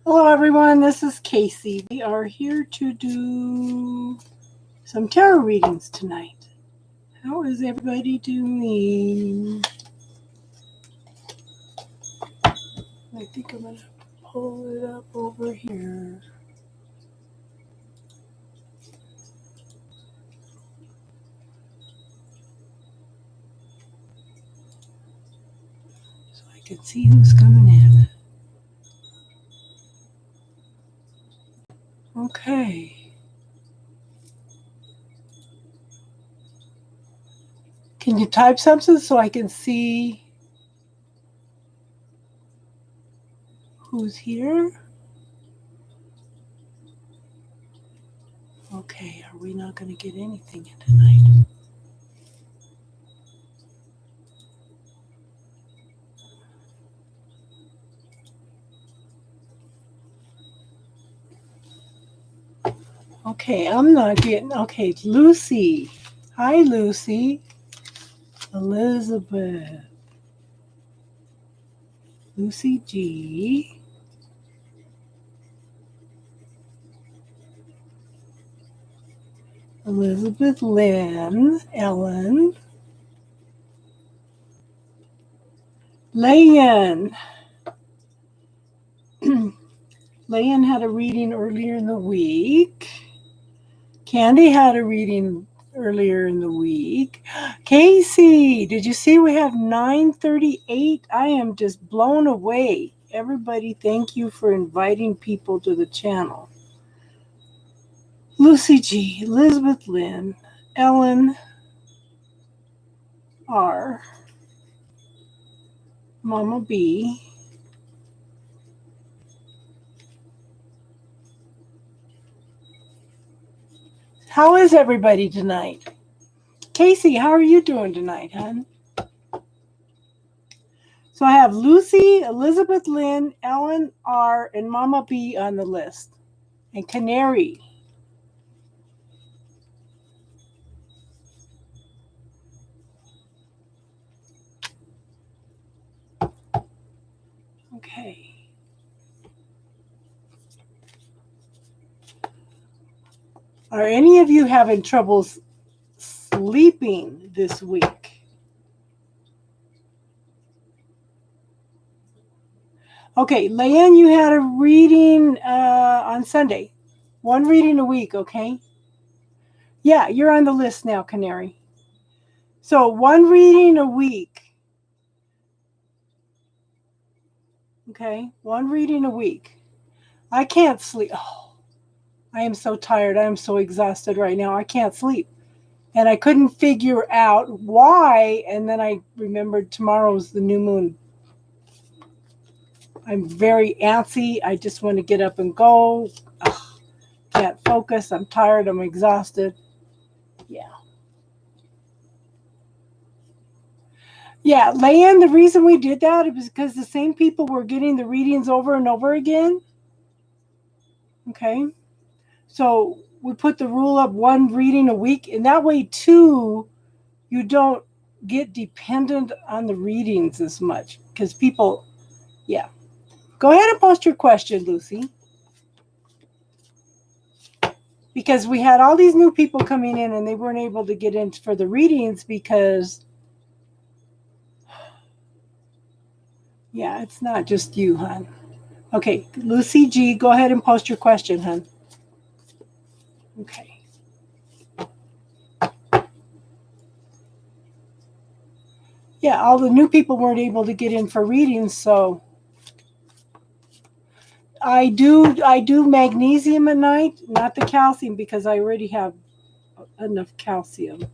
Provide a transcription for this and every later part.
Hello, everyone. This is Casey. We are here to do some tarot readings tonight. How is everybody doing? I think I'm going to pull it up over here. So I can see who's coming in. Okay. Can you type something so I can see who's here? Okay, are we not going to get anything in tonight? Okay, I'm not getting. Okay, Lucy. Hi, Lucy. Elizabeth. Lucy G. Elizabeth Lynn. Ellen. Layan. Layan had a reading earlier in the week. Candy had a reading earlier in the week. Casey, did you see we have 9:38? I am just blown away. Everybody, thank you for inviting people to the channel. Lucy G, Elizabeth Lynn, Ellen R, Mama B, how is everybody tonight? Casey, how are you doing tonight, hon? So I have Lucy, Elizabeth Lynn, Ellen R, and Mama B on the list. And Canary. Okay. Are any of you having troubles sleeping this week? Okay, Leanne, you had a reading on Sunday. One reading a week, okay? Yeah, you're on the list now, Canary. So one reading a week. Okay, one reading a week. I can't sleep. Oh, I am so tired. I am so exhausted right now. I can't sleep. And I couldn't figure out why. And then I remembered tomorrow's the new moon. I'm very antsy. I just want to get up and go. Ugh, can't focus. I'm tired. I'm exhausted. Yeah. Yeah, Leanne, the reason we did that was because the same people were getting the readings over and over again. Okay. So we put the rule of one reading a week, and that way, too, you don't get dependent on the readings as much because people, yeah. Go ahead and post your question, Lucy. Because we had all these new people coming in and they weren't able to get in for the readings because, yeah, it's not just you, hon. Okay, Lucy G, go ahead and post your question, hon. Okay. Yeah, all the new people weren't able to get in for readings, so I do magnesium at night, not the calcium because I already have enough calcium.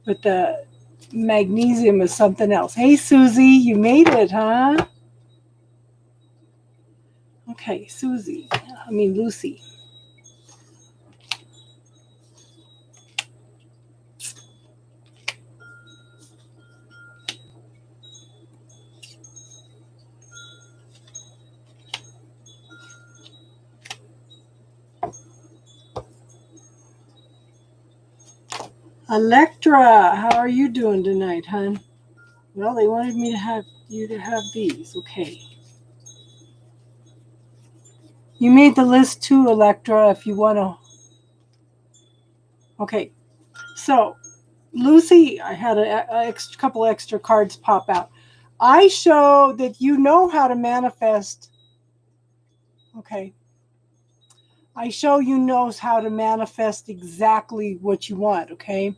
But the magnesium is something else. Hey, Susie, you made it, huh? Okay, Lucy. Electra, how are you doing tonight, hon? Well, they wanted me to have you to have these. Okay. You made the list too, Electra, if you want to. Okay, so Lucy, I had a couple extra cards pop out. I show that you know how to manifest. Okay. I show you knows how to manifest exactly what you want, okay?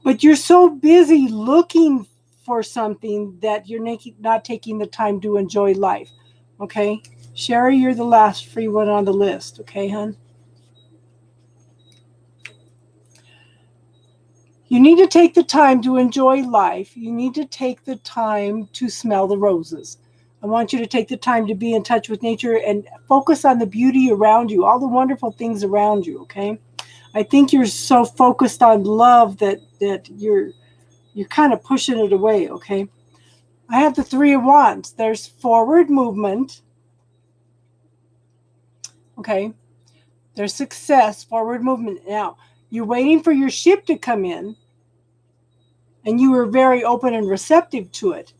But you're so busy looking for something that you're not taking the time to enjoy life, okay? Sherry, you're the last free one on the list, okay, hon? You need to take the time to enjoy life. You need to take the time to smell the roses. I want you to take the time to be in touch with nature and focus on the beauty around you, all the wonderful things around you, okay? I think you're so focused on love that you're kind of pushing it away, okay? I have the 3 of Wands. There's forward movement, okay? There's success, forward movement. Now, you're waiting for your ship to come in, and you were very open and receptive to it.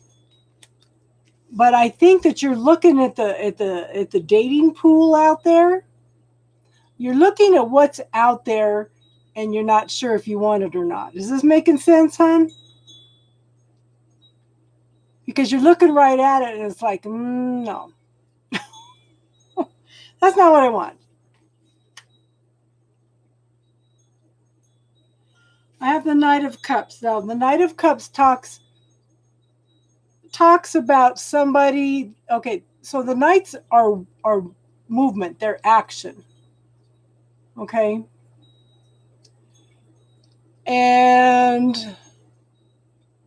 But I think that you're looking at the dating pool out there. You're looking at what's out there, and you're not sure if you want it or not. Is this making sense, hon? Because you're looking right at it, and it's like, no, that's not what I want. I have the Knight of Cups. Now, the Knight of Cups talks about somebody. Okay, so the Knights are movement, they're action. Okay, and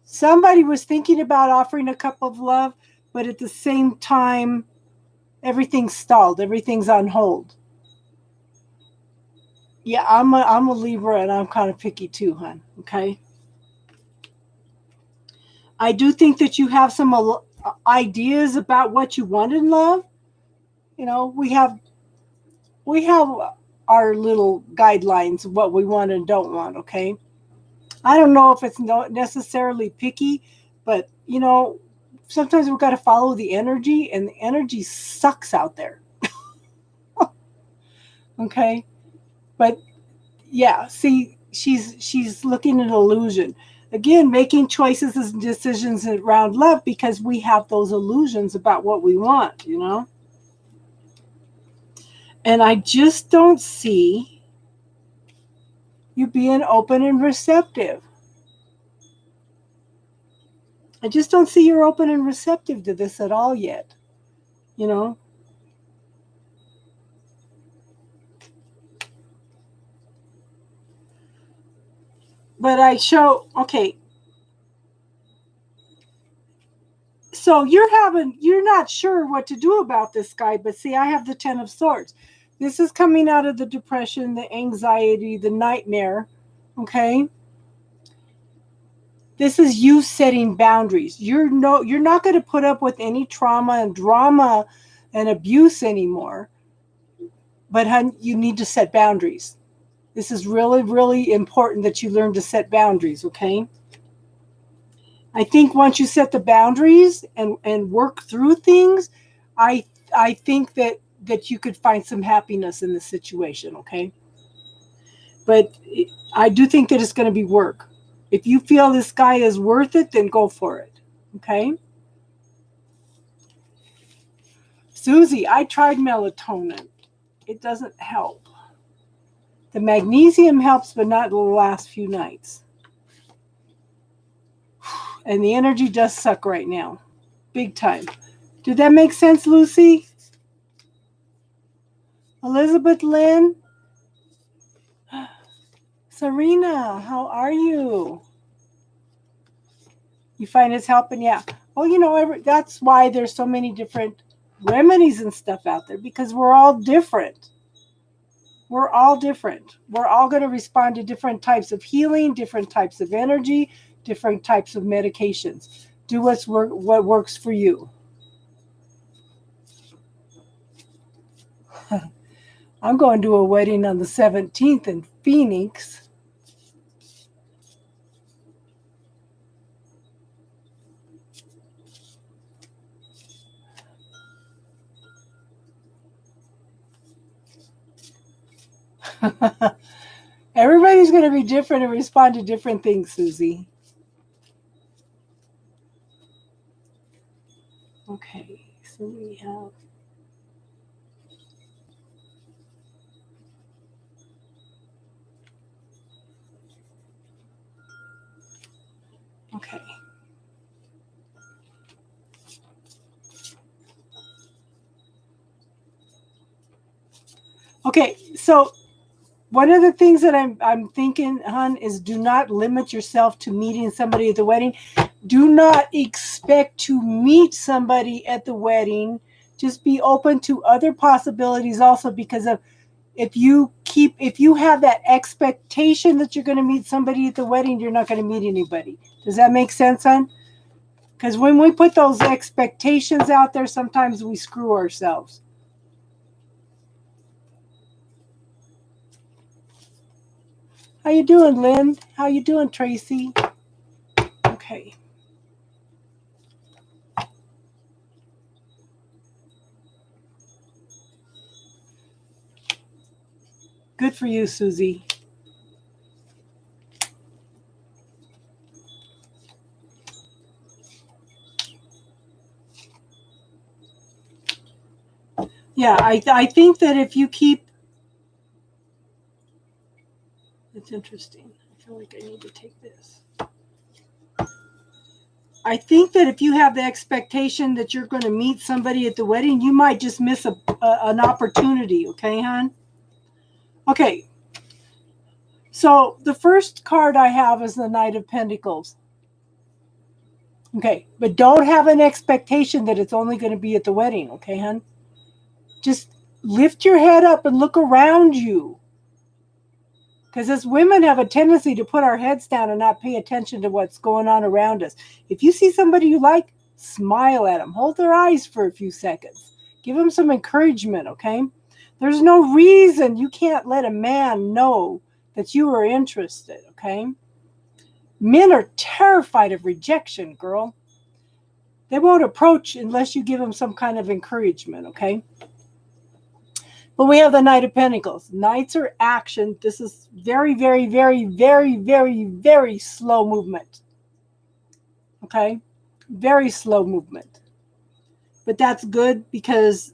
somebody was thinking about offering a cup of love, but at the same time, everything's stalled. Everything's on hold. Yeah, I'm a Libra, and I'm kind of picky too, hon. Okay. I do think that you have some ideas about what you want in love. You know, we have our little guidelines of what we want and don't want. Okay. I don't know if it's not necessarily picky, but sometimes we've got to follow the energy, and the energy sucks out there. Okay. But yeah, see, she's looking at illusion. Again, making choices and decisions around love because we have those illusions about what we want. And I just don't see you being open and receptive. I just don't see you're open and receptive to this at all yet. You know? But okay, so you're not sure what to do about this guy, but see, I have the 10 of Swords. This is coming out of the depression, the anxiety, the nightmare. Okay. This is you setting boundaries. You're not going to put up with any trauma and drama and abuse anymore. But hun, you need to set boundaries. This is really, really important that you learn to set boundaries, okay? I think once you set the boundaries and work through things, I I think that you could find some happiness in the situation, okay? But I do think that it's going to be work. If you feel this guy is worth it, then go for it, okay? Susie, I tried melatonin. It doesn't help. The magnesium helps, but not the last few nights. And the energy does suck right now. Big time. Did that make sense, Lucy? Elizabeth Lynn? Serena, how are you? You find it's helping? Yeah. Well, that's why there's so many different remedies and stuff out there, because we're all different. We're all different. We're all going to respond to different types of healing, different types of energy, different types of medications. Do what works for you. I'm going to a wedding on the 17th in Phoenix. Everybody's going to be different and respond to different things, Susie. Okay, so we have... Okay. Okay, so one of the things that I'm thinking, hon, is do not limit yourself to meeting somebody at the wedding. Do not expect to meet somebody at the wedding. Just be open to other possibilities also, because of if you have that expectation that you're going to meet somebody at the wedding, you're not going to meet anybody. Does that make sense, hon? Because when we put those expectations out there, sometimes we screw ourselves. How you doing, Lynn? How you doing, Tracy? Okay. Good for you, Susie. Yeah, I think that if you keep... It's interesting. I feel like I need to take this. I think that if you have the expectation that you're going to meet somebody at the wedding, you might just miss an opportunity. Okay, hon? Okay. So the first card I have is the Knight of Pentacles. Okay, but don't have an expectation that it's only going to be at the wedding. Okay, hon? Just lift your head up and look around you. Because as women have a tendency to put our heads down and not pay attention to what's going on around us. If you see somebody you like, smile at them. Hold their eyes for a few seconds. Give them some encouragement, okay? There's no reason you can't let a man know that you are interested, okay? Men are terrified of rejection, girl. They won't approach unless you give them some kind of encouragement, okay? But we have the Knight of Pentacles. Knights are action. This is very, very, very, very, very, very slow movement. Okay? Very slow movement. But that's good because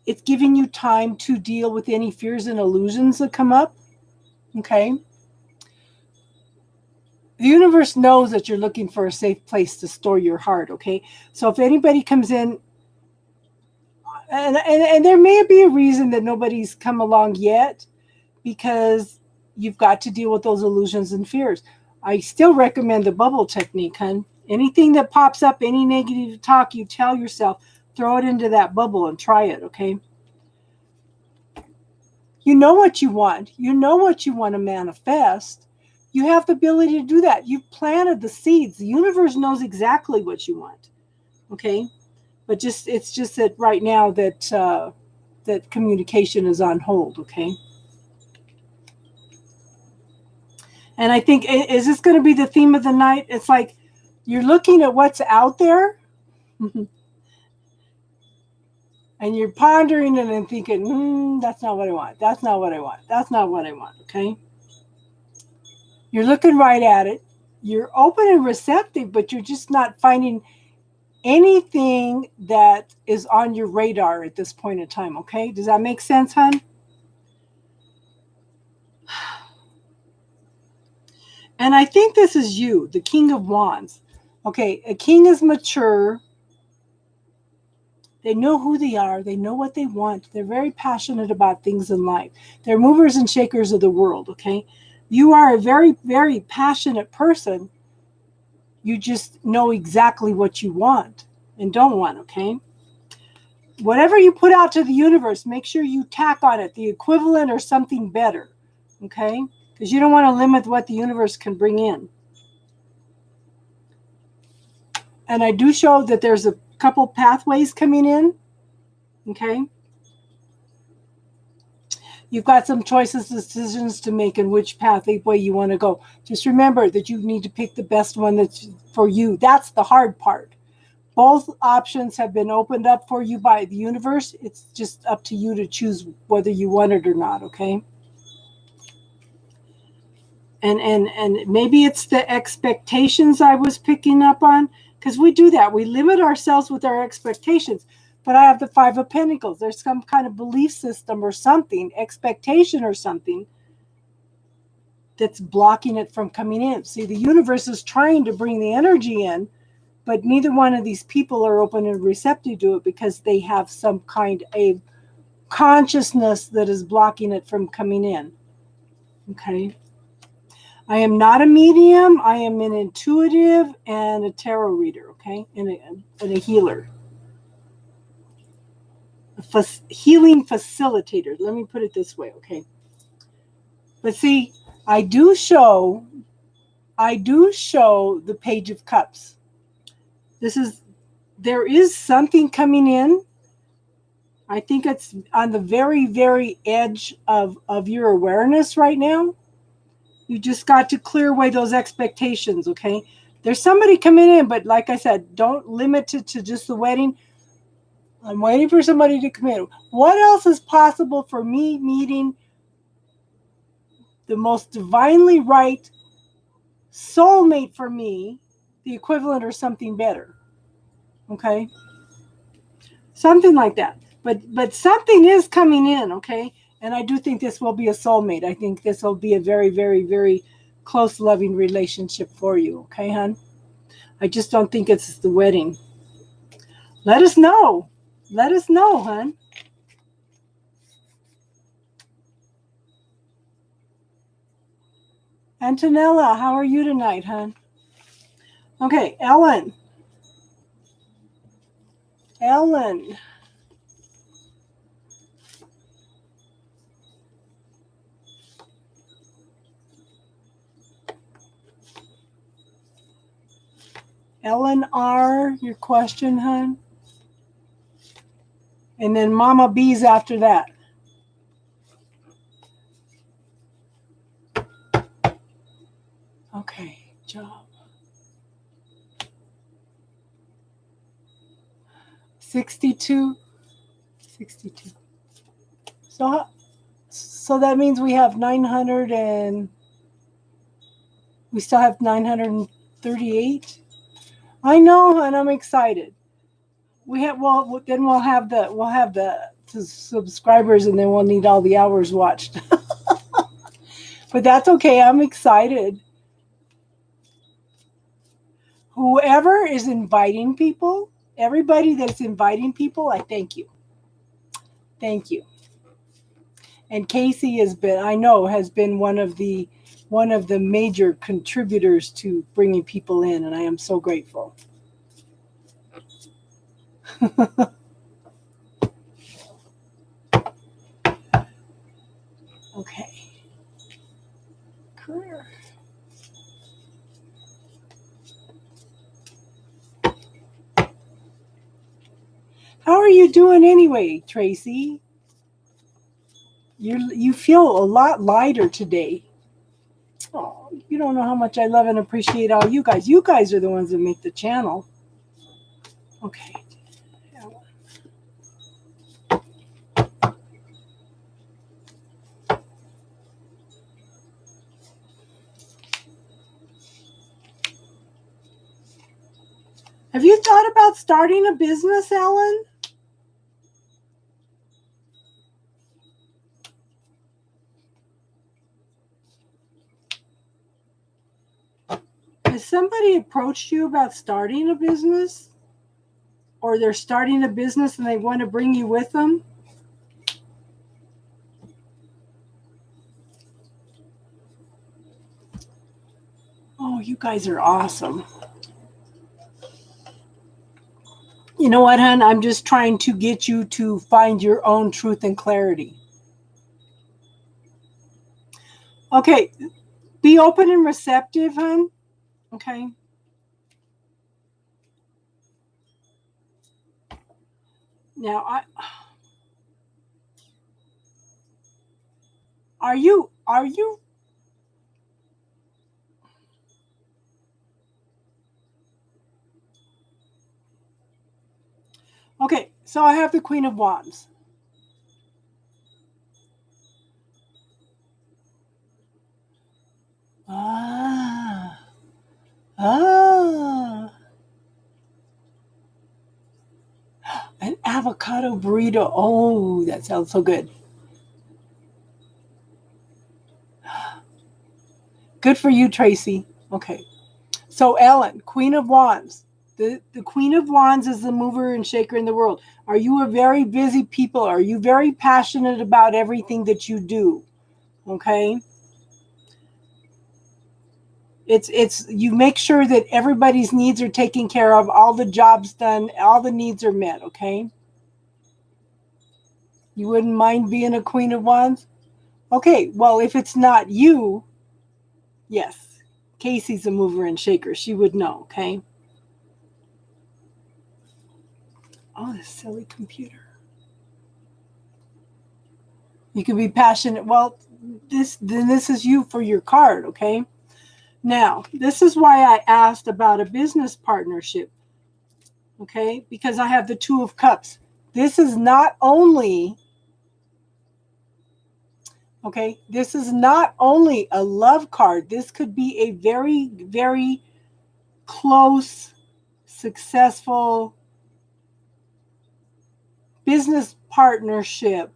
it's giving you time to deal with any fears and illusions that come up. Okay? The universe knows that you're looking for a safe place to store your heart. Okay? So if anybody comes in, and there may be a reason that nobody's come along yet, because you've got to deal with those illusions and fears. I still recommend the bubble technique, hon. Anything that pops up, any negative talk, you tell yourself, throw it into that bubble and try it, okay? You know what you want. You know what you want to manifest. You have the ability to do that. You've planted the seeds. The universe knows exactly what you want, okay? But it's just that right now that that communication is on hold, okay? And I think, is this going to be the theme of the night? It's like you're looking at what's out there and you're pondering it and thinking, that's not what I want. That's not what I want. That's not what I want, okay? You're looking right at it. You're open and receptive, but you're just not finding anything that is on your radar at this point in time, okay? Does that make sense, hon? And I think this is you, the King of Wands. Okay, a king is mature. They know who they are. They know what they want. They're very passionate about things in life. They're movers and shakers of the world, okay? You are a very, very passionate person. You just know exactly what you want and don't want, okay? Whatever you put out to the universe, make sure you tack on it the equivalent or something better, okay? Because you don't want to limit what the universe can bring in. And I do show that there's a couple pathways coming in, okay? You've got some choices, decisions to make in which pathway you want to go. Just remember that you need to pick the best one that's for you. That's the hard part. Both options have been opened up for you by the universe. It's just up to you to choose whether you want it or not, okay? And maybe it's the expectations I was picking up on, because we do that. We limit ourselves with our expectations. But I have the Five of Pentacles. There's some kind of belief system or something, expectation or something that's blocking it from coming in. See, the universe is trying to bring the energy in, but neither one of these people are open and receptive to it because they have some kind of consciousness that is blocking it from coming in. Okay. I am not a medium. I am an intuitive and a tarot reader, okay, and a healer, healing facilitator. Let me put it this way, okay. But see, I do show the Page of Cups. There is something coming in. I think it's on the very, very edge of your awareness right now. You just got to clear away those expectations, okay? There's somebody coming in, but like I said, don't limit it to just the wedding. I'm waiting for somebody to come in. What else is possible for me meeting the most divinely right soulmate for me, the equivalent or something better? Okay? Something like that. But something is coming in, okay? And I do think this will be a soulmate. I think this will be a very, very, very close, loving relationship for you, okay, hon? I just don't think it's the wedding. Let us know. Let us know, hon. Antonella, how are you tonight, hon? Okay, Ellen. Ellen. Ellen R., your question, hon? And then Mama B's after that. Okay, job. 62. 62. So that means we have 900 and we still have 938. I know, and I'm excited. Then we'll have the subscribers, and then we'll need all the hours watched. But that's okay. I'm excited. Whoever is inviting people, everybody that's inviting people, I thank you. Thank you. And Casey has been one of the major contributors to bringing people in, and I am so grateful. Okay. Career. How are you doing anyway, Tracy? You feel a lot lighter today. Oh, you don't know how much I love and appreciate all you guys. You guys are the ones that make the channel. Okay. Have you thought about starting a business, Ellen? Has somebody approached you about starting a business? Or they're starting a business and they want to bring you with them? Oh, you guys are awesome. You know what, hon? I'm just trying to get you to find your own truth and clarity. Okay. Be open and receptive, hon. Okay. Now, are you okay? So I have the Queen of Wands. avocado burrito. Oh, that sounds so good. Good for you, Tracy. Okay. So, Ellen, Queen of Wands. The Queen of Wands is the mover and shaker in the world. Are you a very busy people? Are you very passionate about everything that you do? Okay. It's you make sure that everybody's needs are taken care of, all the jobs done, all the needs are met, okay? You wouldn't mind being a Queen of Wands? Okay, well, if it's not you, yes. Casey's a mover and shaker. She would know, okay? Oh, this silly computer. You can be passionate. Well, this is you for your card, okay? Now, this is why I asked about a business partnership, okay? Because I have the Two of Cups. This is not only, okay, this is not only a love card. This could be a very, very close, successful business partnership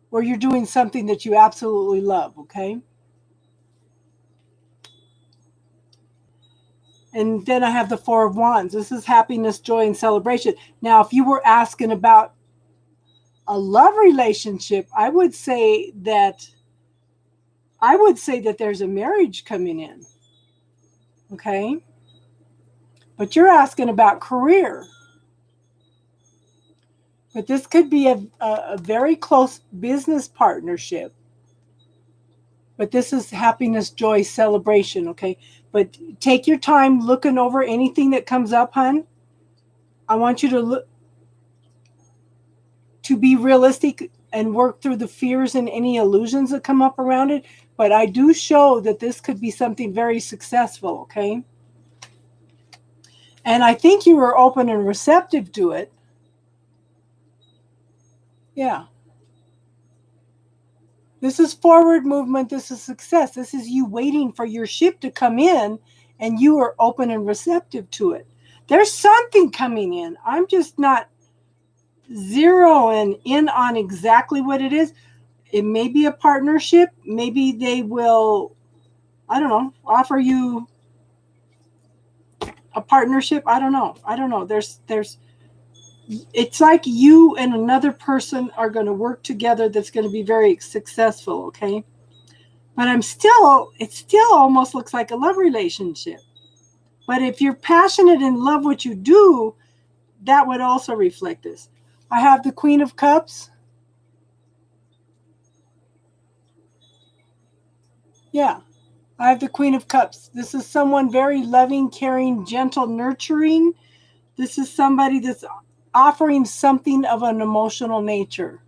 where you're doing something that you absolutely love, okay? And then I have the Four of Wands. This is happiness, joy, and celebration. Now, if you were asking about a love relationship, I would say that there's a marriage coming in. Okay? But you're asking about career. But this could be a very close business partnership. But this is happiness, joy, celebration, okay? But take your time looking over anything that comes up, hon. I want you to look, to be realistic and work through the fears and any illusions that come up around it. But I do show that this could be something very successful, okay? And I think you were open and receptive to it. Yeah. This is forward movement. This is success. This is you waiting for your ship to come in and you are open and receptive to it. There's something coming in. I'm just not zeroing in on exactly what it is. It may be a partnership. Maybe they will, I don't know, offer you a partnership. I don't know. There's it's like you and another person are going to work together that's going to be very successful, okay? But it still almost looks like a love relationship. But if you're passionate and love what you do, that would also reflect this. I have the Queen of Cups. Yeah, I have the Queen of Cups. This is someone very loving, caring, gentle, nurturing. This is somebody that's offering something of an emotional nature.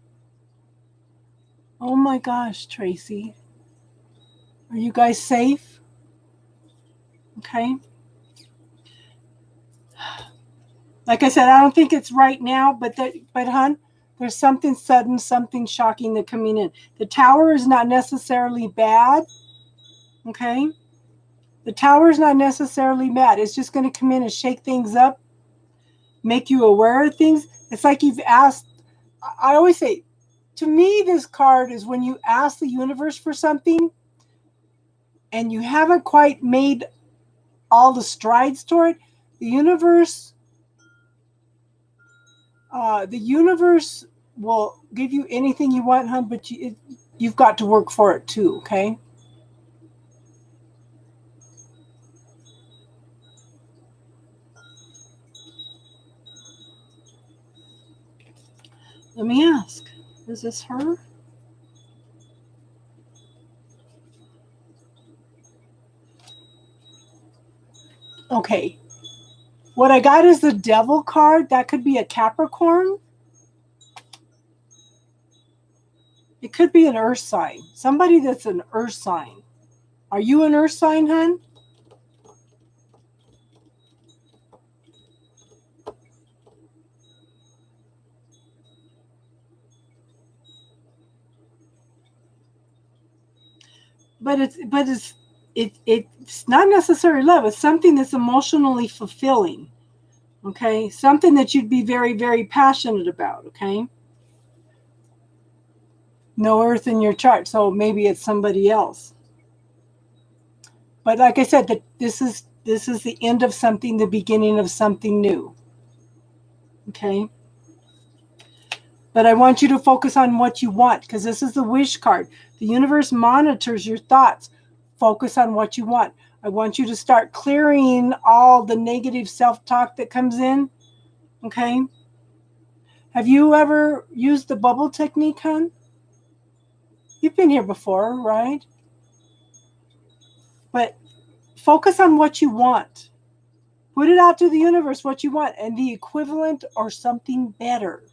Oh my gosh, Tracy. Are you guys safe? Okay. Like I said, I don't think it's right now, but hon, there's something sudden, something shocking that coming in. The Tower is not necessarily bad. Okay. The Tower is not necessarily bad. It's just going to come in and shake things up, make you aware of things. It's like you've asked. I always say, to me, this card is when you ask the universe for something and you haven't quite made all the strides toward it. The universe will give you anything you want, hon, but you've got to work for it too, okay? Let me ask, is this her? Okay. What I got is the Devil card. That could be a Capricorn. It could be an earth sign. Somebody that's an earth sign. Are you an earth sign, hon? But it's not necessarily love. It's something that's emotionally fulfilling. Okay, something that you'd be very, very passionate about. Okay, no Earth in your chart, so maybe it's somebody else. But like I said, that this is the end of something, the beginning of something new. Okay. But I want you to focus on what you want, because this is the wish card. The universe monitors your thoughts. Focus on what you want. I want you to start clearing all the negative self-talk that comes in. Okay. Have you ever used the bubble technique, hon? You've been here before, right? But focus on what you want. Put it out to the universe what you want, and the equivalent or something better.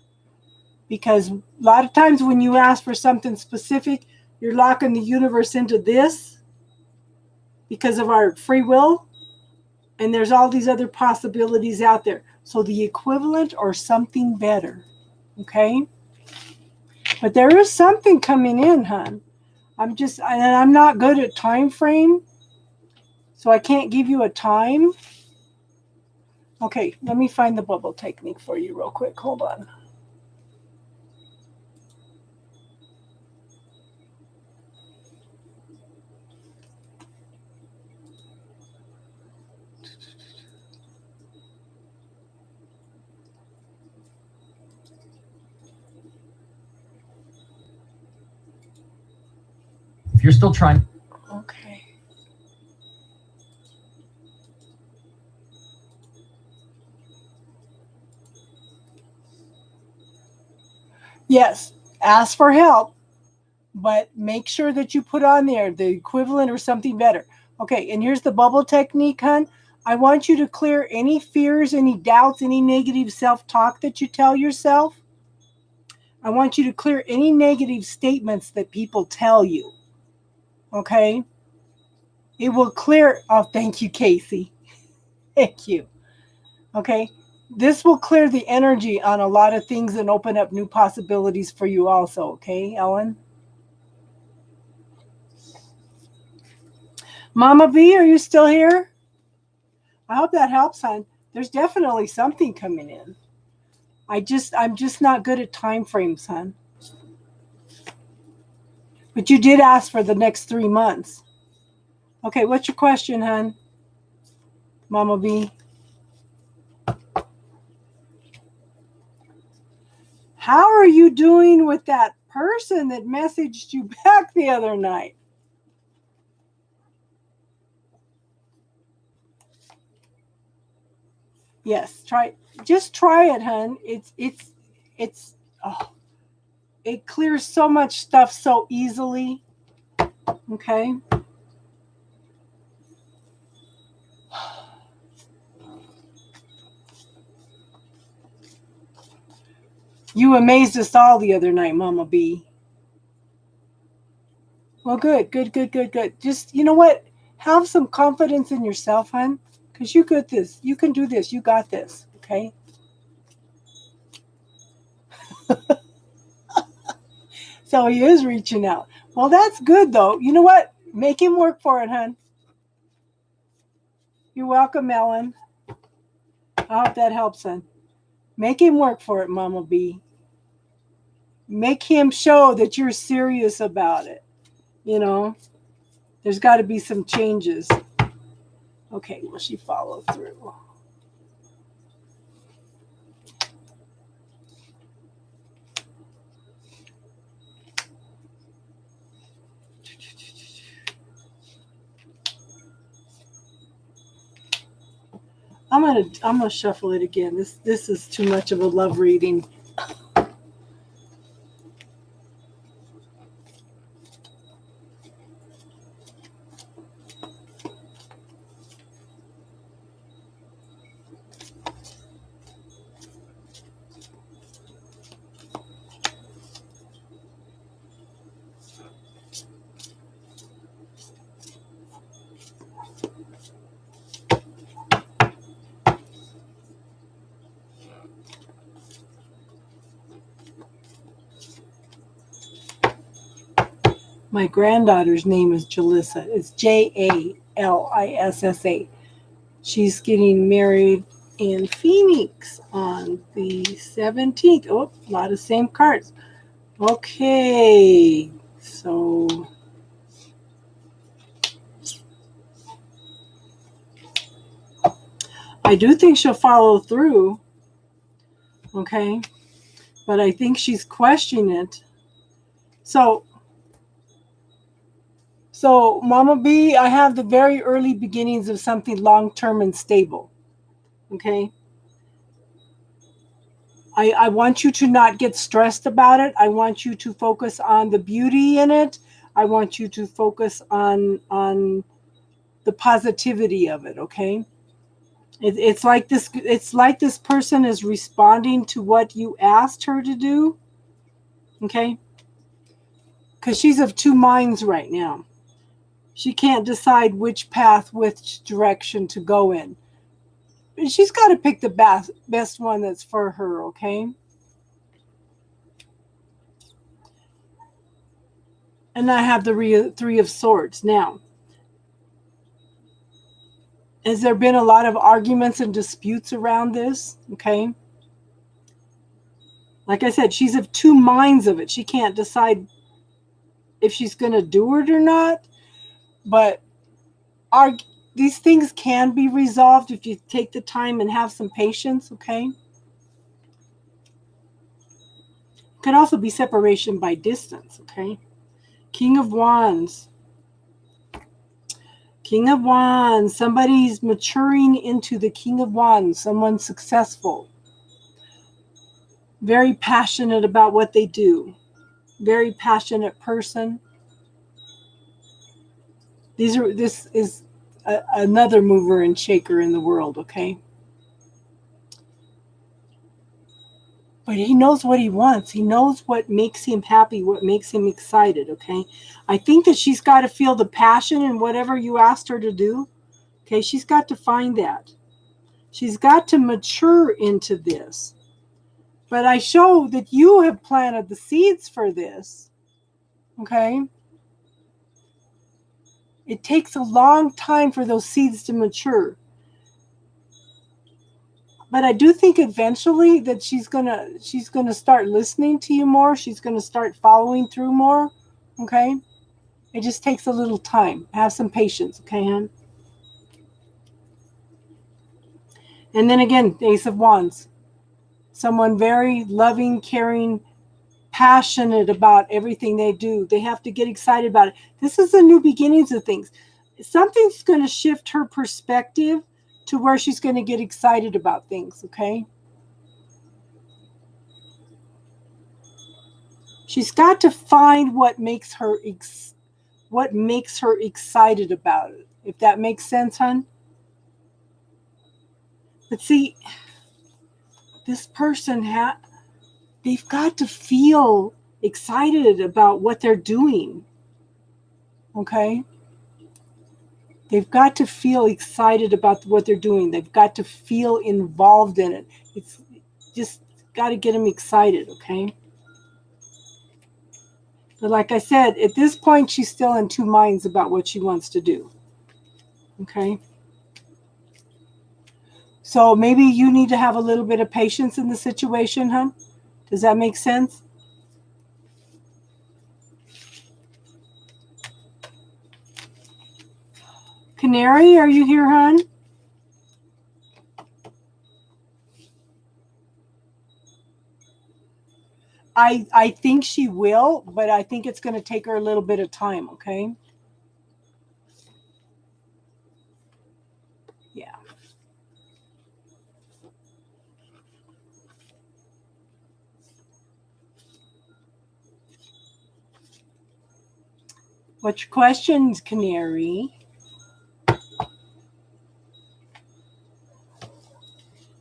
Because a lot of times when you ask for something specific, you're locking the universe into this because of our free will. And there's all these other possibilities out there. So the equivalent or something better. Okay? But there is something coming in, hon. I'm not good at time frame. So I can't give you a time. Okay, let me find the bubble technique for you real quick. Hold on. If you're still trying. Okay. Yes, ask for help, but make sure that you put on there the equivalent or something better. Okay, and here's the bubble technique, hon. I want you to clear any fears, any doubts, any negative self-talk that you tell yourself. I want you to clear any negative statements that people tell you. Okay? It will clear. Oh, thank you, Casey. Thank you. Okay? This will clear the energy on a lot of things and open up new possibilities for you also. Okay, Ellen? Mama B, are you still here? I hope that helps, hon. There's definitely something coming in. I'm just not good at time frames, hon. But you did ask for the next 3 months. Okay, what's your question, hon? Mama B. How are you doing with that person that messaged you back the other night? Yes, just try it, hon. It's oh, it clears so much stuff so easily. Okay? You amazed us all the other night, Mama B. Well, good. Just, you know what? Have some confidence in yourself, hon. Because you got this. You can do this. You got this. Okay? So he is reaching out. Well, that's good, though. You know what? Make him work for it, hon. You're welcome, Ellen. I hope that helps, hon. Make him work for it, Mama B. Make him show that you're serious about it. You know? There's got to be some changes. Okay, will she follow through? I'm gonna shuffle it again. This is too much of a love reading. My granddaughter's name is Jalissa. It's Jalissa. She's getting married in Phoenix on the 17th. Oh, a lot of same cards. Okay, so I do think she'll follow through, okay? But I think she's questioning it. So Mama B, I have the very early beginnings of something long-term and stable, okay? I want you to not get stressed about it. I want you to focus on the beauty in it. I want you to focus on the positivity of it, okay? It's like this person is responding to what you asked her to do, okay? Because she's of two minds right now. She can't decide which path, which direction to go in. She's got to pick the best one that's for her, okay? And I have the Three of Swords. Now, has there been a lot of arguments and disputes around this? Okay. Like I said, she's of two minds of it. She can't decide if she's going to do it or not. But these things can be resolved if you take the time and have some patience, okay? It could also be separation by distance, okay? King of Wands. King of Wands. Somebody's maturing into the King of Wands. Someone successful. Very passionate about what they do. Very passionate person. This is another mover and shaker in the world, okay? But he knows what he wants. He knows what makes him happy, what makes him excited, okay? I think that she's got to feel the passion in whatever you asked her to do, okay? She's got to find that. She's got to mature into this. But I show that you have planted the seeds for this, okay? It takes a long time for those seeds to mature. But I do think eventually that she's gonna start listening to you more. She's gonna start following through more. Okay? It just takes a little time. Have some patience, okay, hon? And then again, the Ace of Wands. Someone very loving, caring, passionate about everything they do. They have to get excited about it. This is the new beginnings of things. Something's going to shift her perspective to where she's going to get excited about things, okay? She's got to find what makes her excited about it. If that makes sense, hon. But see, this person they've got to feel excited about what they're doing. Okay? They've got to feel excited about what they're doing. They've got to feel involved in it. It's just got to get them excited, okay? But like I said, at this point, she's still in two minds about what she wants to do. Okay? So maybe you need to have a little bit of patience in the situation, huh? Does that make sense? Canary, are you here, hon? I think she will, but I think it's going to take her a little bit of time, okay? Yeah. What's your questions, Canary?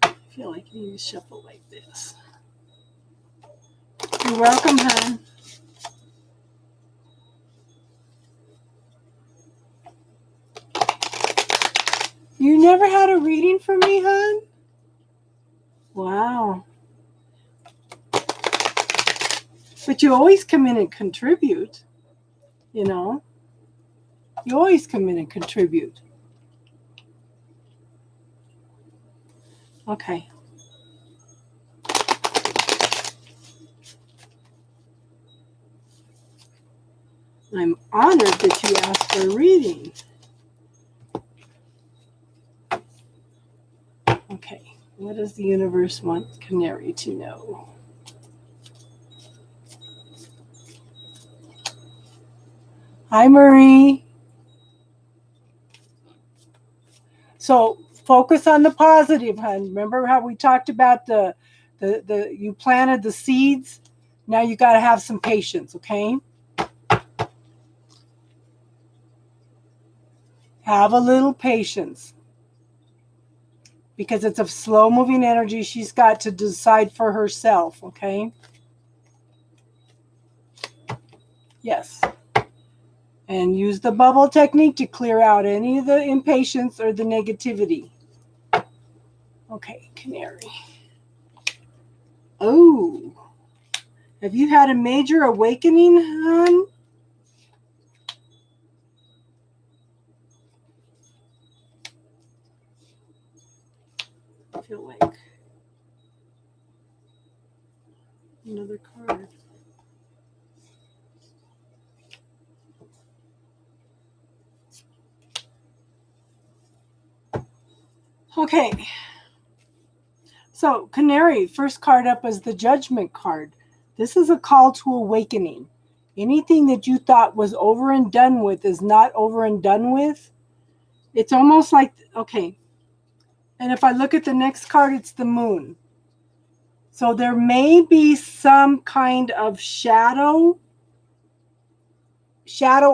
I feel like you need to shuffle like this. You're welcome, hon. You never had a reading for me, hon? Wow. But you always come in and contribute, you know? You always come in and contribute. Okay. I'm honored that you asked for a reading. Okay. What does the universe want Canary to know? Hi, Marie. So focus on the positive, hon. Remember how we talked about the you planted the seeds? Now you got to have some patience, okay? Have a little patience. Because it's a slow moving energy she's got to decide for herself, okay? Yes. And use the bubble technique to clear out any of the impatience or the negativity. Okay, Canary. Oh, have you had a major awakening, hon? I feel like another card. Okay. So, Canary, first card up is the Judgment card. This is a call to awakening. Anything that you thought was over and done with is not over and done with. It's almost like, okay. And if I look at the next card, it's the Moon. So there may be some kind of shadow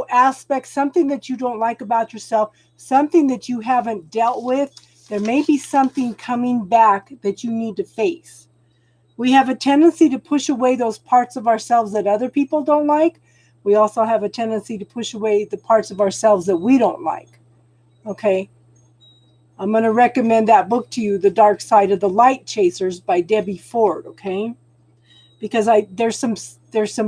aspect, something that you don't like about yourself, something that you haven't dealt with. There may be something coming back that you need to face. We have a tendency to push away those parts of ourselves that other people don't like. We also have a tendency to push away the parts of ourselves that we don't like. Okay? I'm going to recommend that book to you, The Dark Side of the Light Chasers by Debbie Ford, okay? Because there's some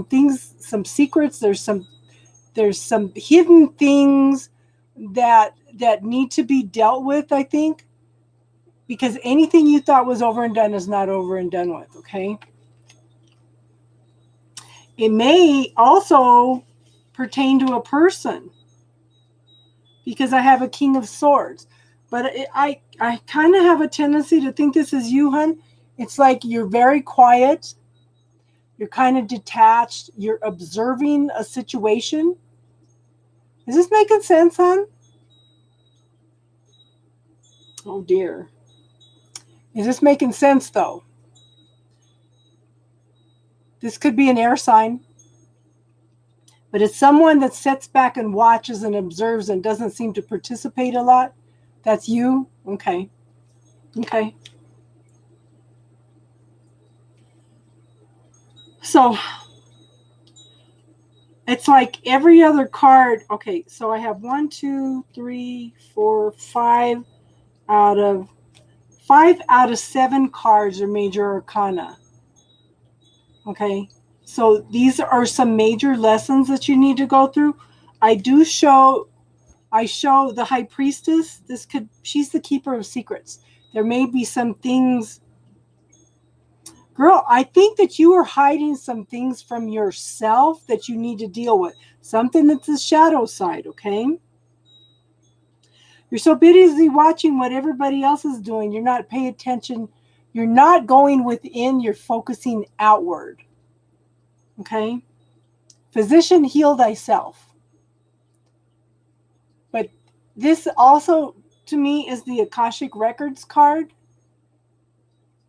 things, some secrets, there's some hidden things that need to be dealt with, I think. Because anything you thought was over and done is not over and done with, okay? It may also pertain to a person, because I have a King of Swords. But I kind of have a tendency to think this is you, hun. It's like you're very quiet. You're kind of detached. You're observing a situation. Is this making sense, hon? Oh, dear. Is this making sense, though? This could be an air sign. But it's someone that sits back and watches and observes and doesn't seem to participate a lot. That's you? Okay. Okay. So it's like every other card. Okay, so I have 1, 2, 3, 4, 5 out of 7 cards are major arcana. Okay, so these are some major lessons that you need to go through. I show the High Priestess. She's the keeper of secrets. There may be some things. Girl, I think that you are hiding some things from yourself that you need to deal with. Something that's the shadow side, okay? You're so busy watching what everybody else is doing. You're not paying attention. You're not going within. You're focusing outward. Okay? Physician, heal thyself. But this also, to me, is the Akashic Records card.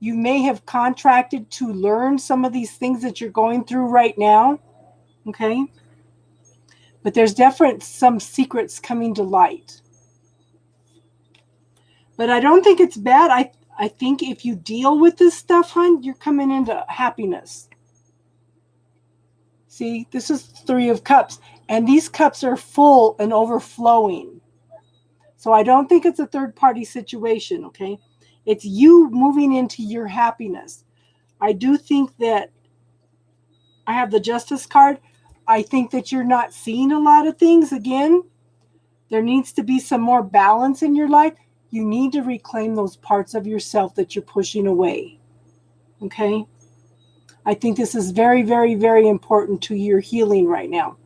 You may have contracted to learn some of these things that you're going through right now. Okay? But there's definitely some secrets coming to light. But I don't think it's bad. I think if you deal with this stuff, hon, you're coming into happiness. See, this is 3 of Cups. And these cups are full and overflowing. So I don't think it's a third-party situation, okay? It's you moving into your happiness. I do think that I have the Justice card. I think that you're not seeing a lot of things. Again, there needs to be some more balance in your life. You need to reclaim those parts of yourself that you're pushing away. Okay? I think this is very, very, very important to your healing right now.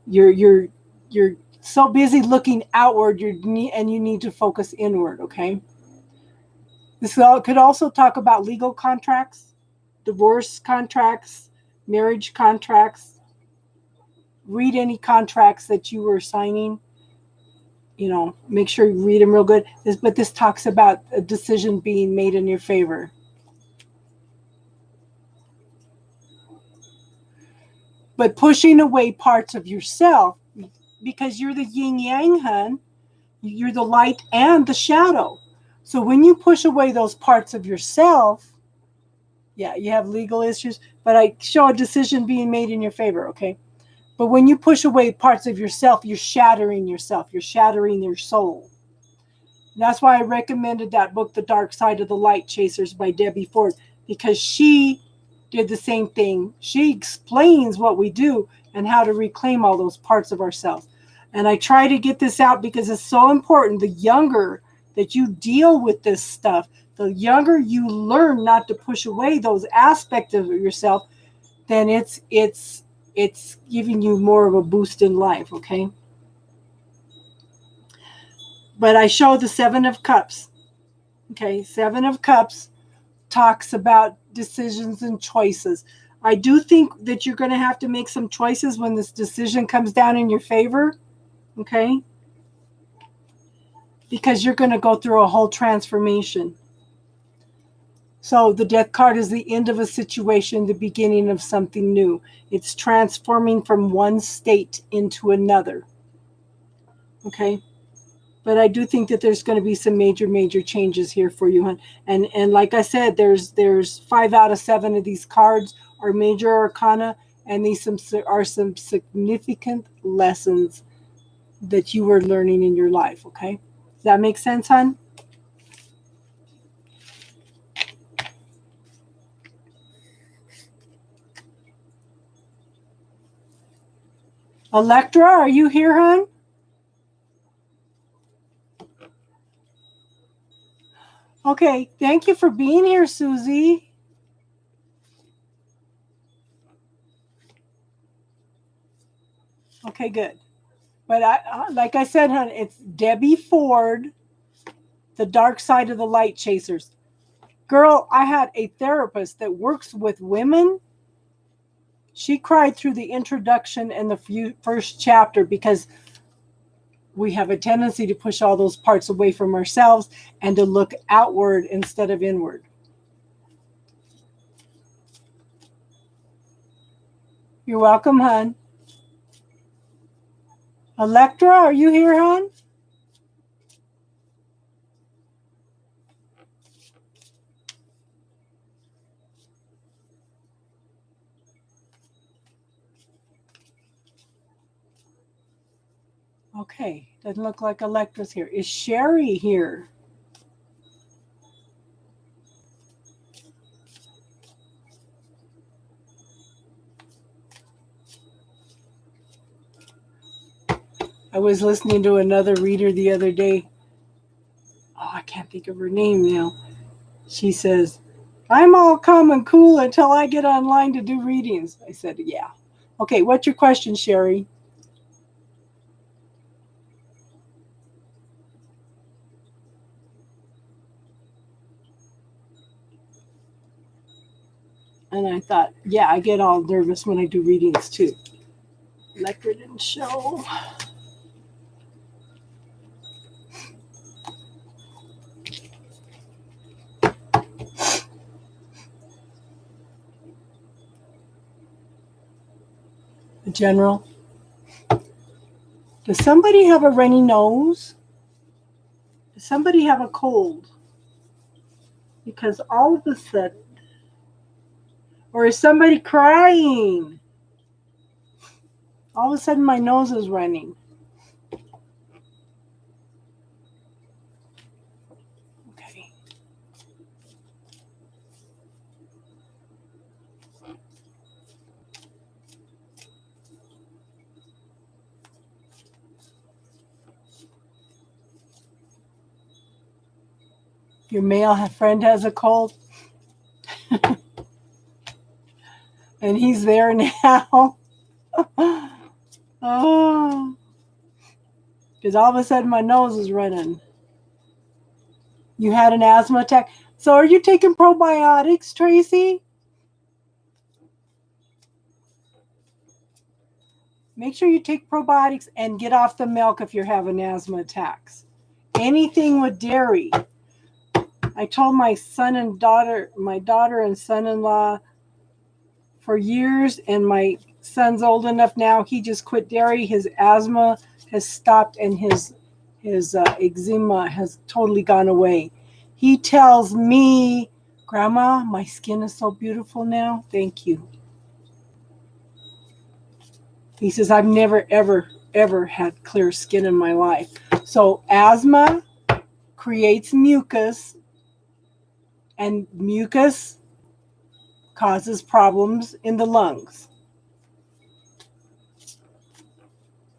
You're so busy looking outward, and you need to focus inward. Okay? This could also talk about legal contracts, divorce contracts, marriage contracts. Read any contracts that you were signing. Make sure you read them real good. But this talks about a decision being made in your favor. But pushing away parts of yourself, because you're the yin yang, hun. You're the light and the shadow. So when you push away those parts of yourself, yeah, you have legal issues, but I show a decision being made in your favor, okay? But when you push away parts of yourself, you're shattering yourself. You're shattering your soul. That's why I recommended that book, The Dark Side of the Light Chasers by Debbie Ford, because she did the same thing. She explains what we do and how to reclaim all those parts of ourselves. And I try to get this out because it's so important. The younger that you deal with this stuff, the younger you learn not to push away those aspects of yourself, then it's giving you more of a boost in life, okay? But I show the Seven of Cups. Okay, Seven of Cups talks about decisions and choices. I do think that you're going to have to make some choices when this decision comes down in your favor, okay? Because you're going to go through a whole transformation. So the Death card is the end of a situation, the beginning of something new. It's transforming from one state into another, okay? But I do think that there's going to be some major changes here for you, hon. And like I said, there's 5 out of 7 of these cards are major arcana, and these are some significant lessons that you were learning in your life. Okay, does that make sense, hon? Electra, are you here, hon? Okay, thank you for being here, Susie. Okay, good. But like I said, hon, it's Debbie Ford, The Dark Side of the Light Chasers. Girl, I had a therapist that works with women. She cried through the introduction and the first chapter because we have a tendency to push all those parts away from ourselves and to look outward instead of inward. You're welcome, hon. Electra, are you here, hon? Okay, doesn't look like Electra's here. Is Sherry here? I was listening to another reader the other day. Oh, I can't think of her name now. She says, I'm all calm and cool until I get online to do readings. I said, yeah. Okay, what's your question, Sherry? And I thought, yeah, I get all nervous when I do readings too. Electra didn't show. The general. Does somebody have a runny nose? Does somebody have a cold? Because all of a sudden, or is somebody crying? All of a sudden, my nose is running. Okay. Your male friend has a cold. And he's there now. Oh, because all of a sudden my nose is running. You had an asthma attack. So are you taking probiotics, Tracy? Make sure you take probiotics and get off the milk if you're having asthma attacks. Anything with dairy. I told my daughter and son-in-law for years, and my son's old enough now, he just quit dairy. His asthma has stopped and his eczema has totally gone away. He tells me, Grandma, my skin is so beautiful now. Thank you. He says, I've never, ever, ever had clear skin in my life. So asthma creates mucus, and mucus causes problems in the lungs.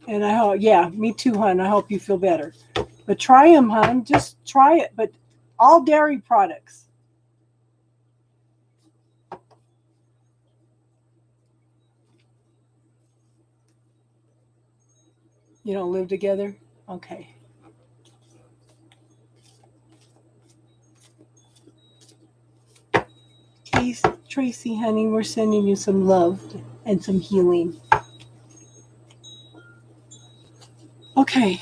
And I hope, yeah, me too, hon. I hope you feel better. But try them, hon. Just try it. But all dairy products. You don't live together? Okay. Tracy, honey, we're sending you some love and some healing. Okay.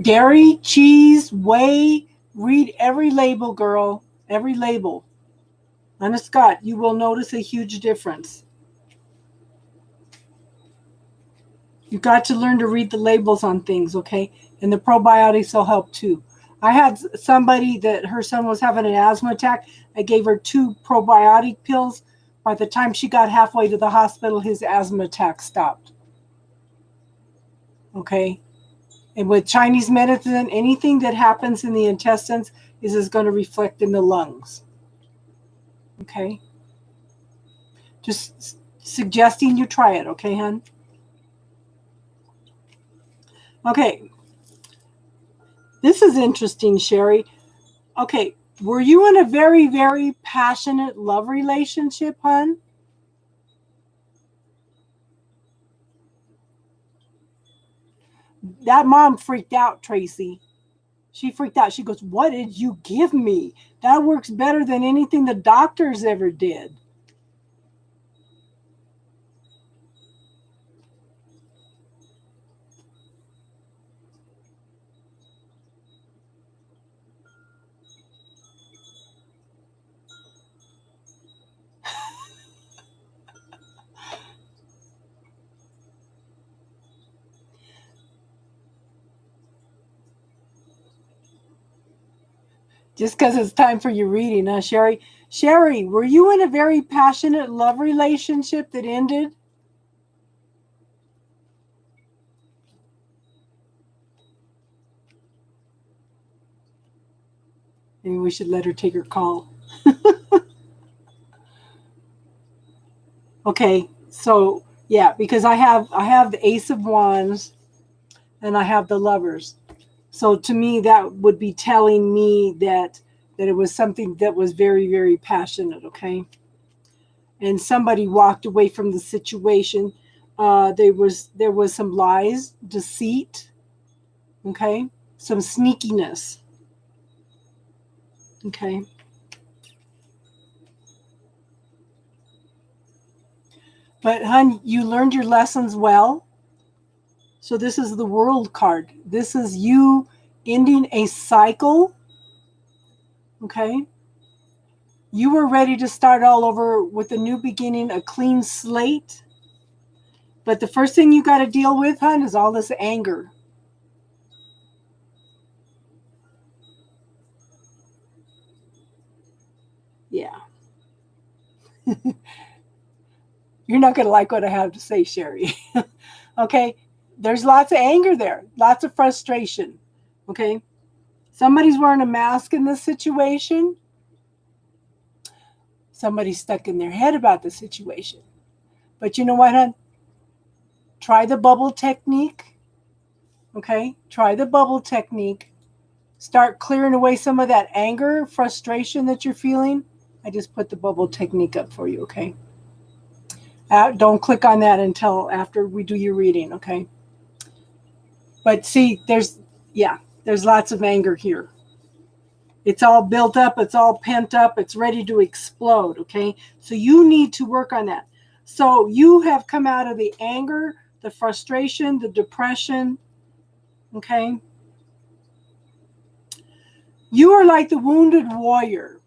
Dairy, cheese, whey, read every label, girl. Every label. Honest Scott, you will notice a huge difference. You got to learn to read the labels on things, okay? And the probiotics will help too. I had somebody that her son was having an asthma attack. I gave her 2 probiotic pills. By the time she got halfway to the hospital, his asthma attack stopped. Okay? And with Chinese medicine, anything that happens in the intestines is going to reflect in the lungs. Okay? Just suggesting you try it, okay, hon? Okay. This is interesting, Sherry. Okay, were you in a very, very passionate love relationship, hon? That mom freaked out, Tracy. She freaked out. She goes, what did you give me? That works better than anything the doctors ever did. Just because it's time for your reading, huh, Sherry? Sherry, were you in a very passionate love relationship that ended? Maybe we should let her take her call. Okay, so yeah, because I have the Ace of Wands and I have the Lovers. So to me, that would be telling me that it was something that was very, very passionate, okay? And somebody walked away from the situation. There was some lies, deceit, okay? Some sneakiness, okay? But, hon, you learned your lessons well. So this is the World card. This is you ending a cycle, okay? You were ready to start all over with a new beginning, a clean slate. But the first thing you got to deal with, hon, is all this anger. Yeah. You're not going to like what I have to say, Sherry. Okay? There's lots of anger there, lots of frustration. Okay? Somebody's wearing a mask in this situation. Somebody's stuck in their head about the situation. But you know what, hon? Try the bubble technique. Okay? Try the bubble technique. Start clearing away some of that anger, frustration that you're feeling. I just put the bubble technique up for you, okay? Don't click on that until after we do your reading, okay? But see, there's lots of anger here. It's all built up, it's all pent up, it's ready to explode, okay? So you need to work on that. So you have come out of the anger, the frustration, the depression, okay? You are like the wounded warrior.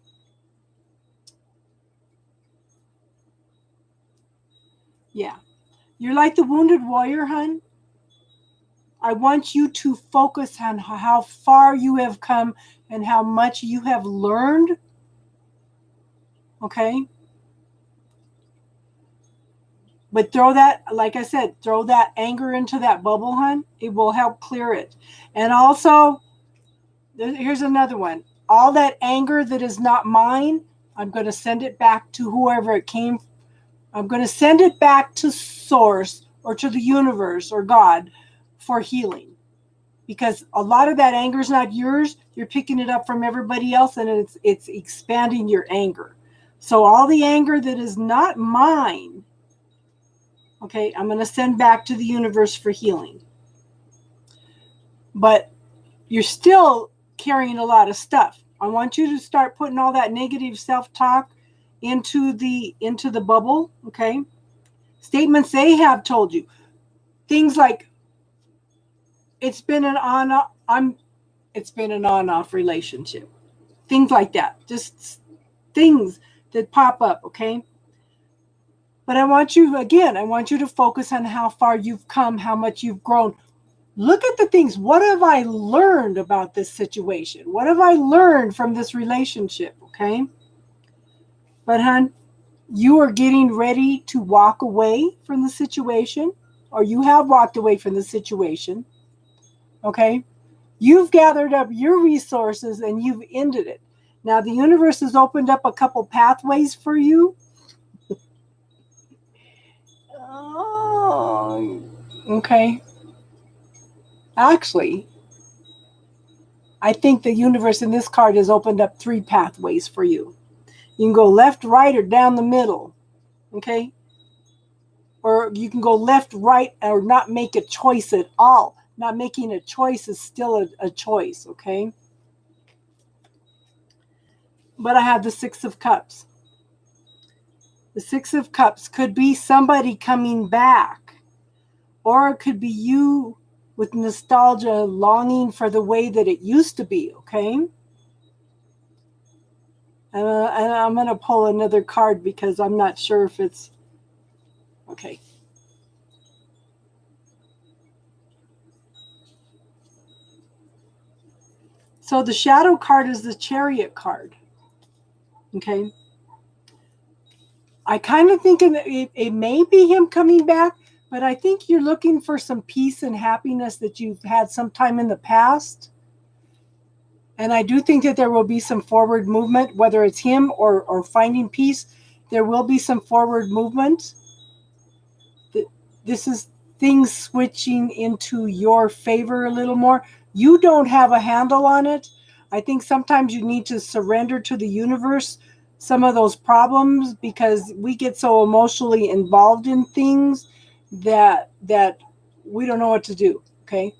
Yeah. You're like the wounded warrior, hon. I want you to focus on how far you have come and how much you have learned. Okay? But throw that, like I said, throw that anger into that bubble, hon. It will help clear it. And also, here's another one. All that anger that is not mine, I'm going to send it back to whoever it came from. I'm going to send it back to source or to the universe or God for healing. Because a lot of that anger is not yours. You're picking it up from everybody else, and it's expanding your anger. So all the anger that is not mine, okay, I'm going to send back to the universe for healing. But you're still carrying a lot of stuff. I want you to start putting all that negative self-talk into the bubble, okay? Statements they have told you. Things like, it's been an on-off relationship. Things like that. Just things that pop up, okay? But I want you to focus on how far you've come, how much you've grown. Look at the things. What have I learned about this situation? What have I learned from this relationship, okay? But, hon, you are getting ready to walk away from the situation, or you have walked away from the situation, okay? You've gathered up your resources and you've ended it. Now, the universe has opened up a couple pathways for you. Oh, okay. Actually, I think the universe in this card has opened up 3 pathways for you. You can go left, right, or down the middle. Okay? Or you can go left, right, or not make a choice at all. Not making a choice is still a choice. Okay? But I have the 6 of Cups. The 6 of Cups could be somebody coming back, or it could be you with nostalgia, longing for the way that it used to be, okay? And I'm going to pull another card because I'm not sure if it's, okay. So the shadow card is the Chariot card, okay? I kind of think it may be him coming back, but I think you're looking for some peace and happiness that you've had sometime in the past. And I do think that there will be some forward movement, whether it's him or finding peace. There will be some forward movement. This is things switching into your favor a little more. You don't have a handle on it. I think sometimes you need to surrender to the universe some of those problems, because we get so emotionally involved in things that we don't know what to do, okay?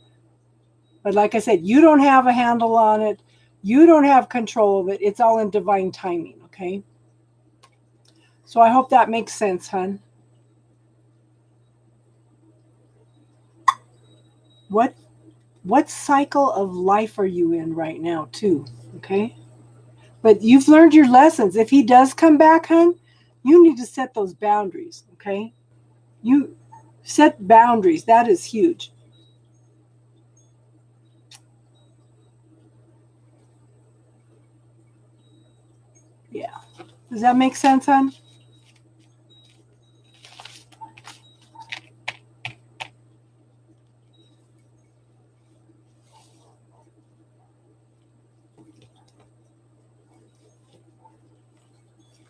But like I said, you don't have a handle on it. You don't have control of it. It's all in divine timing, okay? So I hope that makes sense, hon. What cycle of life are you in right now, too? Okay? But you've learned your lessons. If he does come back, hon, you need to set those boundaries, okay? You set boundaries. That is huge. Yeah. Does that make sense, hon?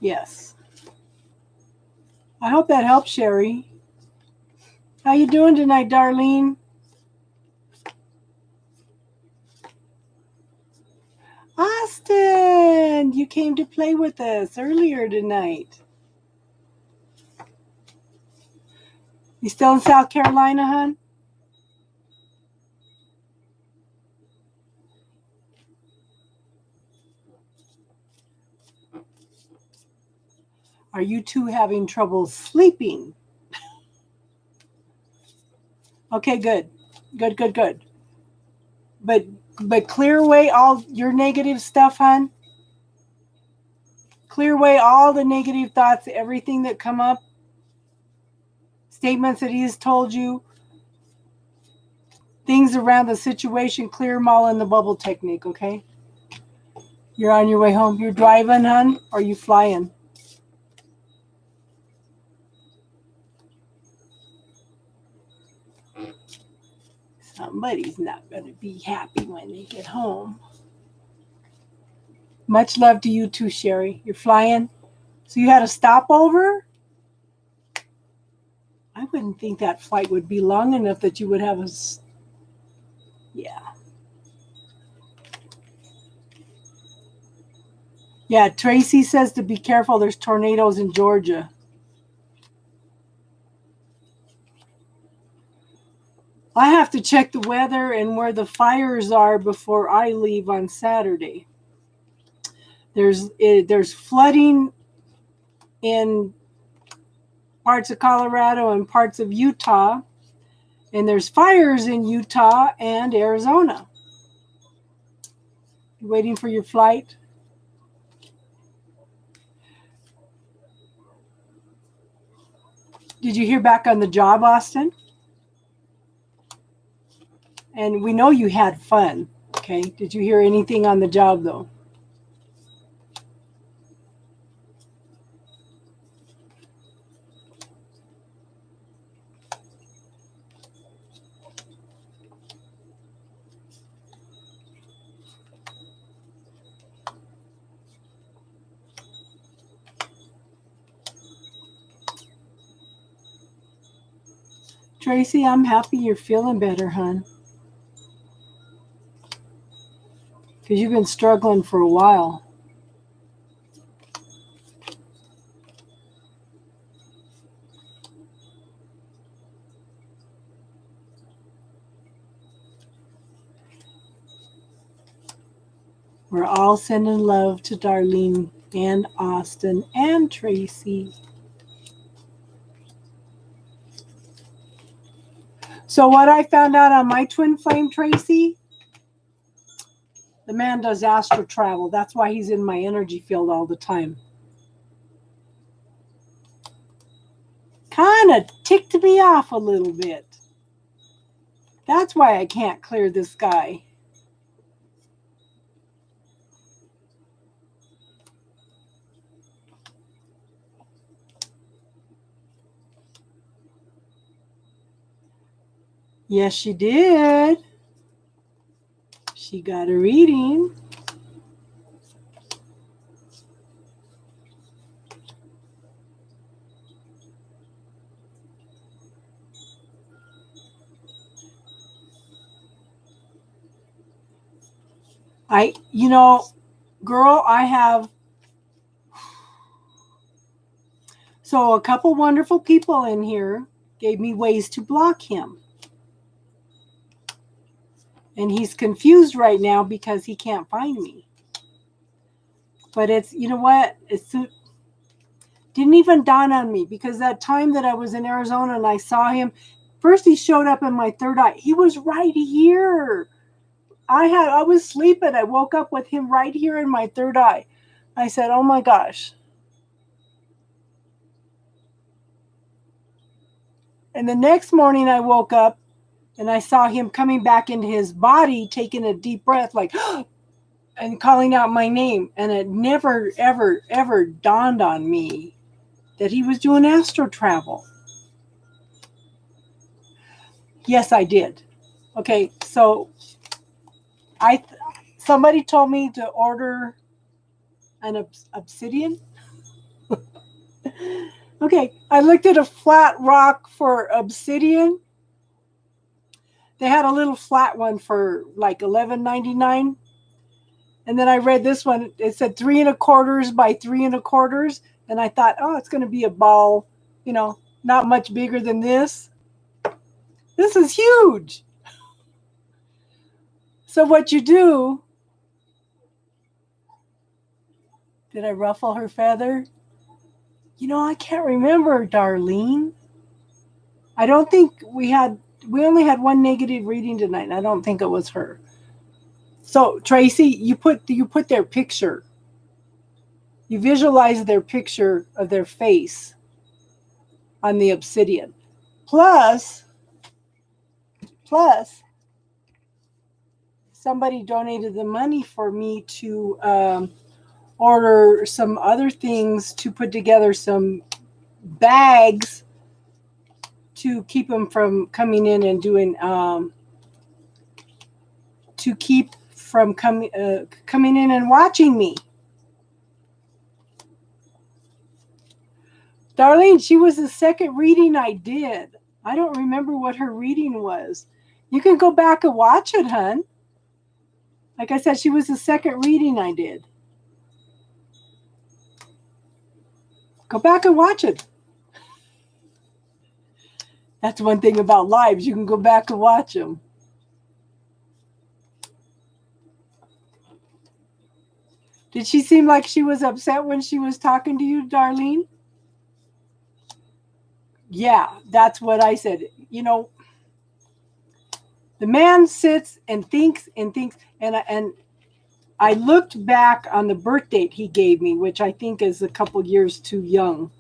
Yes. I hope that helps, Sherry. How you doing tonight, Darlene? Austin, you came to play with us earlier tonight. You still in South Carolina, hon? Are you two having trouble sleeping? Okay, good. Good. But clear away all your negative stuff, hon. Clear away all the negative thoughts, everything that come up, statements that he has told you, things around the situation, clear them all in the bubble technique, okay? You're on your way home. You're driving, hon, or you flying? Somebody's not going to be happy when they get home. Much love to you too, Sherry. You're flying? So you had a stopover? I wouldn't think that flight would be long enough that you would have a... Yeah. Yeah, Tracy says to be careful. There's tornadoes in Georgia. I have to check the weather and where the fires are before I leave on Saturday. There's flooding in parts of Colorado and parts of Utah, and there's fires in Utah and Arizona. You waiting for your flight? Did you hear back on the job, Austin? And we know you had fun, okay? Did you hear anything on the job, though? Tracy, I'm happy you're feeling better, hon. Because you've been struggling for a while. We're all sending love to Darlene and Austin and Tracy. So what I found out on my twin flame, Tracy, the man does astral travel. That's why he's in my energy field all the time. Kind of ticked me off a little bit. That's why I can't clear this guy. Yes, she did. She got a reading. Girl, I have... So a couple wonderful people in here gave me ways to block him. And he's confused right now because he can't find me. But it's, you know what? Didn't even dawn on me, because that time that I was in Arizona and I saw him, first he showed up in my third eye. He was right here. I was sleeping. I woke up with him right here in my third eye. I said, oh my gosh. And the next morning I woke up and I saw him coming back into his body, taking a deep breath, like, and calling out my name. And it never, ever, ever dawned on me that he was doing astral travel. Yes, I did. Okay, so somebody told me to order an obsidian. Okay, I looked at a flat rock for obsidian. They had a little flat one for like $11.99. And then I read this one. It said 3.25 by 3.25. And I thought, oh, it's going to be a ball, not much bigger than this. This is huge. So what you do, did I ruffle her feather? I can't remember, Darlene. I don't think we only had one negative reading tonight. And I don't think it was her. So Tracy, you put their picture. You visualize their picture of their face on the obsidian. Plus, somebody donated the money for me to order some other things to put together some bags to keep them from coming in and doing to keep from coming in and watching me. Darlene, she was the second reading I did. I don't remember what her reading was. You can go back and watch it, hun. Like I said, she was the second reading I did. Go back and watch it. That's one thing about lives. You can go back and watch them. Did she seem like she was upset when she was talking to you, Darlene? Yeah, that's what I said. The man sits and thinks, and I looked back on the birth date he gave me, which I think is a couple years too young.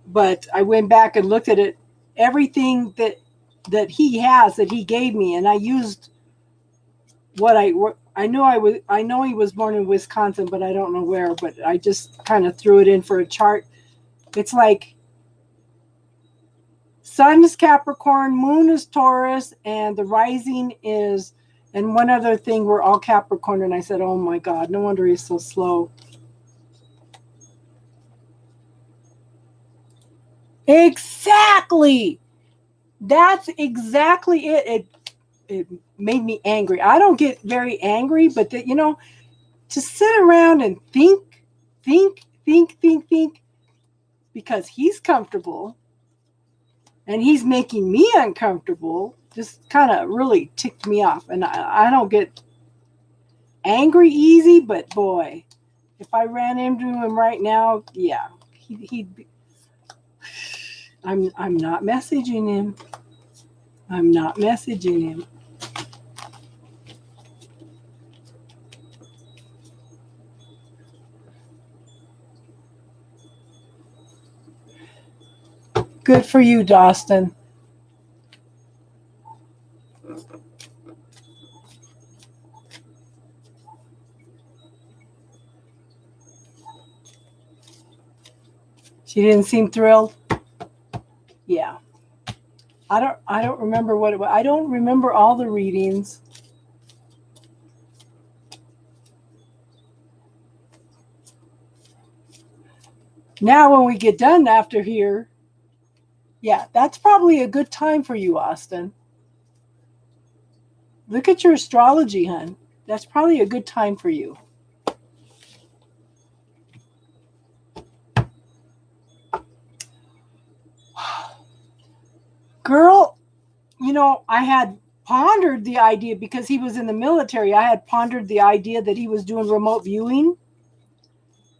But I went back and looked at it, everything that he has that he gave me, and I used what I know he was born in Wisconsin, but I don't know where, but I just kind of threw it in for a chart. It's like Sun is Capricorn, Moon is Taurus, and the rising is, and one other thing, we're all Capricorn. And I said, oh my God, no wonder he's so slow. Exactly. That's exactly it. It made me angry. I don't get very angry, but to sit around and think, because he's comfortable and he's making me uncomfortable, just kind of really ticked me off. And I don't get angry easy, but boy, if I ran into him right now, yeah, he'd be. I'm not messaging him. I'm not messaging him. Good for you, Dawson. She didn't seem thrilled. Yeah. I don't remember what it was. I don't remember all the readings. Now when we get done after here, yeah, that's probably a good time for you, Austin. Look at your astrology, hun. That's probably a good time for you. Girl, I had pondered the idea because he was in the military. I had pondered the idea that he was doing remote viewing.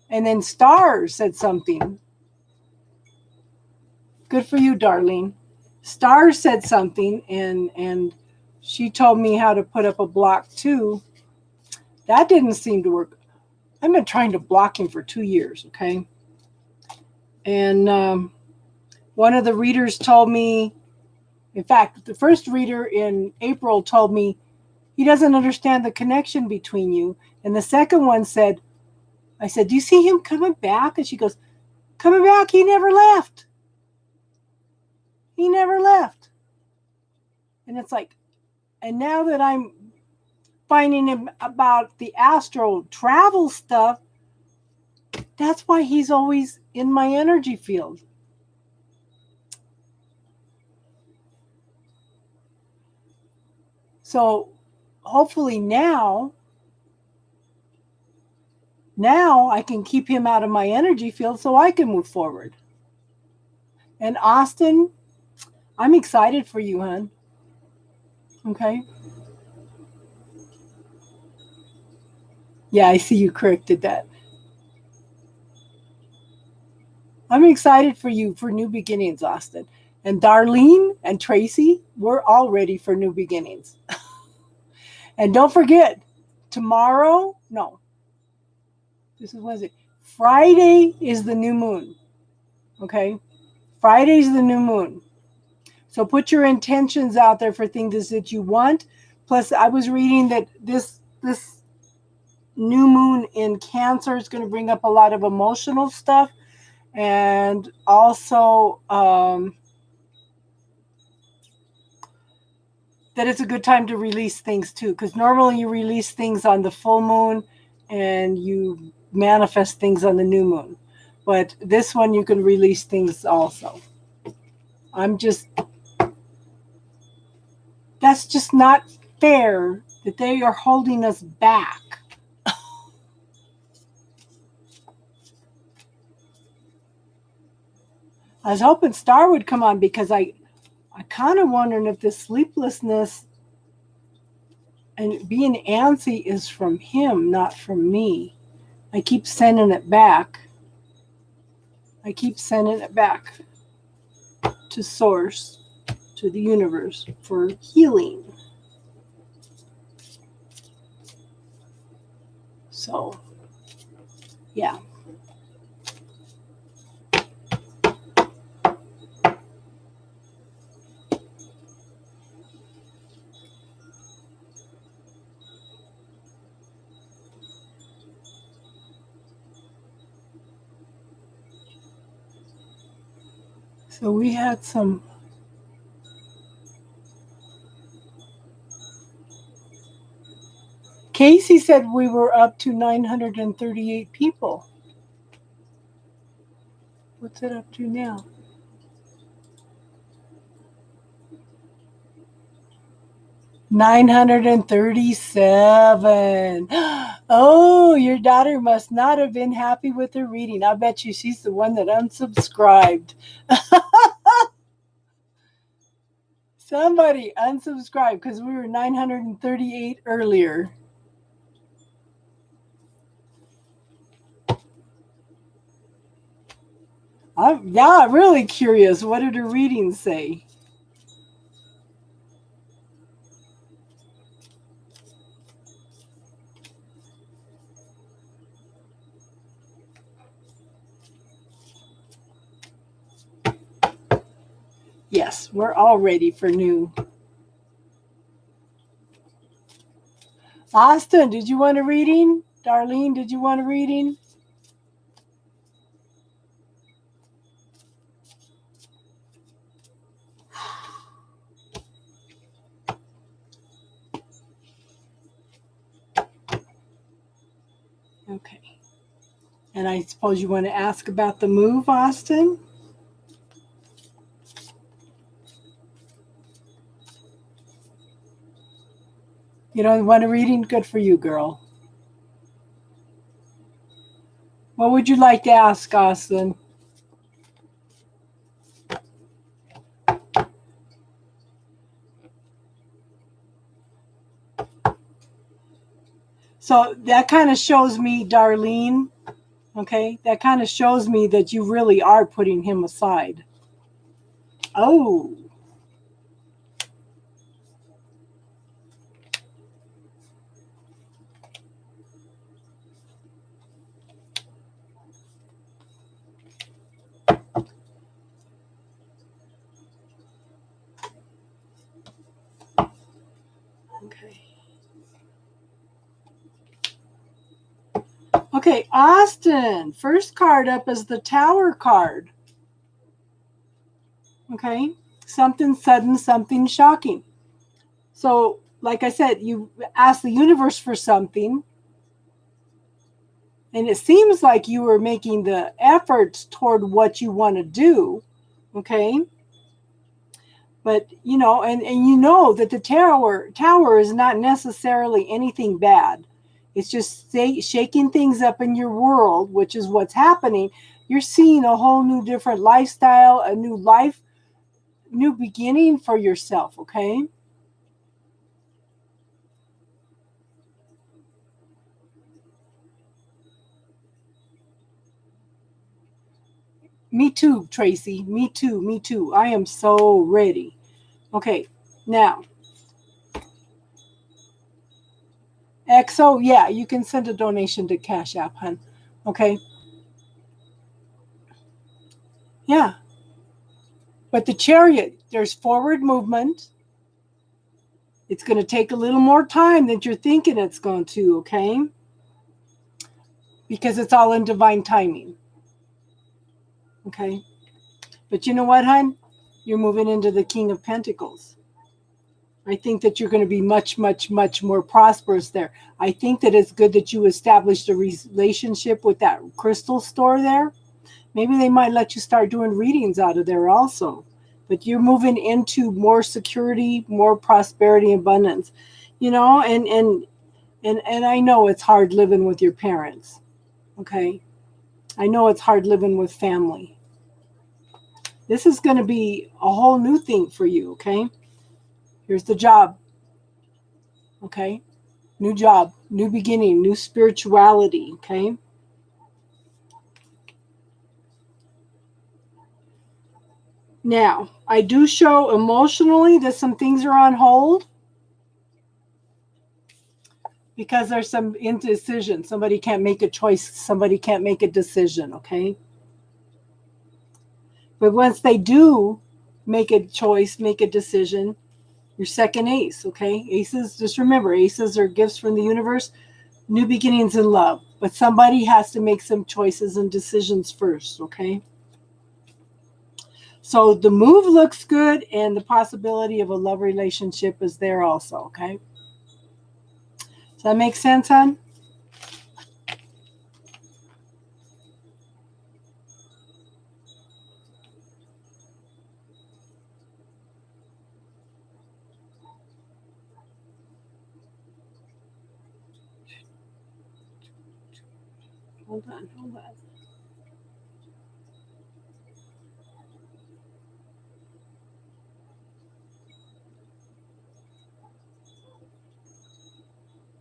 And then Star said something. Good for you, Darlene. Star said something, and she told me how to put up a block too. That didn't seem to work. I've been trying to block him for 2 years, okay? And one of the readers told me, in fact, the first reader in April told me he doesn't understand the connection between you. And the second one said, I said, do you see him coming back? And she goes, coming back? He never left. He never left. And it's like, and now that I'm finding him about the astral travel stuff, That's why he's always in my energy field. So hopefully now I can keep him out of my energy field so I can move forward. And Austin, I'm excited for you, hon. Okay. Yeah, I see you corrected that. I'm excited for you for new beginnings, Austin. And Darlene and Tracy, we're all ready for new beginnings. And don't forget, tomorrow, no, this is Wednesday. Friday is the new moon. Okay? Friday's the new moon. So put your intentions out there for things that you want. Plus, I was reading that this new moon in Cancer is going to bring up a lot of emotional stuff, and also that it's a good time to release things too, because normally you release things on the full moon and you manifest things on the new moon, but this one you can release things also. That's just not fair that they are holding us back. I was hoping Star would come on because I kind of wondering if this sleeplessness and being antsy is from him, not from me. I keep sending it back. To source, to the universe for healing. So, yeah. So we had some. Casey said we were up to 938 people. What's it up to now? 937. Oh, your daughter must not have been happy with her reading. I bet you she's the one that unsubscribed. Somebody unsubscribed because we were 938 earlier. I'm really curious. What did her readings say? Yes, we're all ready for new. Austin, did you want a reading? Darlene, did you want a reading? Okay. And I suppose you want to ask about the move, Austin? You don't want a reading? Good for you, girl. What would you like to ask, Austin? So that kind of shows me, Darlene, okay, that kind of shows me that you really are putting him aside. Oh. Okay. Okay, Austin. First card up is the Tower card. Okay. Something sudden, something shocking. So, like I said, you ask the universe for something, And it seems like you were making the efforts toward what you want to do. Okay. But, and you know that the tower is not necessarily anything bad. It's just shaking things up in your world, which is what's happening. You're seeing a whole new different lifestyle, a new life, new beginning for yourself, okay? Me too, Tracy. Me too. Me too. I am so ready. Okay, now, XO, yeah, you can send a donation to Cash App, hun. Okay, yeah. But the Chariot, there's forward movement. It's going to take a little more time than you're thinking it's going to, okay? Because it's all in divine timing. Okay? But you know what, hon? You're moving into the King of Pentacles. I think that you're going to be much, much, much more prosperous there. I think that it's good that you established a relationship with that crystal store there. Maybe they might let you start doing readings out of there also. But you're moving into more security, more prosperity, abundance. And I know it's hard living with your parents. Okay? I know it's hard living with family. This is going to be a whole new thing for you, okay? Here's the job. Okay? New job, new beginning, new spirituality, okay? Now, I do show emotionally that some things are on hold because there's some indecision. Somebody can't make a choice. Somebody can't make a decision, okay? But once they do make a choice, make a decision, your second ace, okay? Aces, just remember, aces are gifts from the universe, new beginnings in love. But somebody has to make some choices and decisions first, okay? So the move looks good, and the possibility of a love relationship is there also, okay? Does that make sense, hon? Hold on.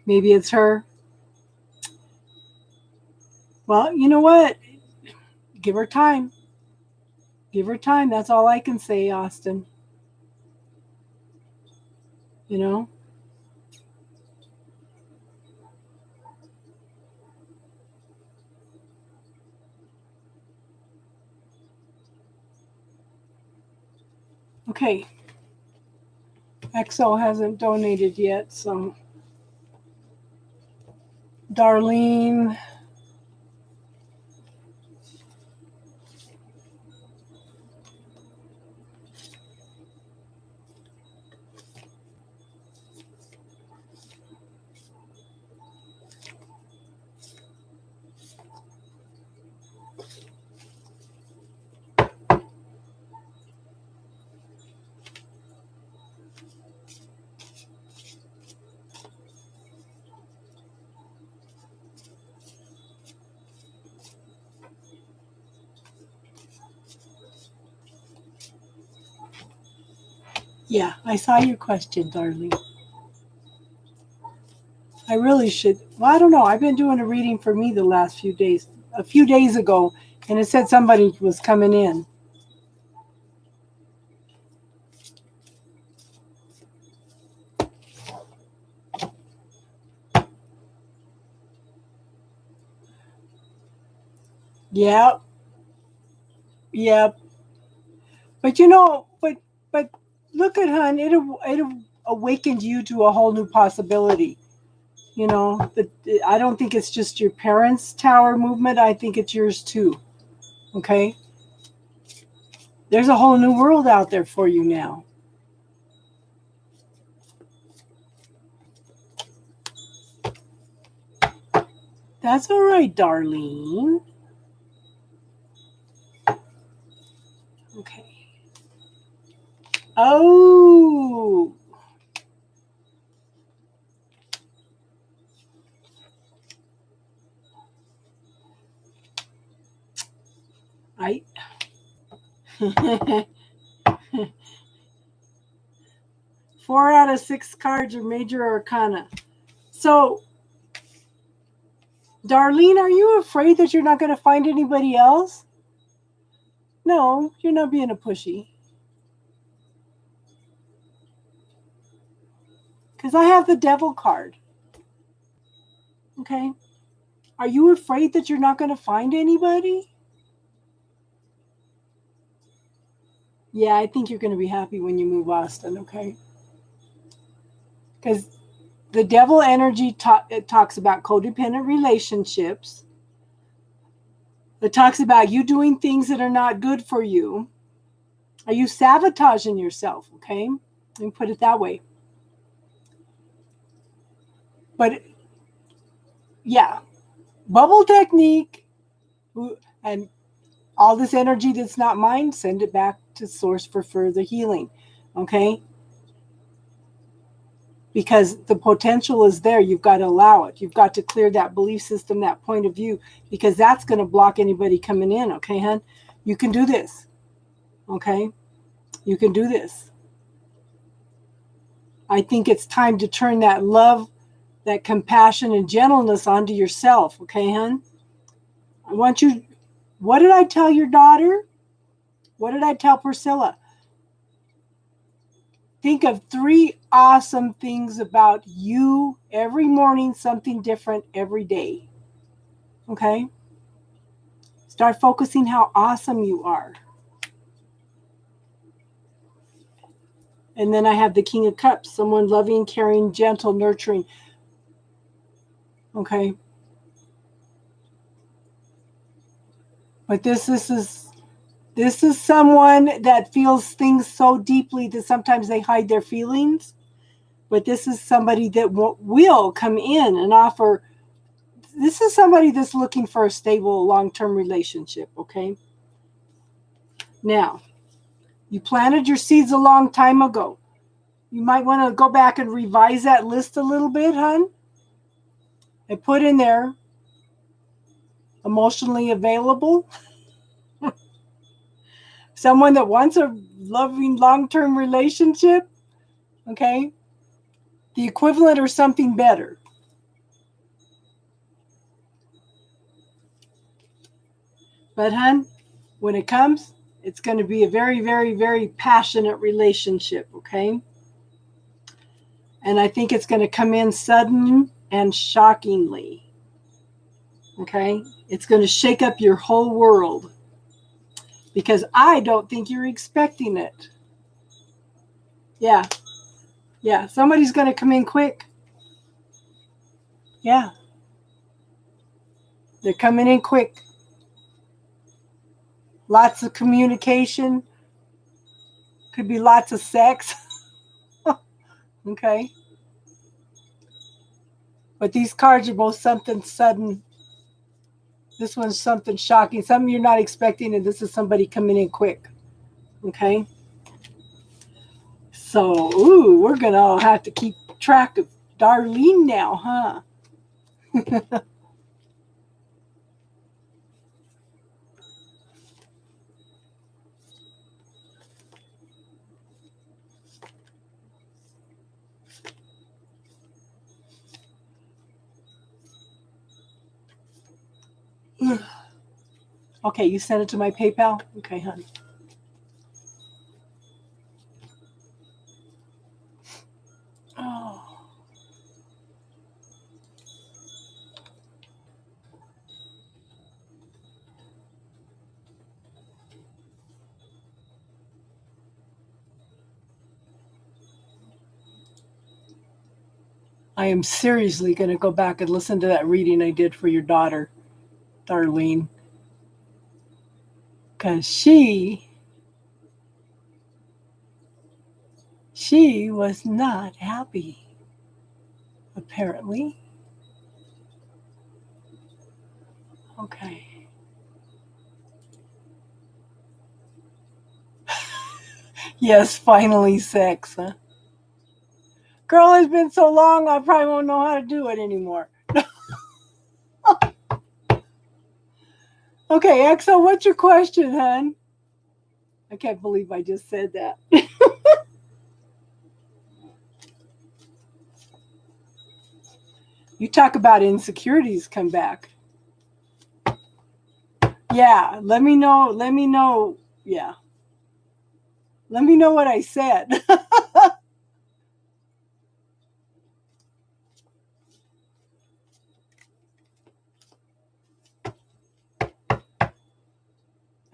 Maybe it's her. Well, you know what? Give her time. Give her time. That's all I can say, Austin. You know? Okay. XO hasn't donated yet, so. Darlene. Yeah, I saw your question, Darlene. I really should. Well, I don't know. I've been doing a reading for me the last few days. A few days ago, and it said somebody was coming in. Yep. Yep. But but look at hun. It awakened you to a whole new possibility. But I don't think it's just your parents' tower movement. I think it's yours too. Okay. There's a whole new world out there for you now. That's all right, Darlene. Okay. Oh. I 4 out of 6 cards are major arcana. So, Darlene, are you afraid that you're not going to find anybody else? No, you're not being a pushy. Because I have the devil card. Okay. Are you afraid that you're not going to find anybody? Yeah, I think you're going to be happy when you move, Austin, okay? Because the devil energy it talks about codependent relationships. It talks about you doing things that are not good for you. Are you sabotaging yourself, okay? Let me put it that way. But yeah, bubble technique and all this energy that's not mine, send it back to source for further healing, okay? Because the potential is there. You've got to allow it. You've got to clear that belief system, that point of view, because that's going to block anybody coming in, okay, hon? You can do this, okay? You can do this. I think it's time to turn that love, that compassion and gentleness onto yourself, okay, hon? I want you, what did I tell your daughter? What did I tell Priscilla? Think of 3 awesome things about you every morning, something different every day. Okay? Start focusing how awesome you are. And then I have the King of Cups, someone loving, caring, gentle, nurturing. Okay? But this is someone that feels things so deeply that sometimes they hide their feelings. But this is somebody that will come in and offer. This is somebody that's looking for a stable, long-term relationship, okay? Now, you planted your seeds a long time ago. You might want to go back and revise that list a little bit, hon, and put in there emotionally available, someone that wants a loving, long-term relationship, okay? The equivalent or something better. But, hon, when it comes, it's going to be a very, very, very passionate relationship, okay? And I think it's going to come in sudden and shockingly, okay? It's going to shake up your whole world because I don't think you're expecting it. Yeah. Yeah. Somebody's going to come in quick. Yeah. They're coming in quick. Lots of communication. Could be lots of sex. Okay. But these cards are both something sudden. This one's something shocking. Something you're not expecting, and this is somebody coming in quick. Okay. So, we're going to have to keep track of Darlene now, huh? Okay, you sent it to my PayPal? Okay, honey. Oh. I am seriously going to go back and listen to that reading I did for your daughter, Darlene. Because she was not happy, apparently. Okay. Yes, finally sex, huh? Girl, it's been so long, I probably won't know how to do it anymore. Okay, Exo, what's your question, hon? I can't believe I just said that. You talk about insecurities come back. Yeah, let me know. Let me know. Yeah. Let me know what I said.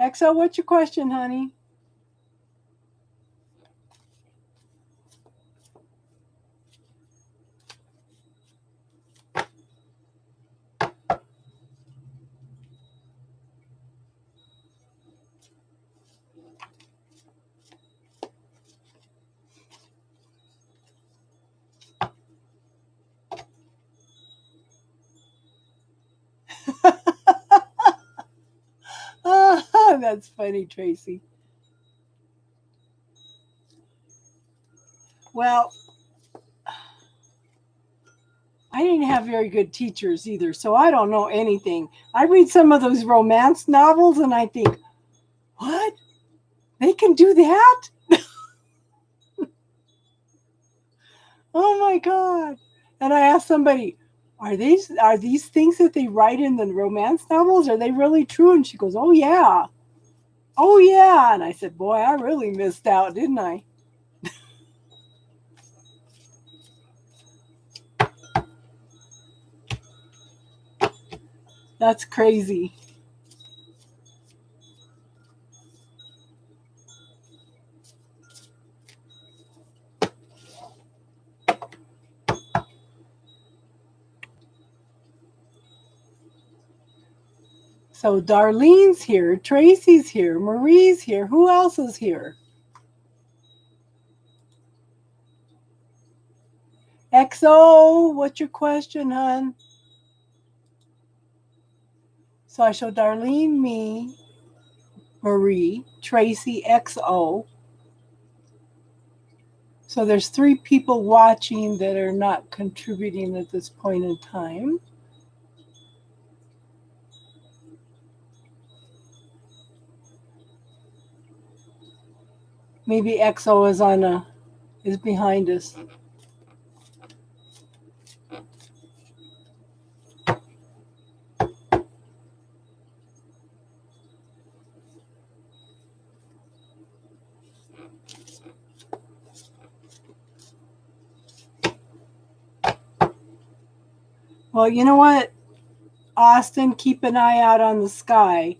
Exo, what's your question, honey? That's funny, Tracy. Well, I didn't have very good teachers either, so I don't know anything. I read some of those romance novels and I think, what? They can do that? Oh my God. And I asked somebody, are these things that they write in the romance novels, are they really true? And she goes, oh yeah. Oh yeah. And I said, boy, I really missed out, didn't I? That's crazy. So Darlene's here, Tracy's here, Marie's here. Who else is here? XO, what's your question, hon? So I show Darlene, me, Marie, Tracy, XO. So there's 3 people watching that are not contributing at this point in time. Maybe XO is behind us. Well, you know what, Austin, keep an eye out on the sky.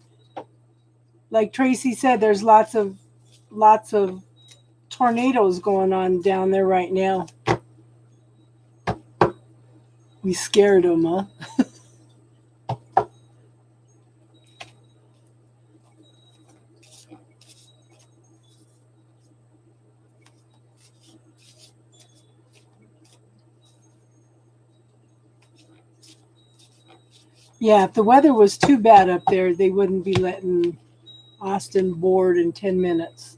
Like Tracy said, there's lots of tornadoes going on down there right now. We scared them, huh? Yeah, if the weather was too bad up there, they wouldn't be letting Austin board in 10 minutes.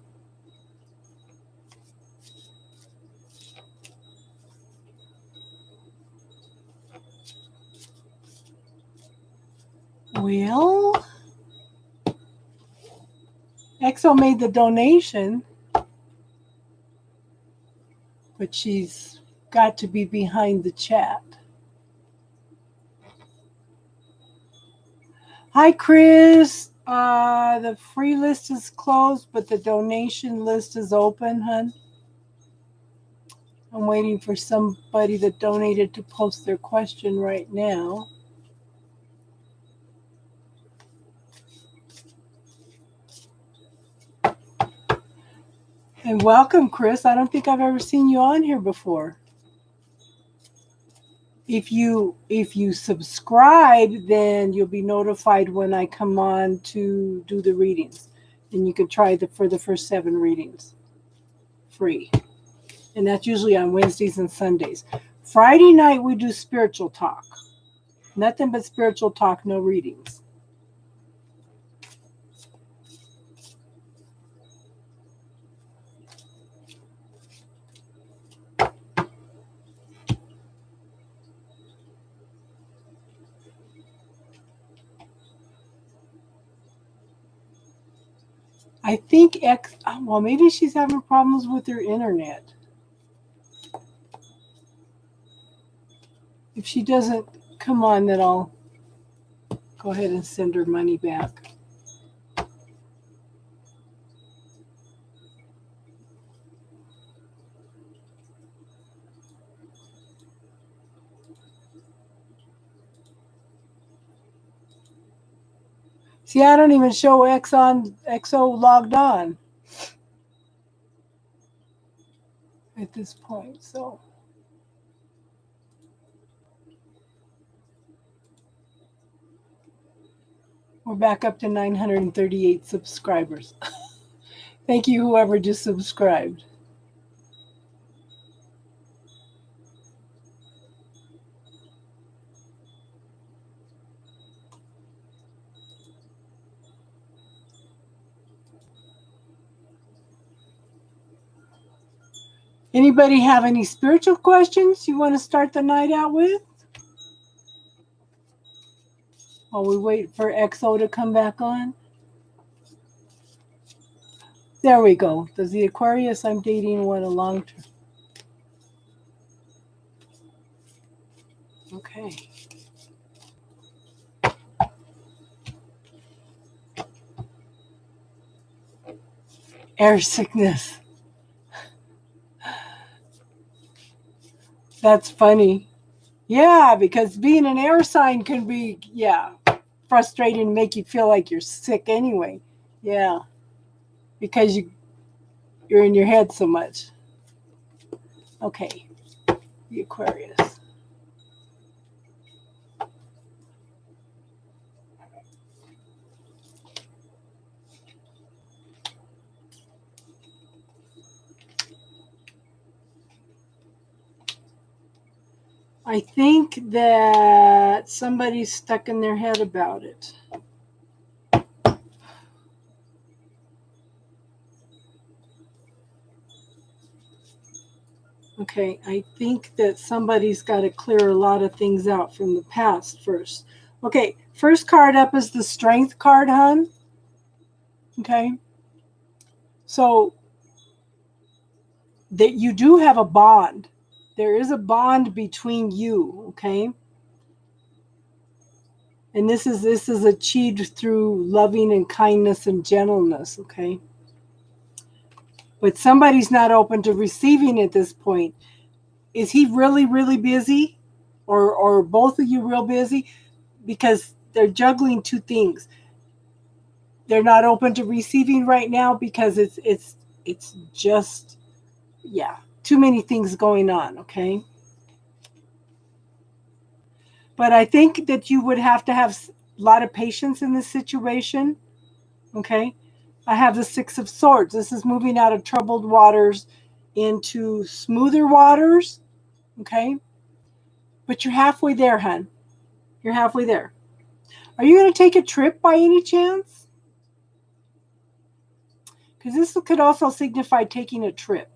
Well, Exo made the donation, but she's got to be behind the chat. Hi, Chris. The free list is closed, but the donation list is open, hun. I'm waiting for somebody that donated to post their question right now. And welcome, Chris. I don't think I've ever seen you on here before. If you subscribe, then you'll be notified when I come on to do the readings. And you can try for the first 7 readings free. And that's usually on Wednesdays and Sundays. Friday night we do spiritual talk. Nothing but spiritual talk, no readings. I think well, maybe she's having problems with her internet. If she doesn't come on, then I'll go ahead and send her money back. See, I don't even show XO logged on at this point, so. We're back up to 938 subscribers. Thank you, whoever just subscribed. Anybody have any spiritual questions you want to start the night out with? While we wait for XO to come back on. There we go. Does the Aquarius I'm dating want a long term? Okay. Air sickness. That's funny. Yeah, because being an air sign can be, frustrating and make you feel like you're sick anyway. Yeah. Because you're in your head so much. Okay. The Aquarius. I think that somebody's stuck in their head about it. Okay, I think that somebody's got to clear a lot of things out from the past first. Okay, first card up is the Strength card, hon. Okay. So that you do have a bond. There is a bond between you, okay? And this is achieved through loving and kindness and gentleness, okay? But somebody's not open to receiving at this point. Is he really, really busy? Or both of you real busy? Because they're juggling two things. They're not open to receiving right now because it's just, too many things going on, okay? But I think that you would have to have a lot of patience in this situation, okay? I have the Six of Swords. This is moving out of troubled waters into smoother waters, okay? But you're halfway there, hon. You're halfway there. Are you going to take a trip by any chance? Because this could also signify taking a trip.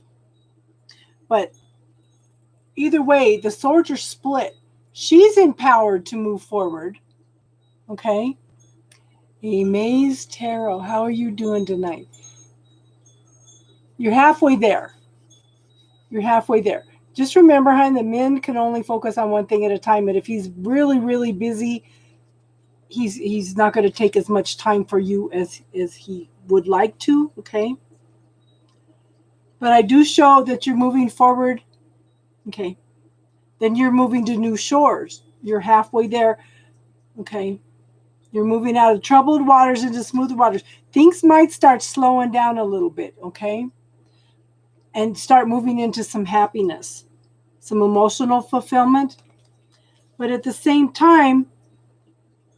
But either way, the swords are split. She's empowered to move forward, okay? Maze Tarot, how are you doing tonight? You're halfway there. You're halfway there. Just remember, hon, the men can only focus on one thing at a time. And if he's really, really busy, he's not going to take as much time for you as he would like to, okay? But I do show that you're moving forward, okay? Then you're moving to new shores. You're halfway there, okay? You're moving out of troubled waters into smoother waters. Things might start slowing down a little bit, okay? And start moving into some happiness, some emotional fulfillment. But at the same time,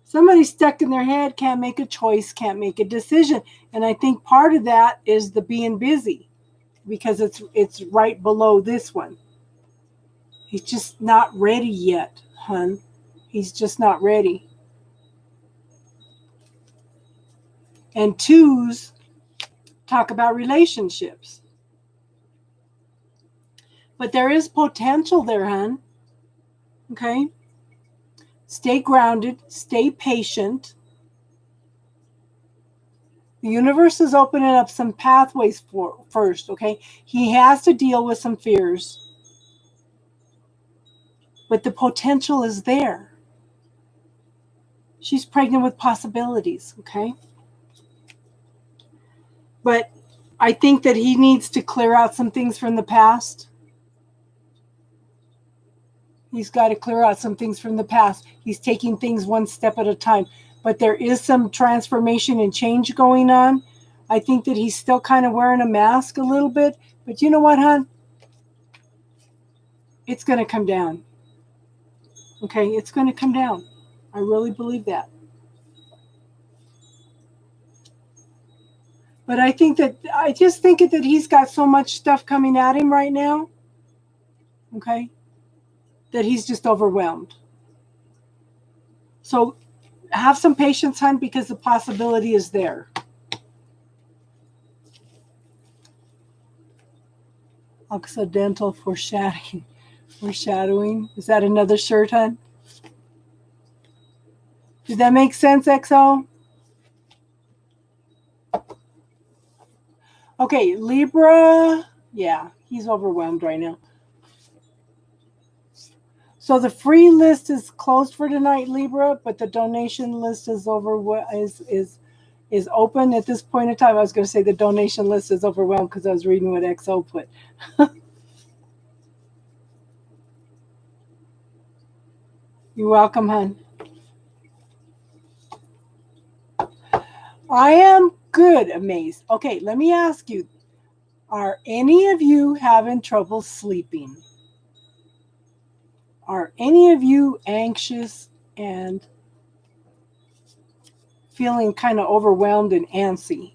somebody's stuck in their head, can't make a choice, can't make a decision. And I think part of that is the being busy, because it's right below this one. He's just not ready yet, hun. He's just not ready. And twos talk about relationships. But there is potential there, hun. Okay? Stay grounded. Stay patient. The universe is opening up some pathways first, okay? He has to deal with some fears, but the potential is there. She's pregnant with possibilities, okay? But I think that he needs to clear out some things from the past. He's got to clear out some things from the past. He's taking things one step at a time. But there is some transformation and change going on. I think that he's still kind of wearing a mask a little bit. But you know what, hon? It's going to come down. Okay? It's going to come down. I really believe that. But I just think that he's got so much stuff coming at him right now. Okay? That he's just overwhelmed. So have some patience, hon, because the possibility is there. Occidental foreshadowing. Foreshadowing. Is that another shirt, hon? Did that make sense, XO? Okay, Libra. Yeah, he's overwhelmed right now. So the free list is closed for tonight, Libra, but the donation list is is open at this point in time. I was going to say the donation list is overwhelmed because I was reading what XO put. You're welcome, hon. I am good, amazed. Okay, let me ask you, are any of you having trouble sleeping? Are any of you anxious and feeling kind of overwhelmed and antsy?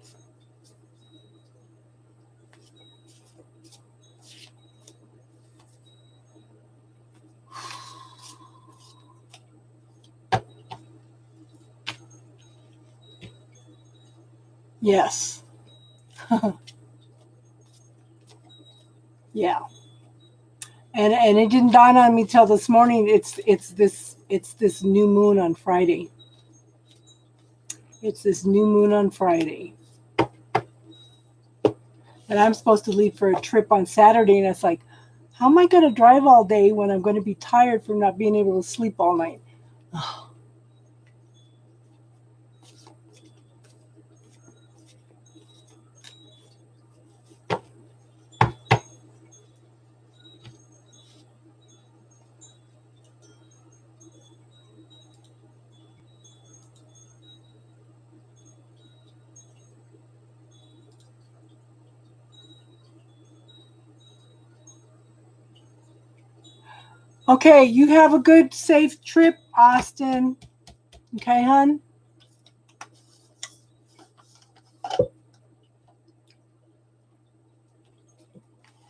Yes. Yeah. And it didn't dawn on me till this morning. It's this new moon on Friday. It's this new moon on Friday. And I'm supposed to leave for a trip on Saturday, and it's like, how am I going to drive all day when I'm going to be tired from not being able to sleep all night? Okay, you have a good, safe trip, Austin. Okay, hon?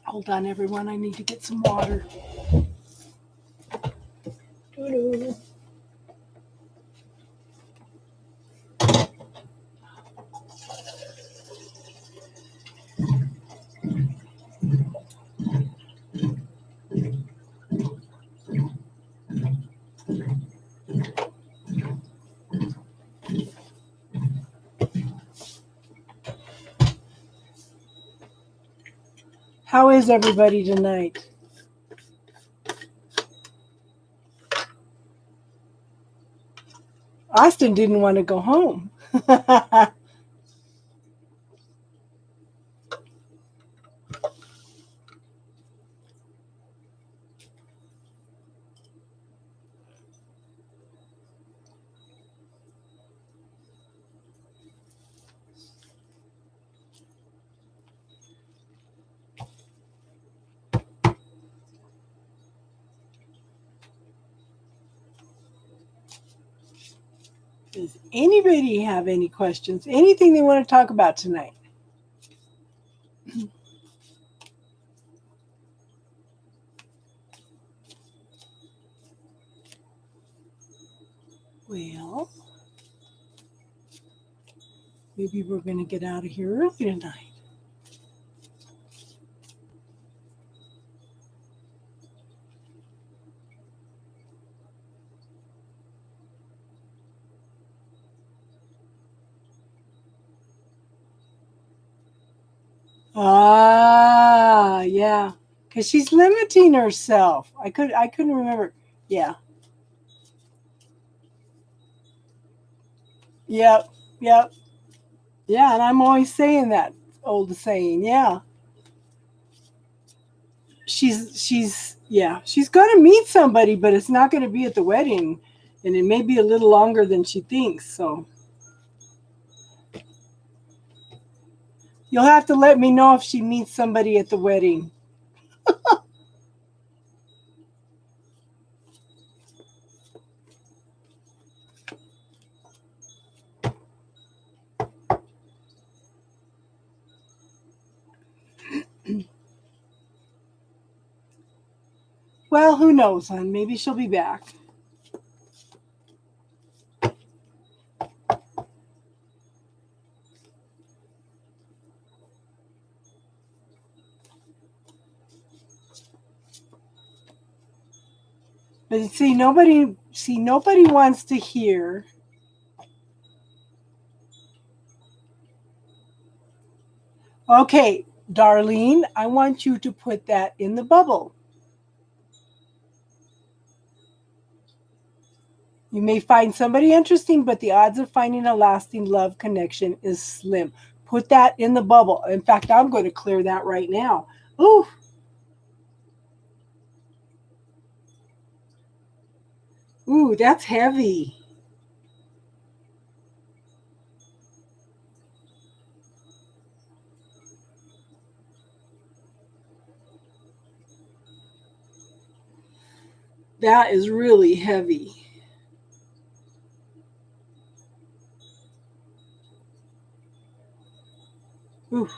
Hold on, everyone. I need to get some water. Doo-doo. How is everybody tonight? Austin didn't want to go home. Does anybody have any questions? Anything they want to talk about tonight? Well, maybe we're going to get out of here early tonight. Ah, yeah. Because she's limiting herself. I couldn't remember. Yeah. Yep. Yep. Yeah, and I'm always saying that old saying. Yeah. She's gonna meet somebody, but it's not gonna be at the wedding. And it may be a little longer than she thinks. So you'll have to let me know if she meets somebody at the wedding. Well, who knows, hon? Maybe she'll be back. But nobody wants to hear. Okay, Darlene, I want you to put that in the bubble. You may find somebody interesting, but the odds of finding a lasting love connection is slim. Put that in the bubble. In fact, I'm going to clear that right now. Ooh. Ooh, that's heavy. That is really heavy. Ooh.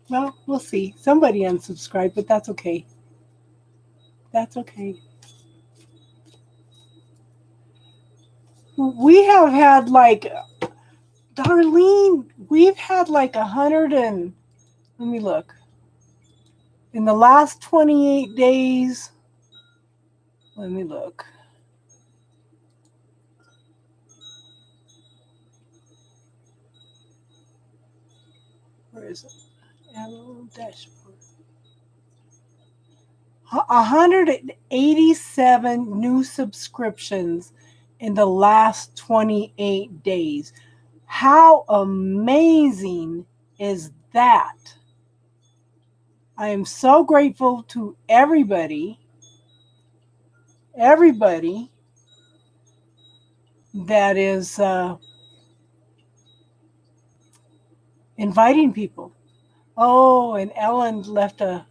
Well, we'll see. Somebody unsubscribed, but that's okay. That's okay. We have had like, Darlene, we've had like 100 and, let me look. In the last 28 days, let me look. Where is it? Dashboard. 187 new subscriptions in the last 28 days. How amazing is that? I am so grateful to everybody that is inviting people. Oh, and Ellen left a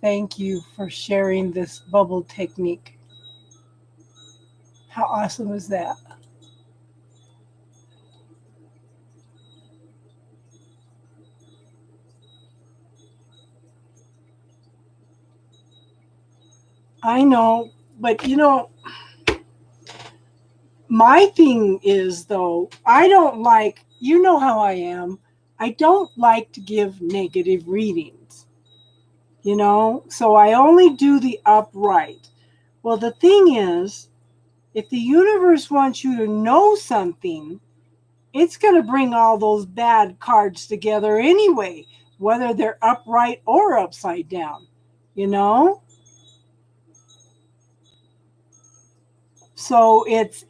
thank you for sharing this bubble technique. How awesome is that? I know, but my thing is though, I don't like, you know how I am. I don't like to give negative readings, so I only do the upright. Well, the thing is, if the universe wants you to know something, it's going to bring all those bad cards together anyway, whether they're upright or upside down, you know? So it's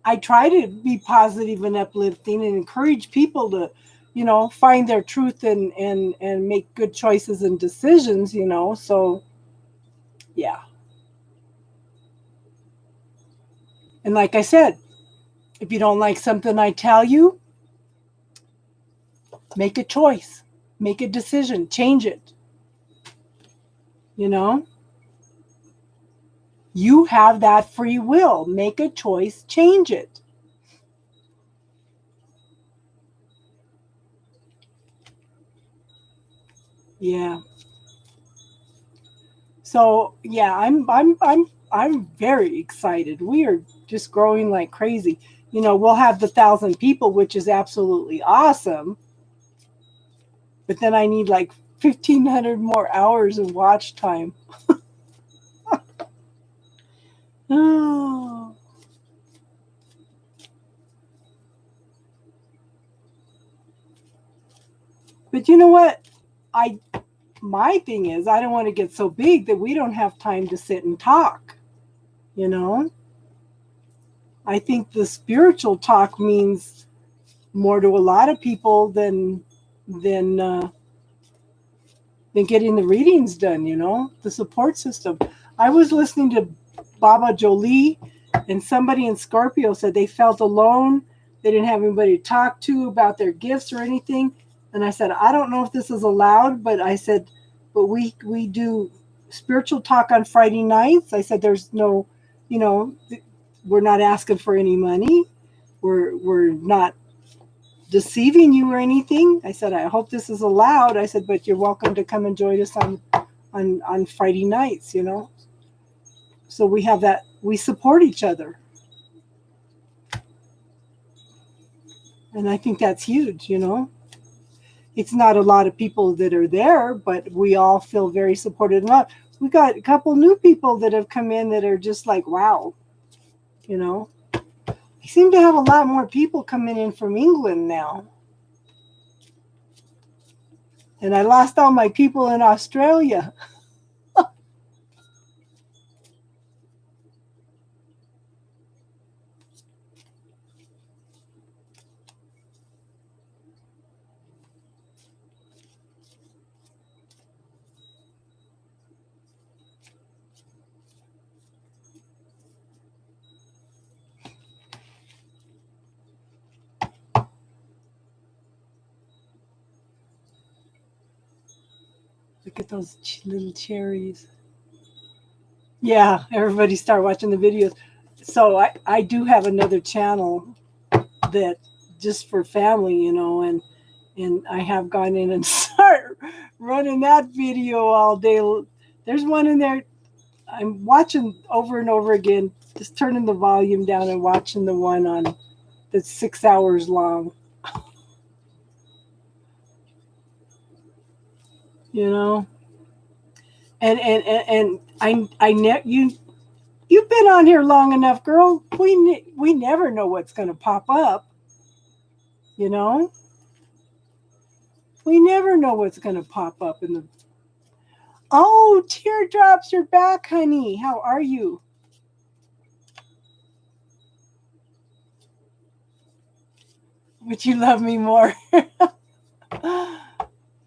I try to be positive and uplifting and encourage people to, find their truth and make good choices and decisions, So yeah. And like I said, if you don't like something I tell you, make a choice, make a decision, change it. You know, you have that free will. Make a choice, change it. Yeah. So yeah, I'm very excited. We are just growing like crazy. We'll have the 1,000 people, which is absolutely awesome. But then I need like 1,500 more hours of watch time. Oh. But you know what? My thing is, I don't want to get so big that we don't have time to sit and talk. You know? I think the spiritual talk means more to a lot of people than getting the readings done, you know, the support system. I was listening to Baba Jolie, and somebody in Scorpio said they felt alone. They didn't have anybody to talk to about their gifts or anything. And I said, I don't know if this is allowed, but I said, but we do spiritual talk on Friday nights. I said, there's no, you know, we're not asking for any money. We're not deceiving you or anything. I said, I hope this is allowed. I said, but you're welcome to come and join us on Friday nights, you know. So we have that, we support each other. And I think that's huge, you know. It's not a lot of people that are there, but we all feel very supported and loved. We got a couple new people that have come in that are just like, wow, you know. I seem to have a lot more people coming in from England now. And I lost all my people in Australia. Look at those little cherries. Yeah, everybody start watching the videos. So I do have another channel that just for family, you know, and I have gone in and start running that video all day. There's one in there I'm watching over and over again, just turning the volume down and watching the one on that's 6 hours long. You know? And you've been on here long enough, girl. We never know what's going to pop up. You know, we never know what's going to pop up in the. Oh, teardrops, you're back, honey. How are you? Would you love me more?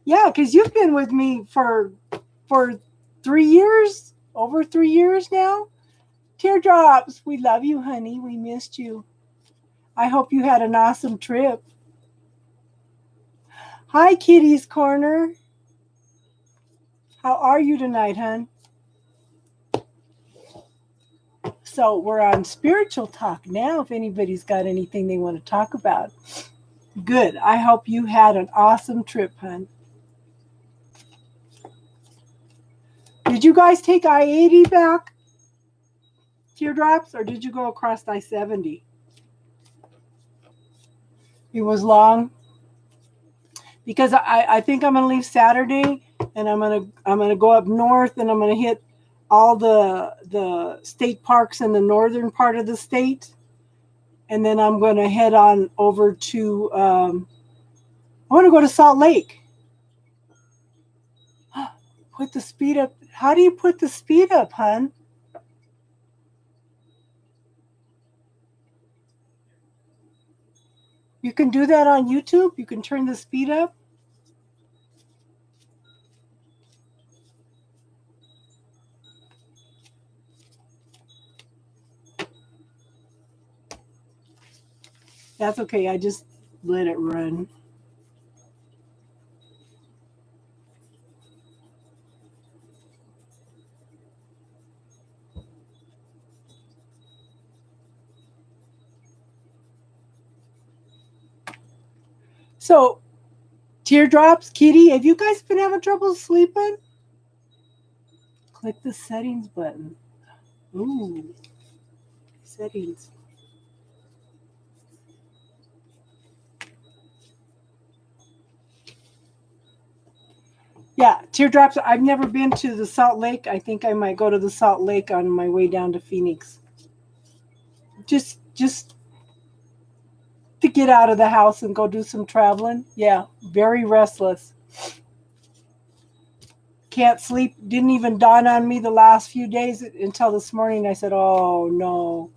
Yeah, because you've been with me for 3 years, over 3 years now. Teardrops, we love you, honey. We missed you. I hope you had an awesome trip. Hi, Kitty's Corner. How are you tonight, hon? So we're on spiritual talk now. If anybody's got anything they want to talk about. Good. I hope you had an awesome trip, hon. Did you guys take I-80 back, Teardrops, or did you go across I-70? It was long. Because I think I'm gonna leave Saturday, and I'm gonna go up north, and I'm gonna hit all the state parks in the northern part of the state, and then I'm gonna head on over to I want to go to Salt Lake. Put the speed up. How do you put the speed up, hon? You can do that on YouTube. You can turn the speed up. That's okay. I just let it run. So, Teardrops, Kitty, have you guys been having trouble sleeping? Click the settings button. Ooh, settings. Yeah, Teardrops, I've never been to the Salt Lake. I think I might go to the Salt Lake on my way down to Phoenix. Just to get out of the house and go do some traveling. Yeah, very restless. Can't sleep. Didn't even dawn on me the last few days until this morning. I said, oh no,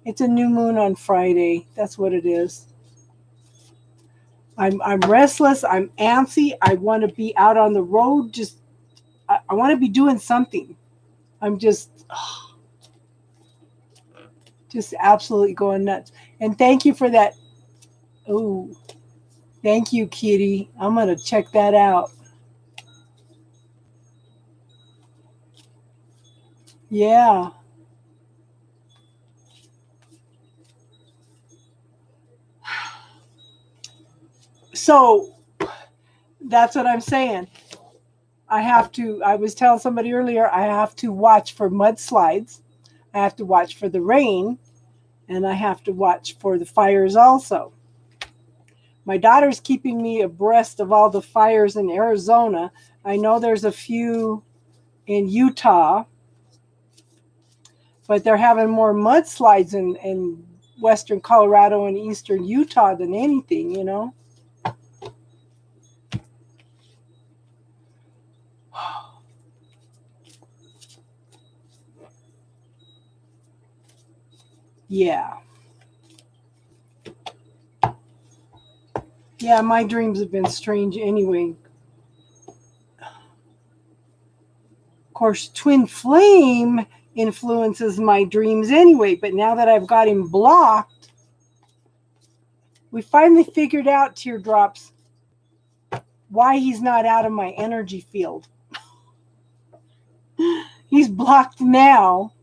it's a new moon on Friday. That's what it is. I'm restless. I'm antsy. I want to be out on the road. I want to be doing something. I'm just absolutely going nuts. And thank you for that. Oh, thank you, Kitty. I'm going to check that out. Yeah. So that's what I'm saying. I was telling somebody earlier, I have to watch for mudslides. I have to watch for the rain. And I have to watch for the fires also. My daughter's keeping me abreast of all the fires in Arizona. I know there's a few in Utah, but they're having more mudslides in western Colorado and eastern Utah than anything, you know? Yeah. Yeah, my dreams have been strange anyway. Of course, Twin Flame influences my dreams anyway, but now that I've got him blocked, we finally figured out, Teardrops, why he's not out of my energy field. He's blocked now.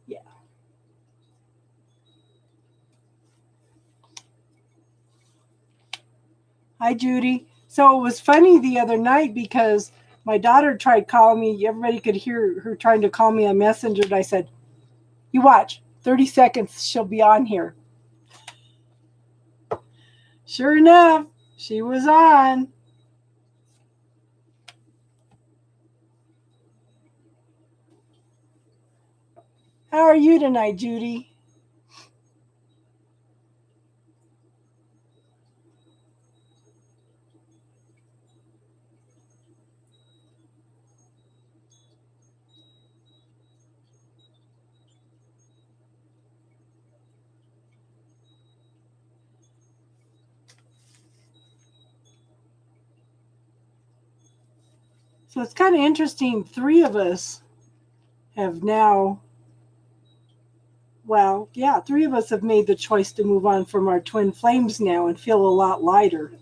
Yeah. Hi, Judy. So it was funny the other night because my daughter tried calling me. Everybody could hear her trying to call me on Messenger. And I said, you watch, 30 seconds, she'll be on here. Sure enough, she was on. How are you tonight, Judy? So it's kind of interesting. 3 of us have now, 3 of us have made the choice to move on from our twin flames now and feel a lot lighter.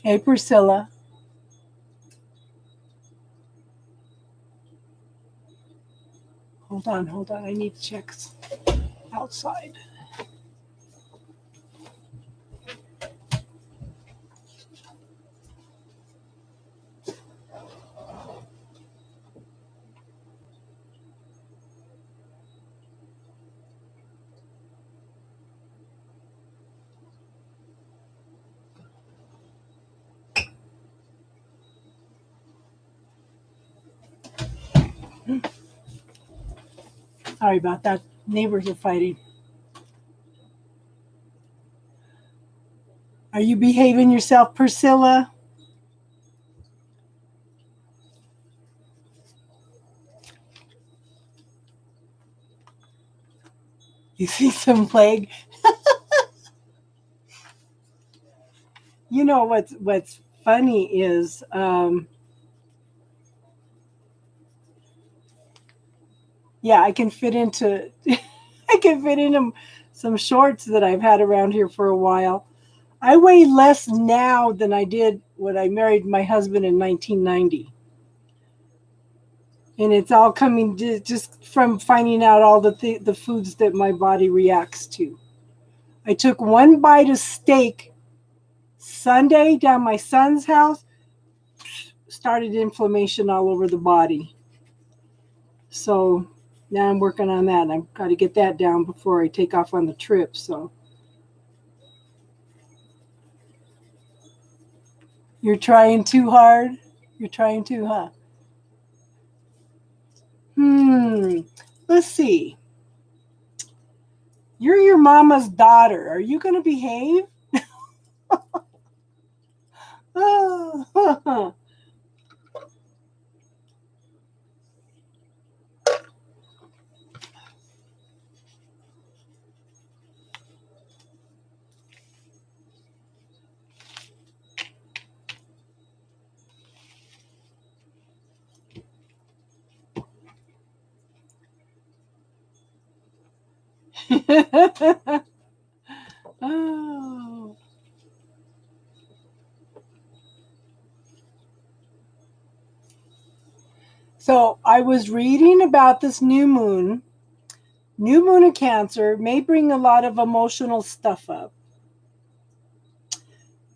Hey, Priscilla. Hold on. I need to check outside. Sorry about that. Neighbors are fighting. Are you behaving yourself, Priscilla? You see some plague? You know what's funny is I can fit into some shorts that I've had around here for a while. I weigh less now than I did when I married my husband in 1990. And it's all coming just from finding out all the foods that my body reacts to. I took one bite of steak Sunday down my son's house, started inflammation all over the body. So now I'm working on that. I've got to get that down before I take off on the trip. So you're trying too hard? You're trying too, huh? Let's see. You're your mama's daughter. Are you going to behave? Oh. So I was reading about this new moon. New moon in Cancer may bring a lot of emotional stuff up.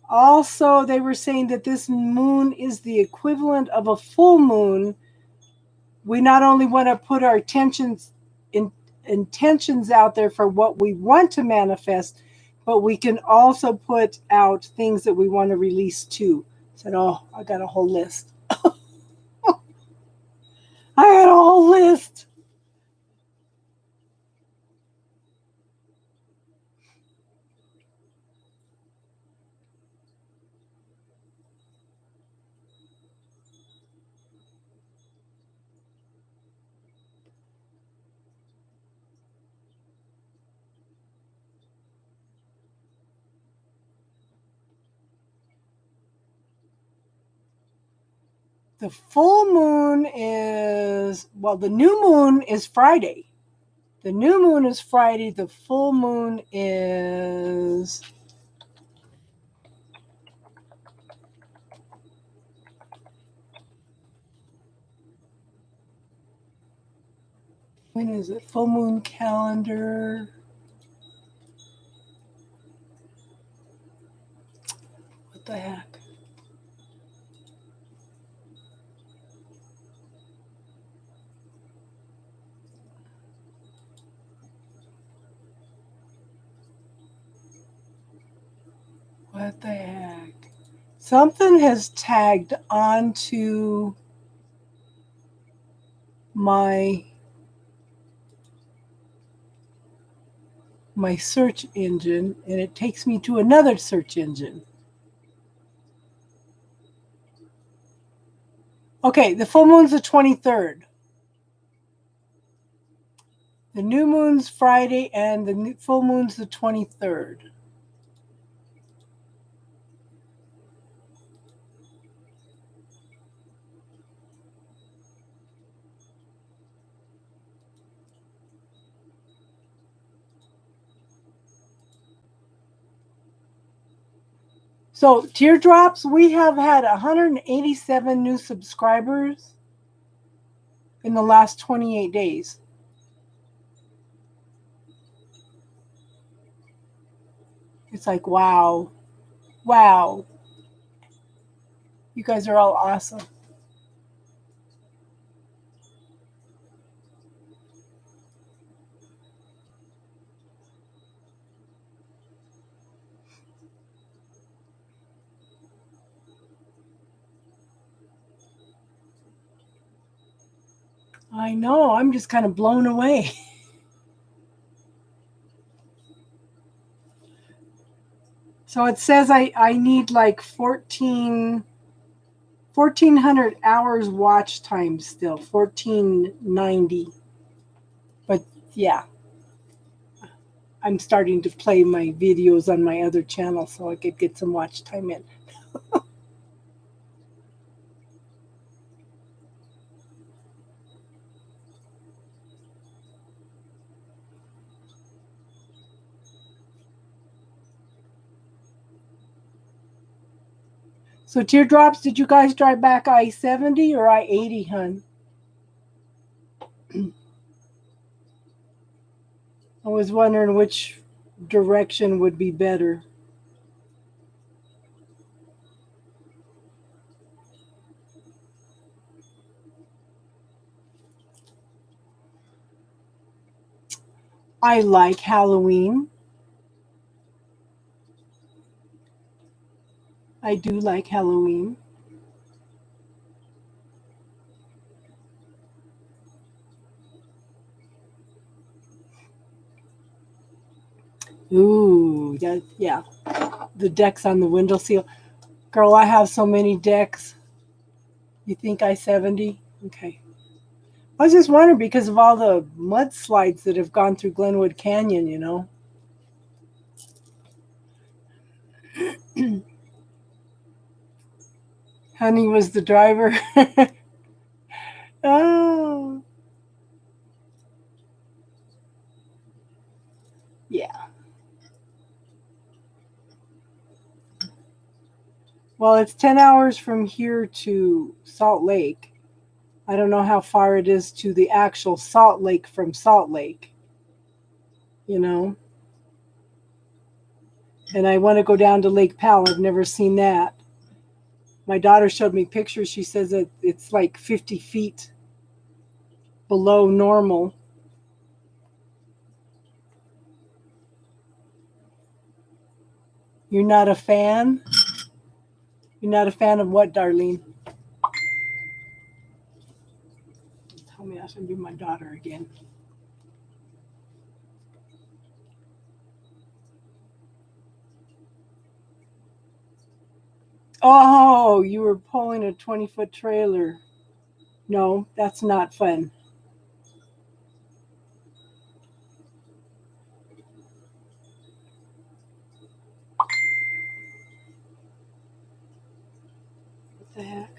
Also, they were saying that this moon is the equivalent of a full moon. We not only want to put our intentions out there for what we want to manifest, but we can also put out things that we want to release too. I said, oh, I got a whole list. I got a whole list. The full moon is, well, the new moon is Friday. The new moon is Friday. The full moon is... when is it? Full moon calendar. What the heck? What the heck? Something has tagged onto my search engine, and it takes me to another search engine. Okay, the full moon's the 23rd. The new moon's Friday, and the full moon's the 23rd. So, Teardrops, we have had 187 new subscribers in the last 28 days. It's like, wow. Wow. You guys are all awesome. I know. I'm just kind of blown away. So it says I need like 1,400 hours watch time still, 1,490. But yeah, I'm starting to play my videos on my other channel so I could get some watch time in. So Teardrops, did you guys drive back I-70 or I-80, hun? I was wondering which direction would be better. I like Halloween. I do like Halloween. Ooh, that, yeah. The decks on the windowsill. Girl, I have so many decks. You think I 70? Okay. I was just wondering because of all the mudslides that have gone through Glenwood Canyon, you know. Honey was the driver. Oh, yeah. Well, it's 10 hours from here to Salt Lake. I don't know how far it is to the actual Salt Lake from Salt Lake, you know. And I want to go down to Lake Powell. I've never seen that. My daughter showed me pictures. She says that it's like 50 feet below normal. You're not a fan? You're not a fan of what, Darlene? Tell me I should be my daughter again. Oh, you were pulling a 20-foot trailer. No, that's not fun. What the heck?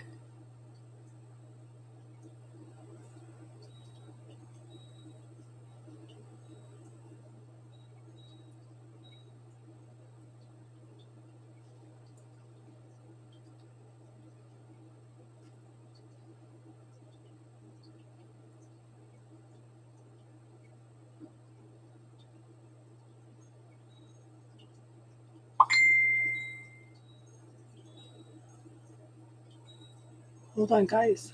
Hold on, guys.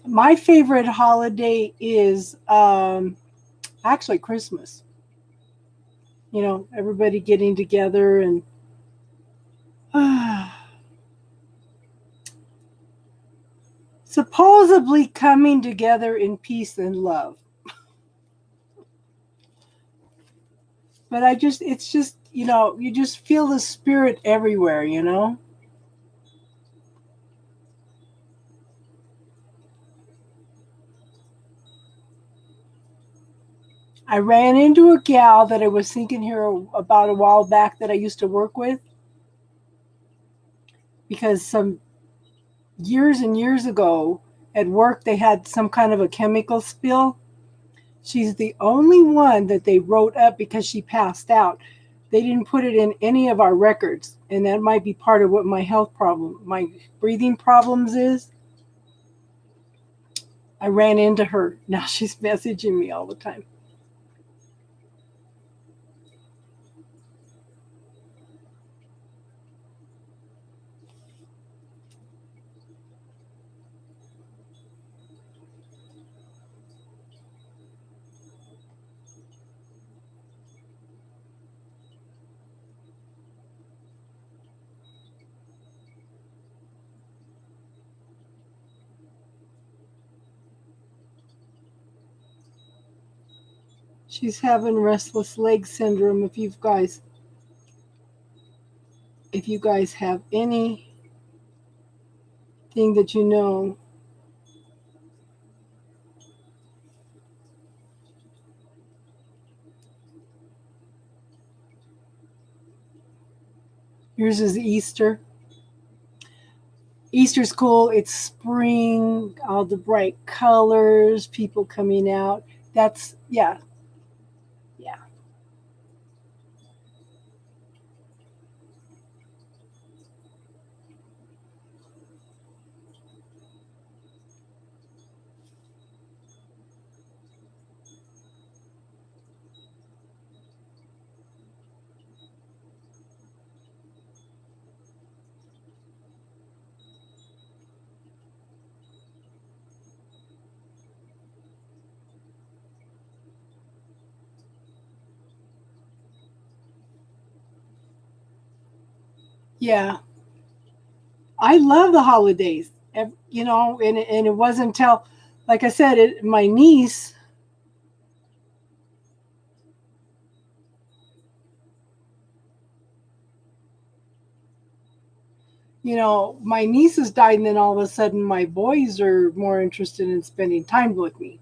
My favorite holiday is actually Christmas. You know, everybody getting together and supposedly coming together in peace and love. But it's just, you know, you just feel the spirit everywhere, you know? I ran into a gal that I was thinking here about a while back that I used to work with because some years and years ago at work they had some kind of a chemical spill. She's the only one that they wrote up because she passed out. They didn't put it in any of our records, and that might be part of what my health problem, my breathing problems is. I ran into her. Now she's messaging me all the time. She's having restless leg syndrome. If you guys have anything that you know. Yours is Easter. Easter's cool. It's spring, all the bright colors, people coming out. That's, yeah, yeah. Yeah. I love the holidays. And it wasn't until, like I said, my niece, my nieces died, and then all of a sudden my boys are more interested in spending time with me.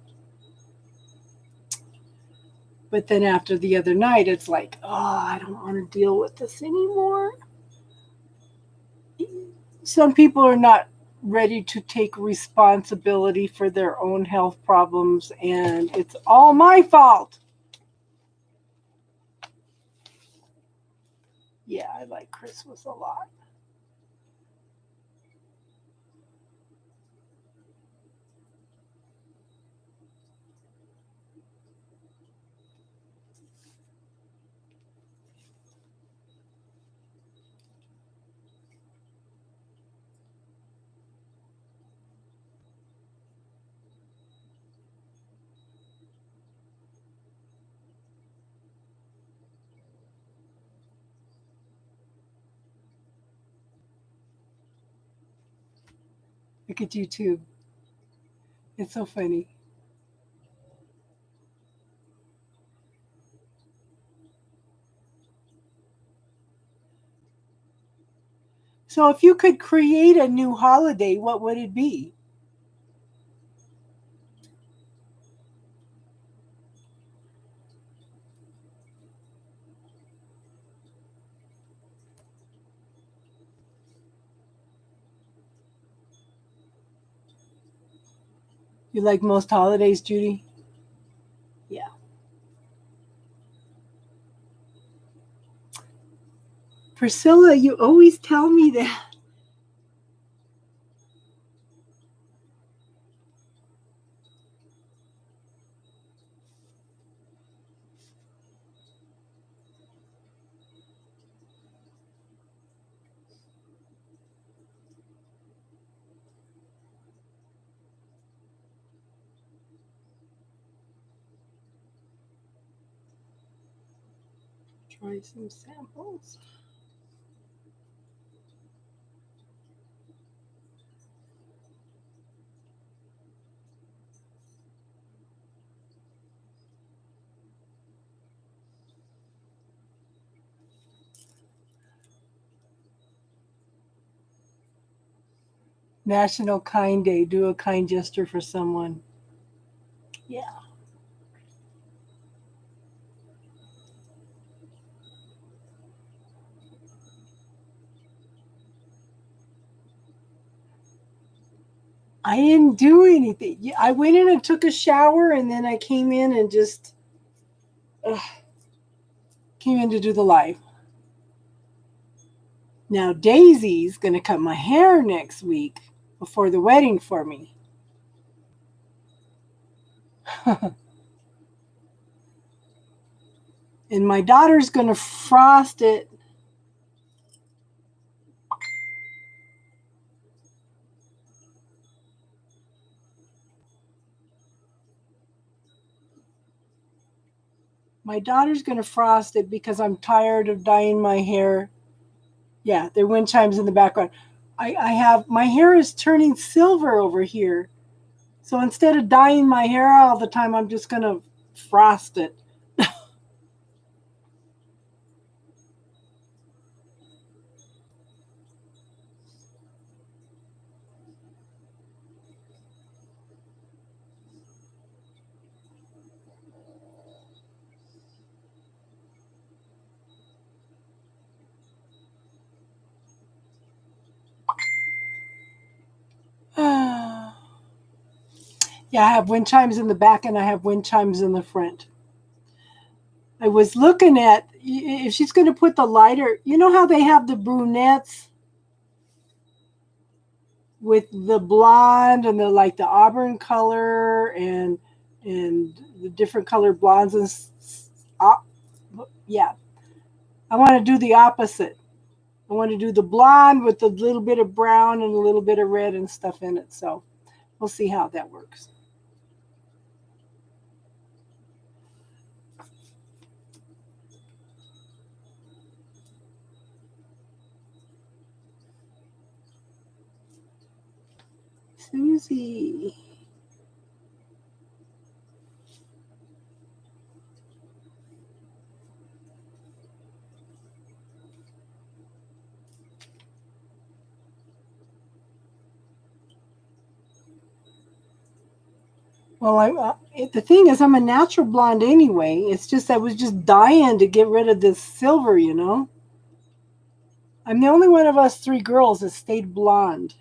But then after the other night, it's like, oh, I don't want to deal with this anymore. Some people are not ready to take responsibility for their own health problems, and it's all my fault. Yeah, I like Christmas a lot. Look at you too. It's so funny. So, if you could create a new holiday, what would it be? You like most holidays, Judy? Yeah. Priscilla, you always tell me that. Try some samples. National Kind Day. Do a kind gesture for someone. Yeah. I didn't do anything. Yeah, I went in and took a shower, and then I came in and just came in to do the live. Now Daisy's gonna cut my hair next week before the wedding for me. And my daughter's gonna frost it. My daughter's gonna frost it because I'm tired of dyeing my hair. Yeah, there are wind chimes in the background. I have my hair is turning silver over here. So instead of dyeing my hair all the time, I'm just gonna frost it. Yeah, I have wind chimes in the back and I have wind chimes in the front. I was looking at if she's going to put the lighter, you know how they have the brunettes with the blonde and the auburn color and the different colored blondes and yeah. I want to do the opposite. I want to do the blonde with a little bit of brown and a little bit of red and stuff in it. So we'll see how that works. Susie. Well, the thing is, I'm a natural blonde anyway. It's just I was just dying to get rid of this silver, you know. I'm the only one of us three girls that stayed blonde.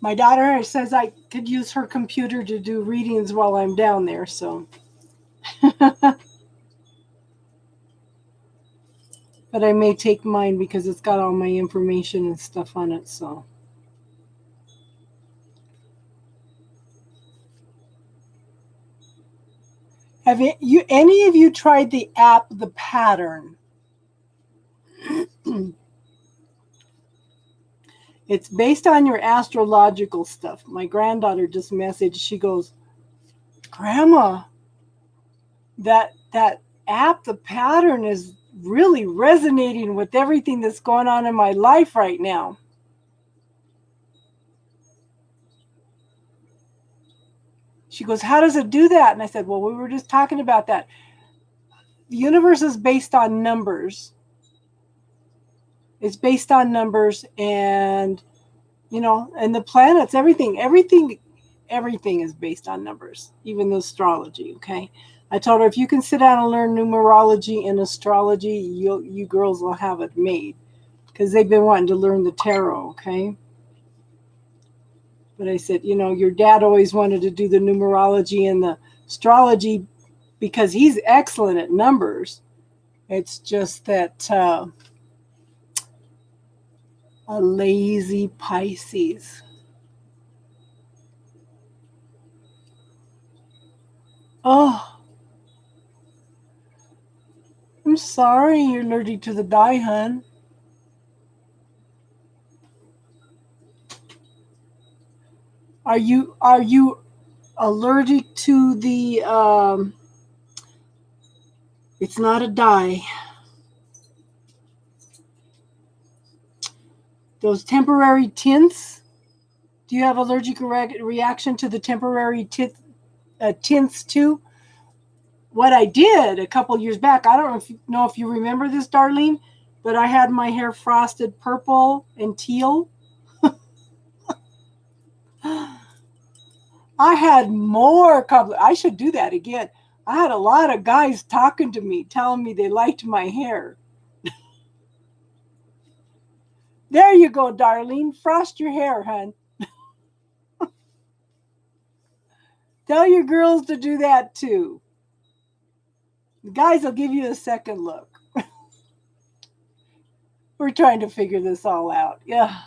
My daughter says I could use her computer to do readings while I'm down there, so. But I may take mine because it's got all my information and stuff on it, so. Have you any of you tried the app The Pattern? It's based on your astrological stuff. My granddaughter just messaged. She goes, "Grandma, that app, The Pattern, is really resonating with everything that's going on in my life right now." She goes, "How does it do that?" And I said, "Well, we were just talking about that. The universe is based on numbers. It's based on numbers, and and the planets, everything is based on numbers, even the astrology." Okay. I told her, if you can sit down and learn numerology and astrology, you girls will have it made, because they've been wanting to learn the tarot. Okay. But I said, your dad always wanted to do the numerology and the astrology because he's excellent at numbers. It's just that a lazy Pisces. Oh, I'm sorry you're allergic to the dye, hun. Are you allergic to the it's not a dye. Those temporary tints? Do you have allergic reaction to the temporary tints too? What I did a couple years back, I don't know if you remember this, Darlene, but I had my hair frosted purple and teal. I had more I should do that again. I had a lot of guys talking to me, telling me they liked my hair. There you go, Darlene. Frost your hair, hun. Tell your girls to do that too. The guys will give you a second look. We're trying to figure this all out. Yeah.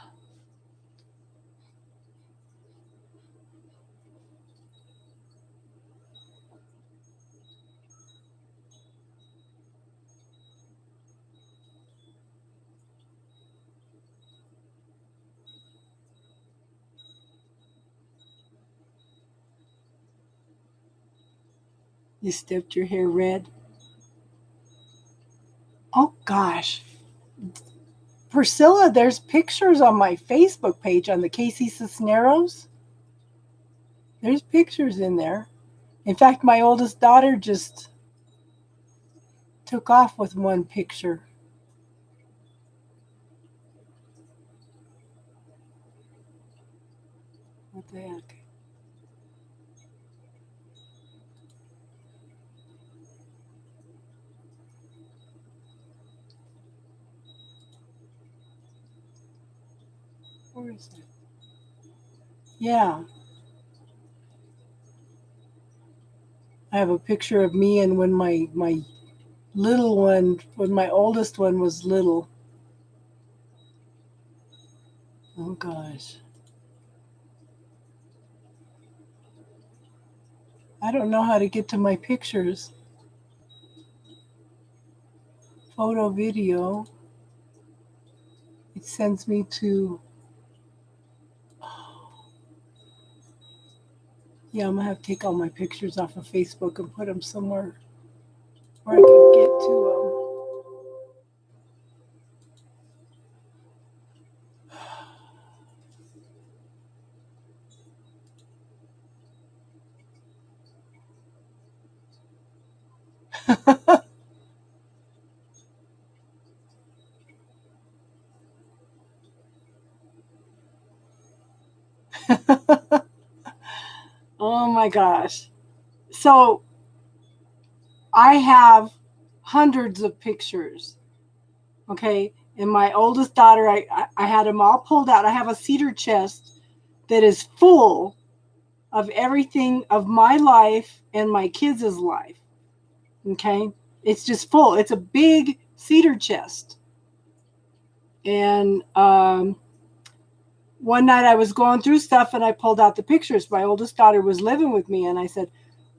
You stepped your hair red. Oh gosh. Priscilla, there's pictures on my Facebook page on the Casey Cisneros. There's pictures in there. In fact, my oldest daughter just took off with one picture. Where is it? Yeah. I have a picture of me and when my little one, when my oldest one was little. Oh gosh. I don't know how to get to my pictures. Photo, video. It sends me to. Yeah, I'm gonna have to take all my pictures off of Facebook and put them somewhere where I can get to them. Oh my gosh. So I have hundreds of pictures. Okay. And my oldest daughter, I had them all pulled out. I have a cedar chest that is full of everything of my life and my kids' life. Okay. It's just full. It's a big cedar chest. And one night I was going through stuff and I pulled out the pictures. My oldest daughter was living with me and I said,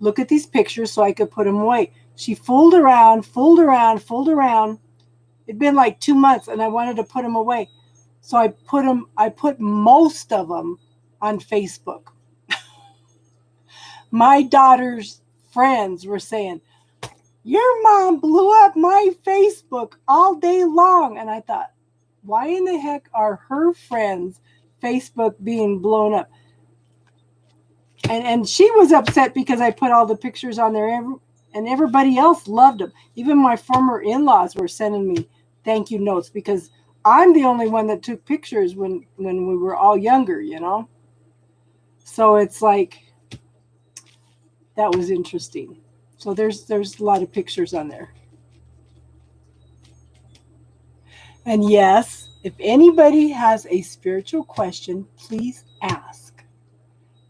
look at these pictures so I could put them away. She fooled around. It'd been like 2 months and I wanted to put them away. So I put most of them on Facebook. My daughter's friends were saying, your mom blew up my Facebook all day long. And I thought, why in the heck are her friends' Facebook being blown up? And she was upset because I put all the pictures on there and everybody else loved them. Even my former in-laws were sending me thank you notes because I'm the only one that took pictures when we were all younger, you know? So it's like, that was interesting. So there's a lot of pictures on there. And yes, if anybody has a spiritual question, please ask.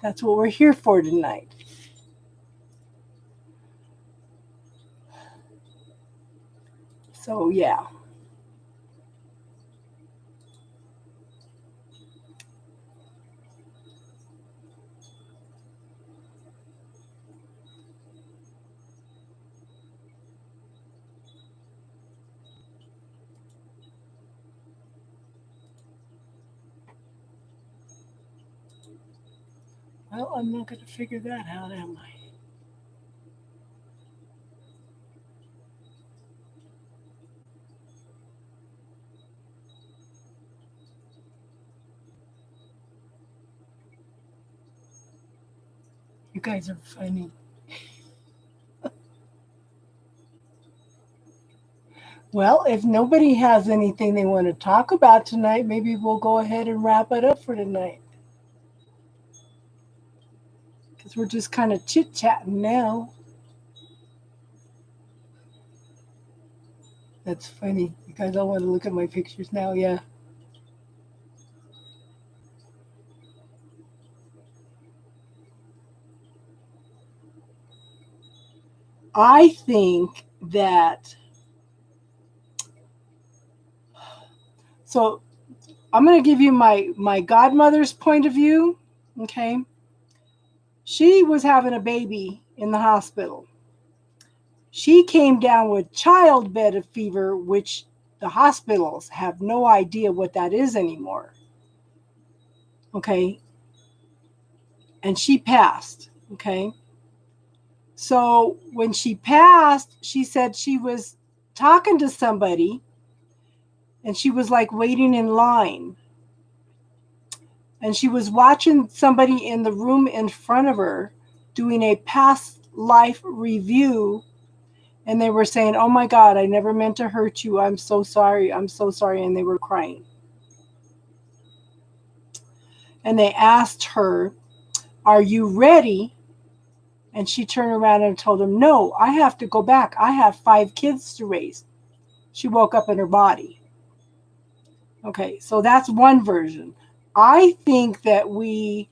That's what we're here for tonight. So yeah. Well, I'm not going to figure that out, am I? You guys are funny. Well, if nobody has anything they want to talk about tonight, maybe we'll go ahead and wrap it up for tonight. Because we're just kind of chit chatting now. That's funny. You guys all want to look at my pictures now? Yeah. I think that. So I'm going to give you my godmother's point of view. Okay. She was having a baby in the hospital. She came down with childbed fever, which the hospitals have no idea what that is anymore. Okay. And she passed. Okay. So when she passed, she said she was talking to somebody and she was like waiting in line. And she was watching somebody in the room in front of her doing a past life review. And they were saying, oh my God, I never meant to hurt you. I'm so sorry. I'm so sorry. And they were crying. And they asked her, are you ready? And she turned around and told them, no, I have to go back. I have 5 kids to raise. She woke up in her body. Okay, so that's one version. I think that we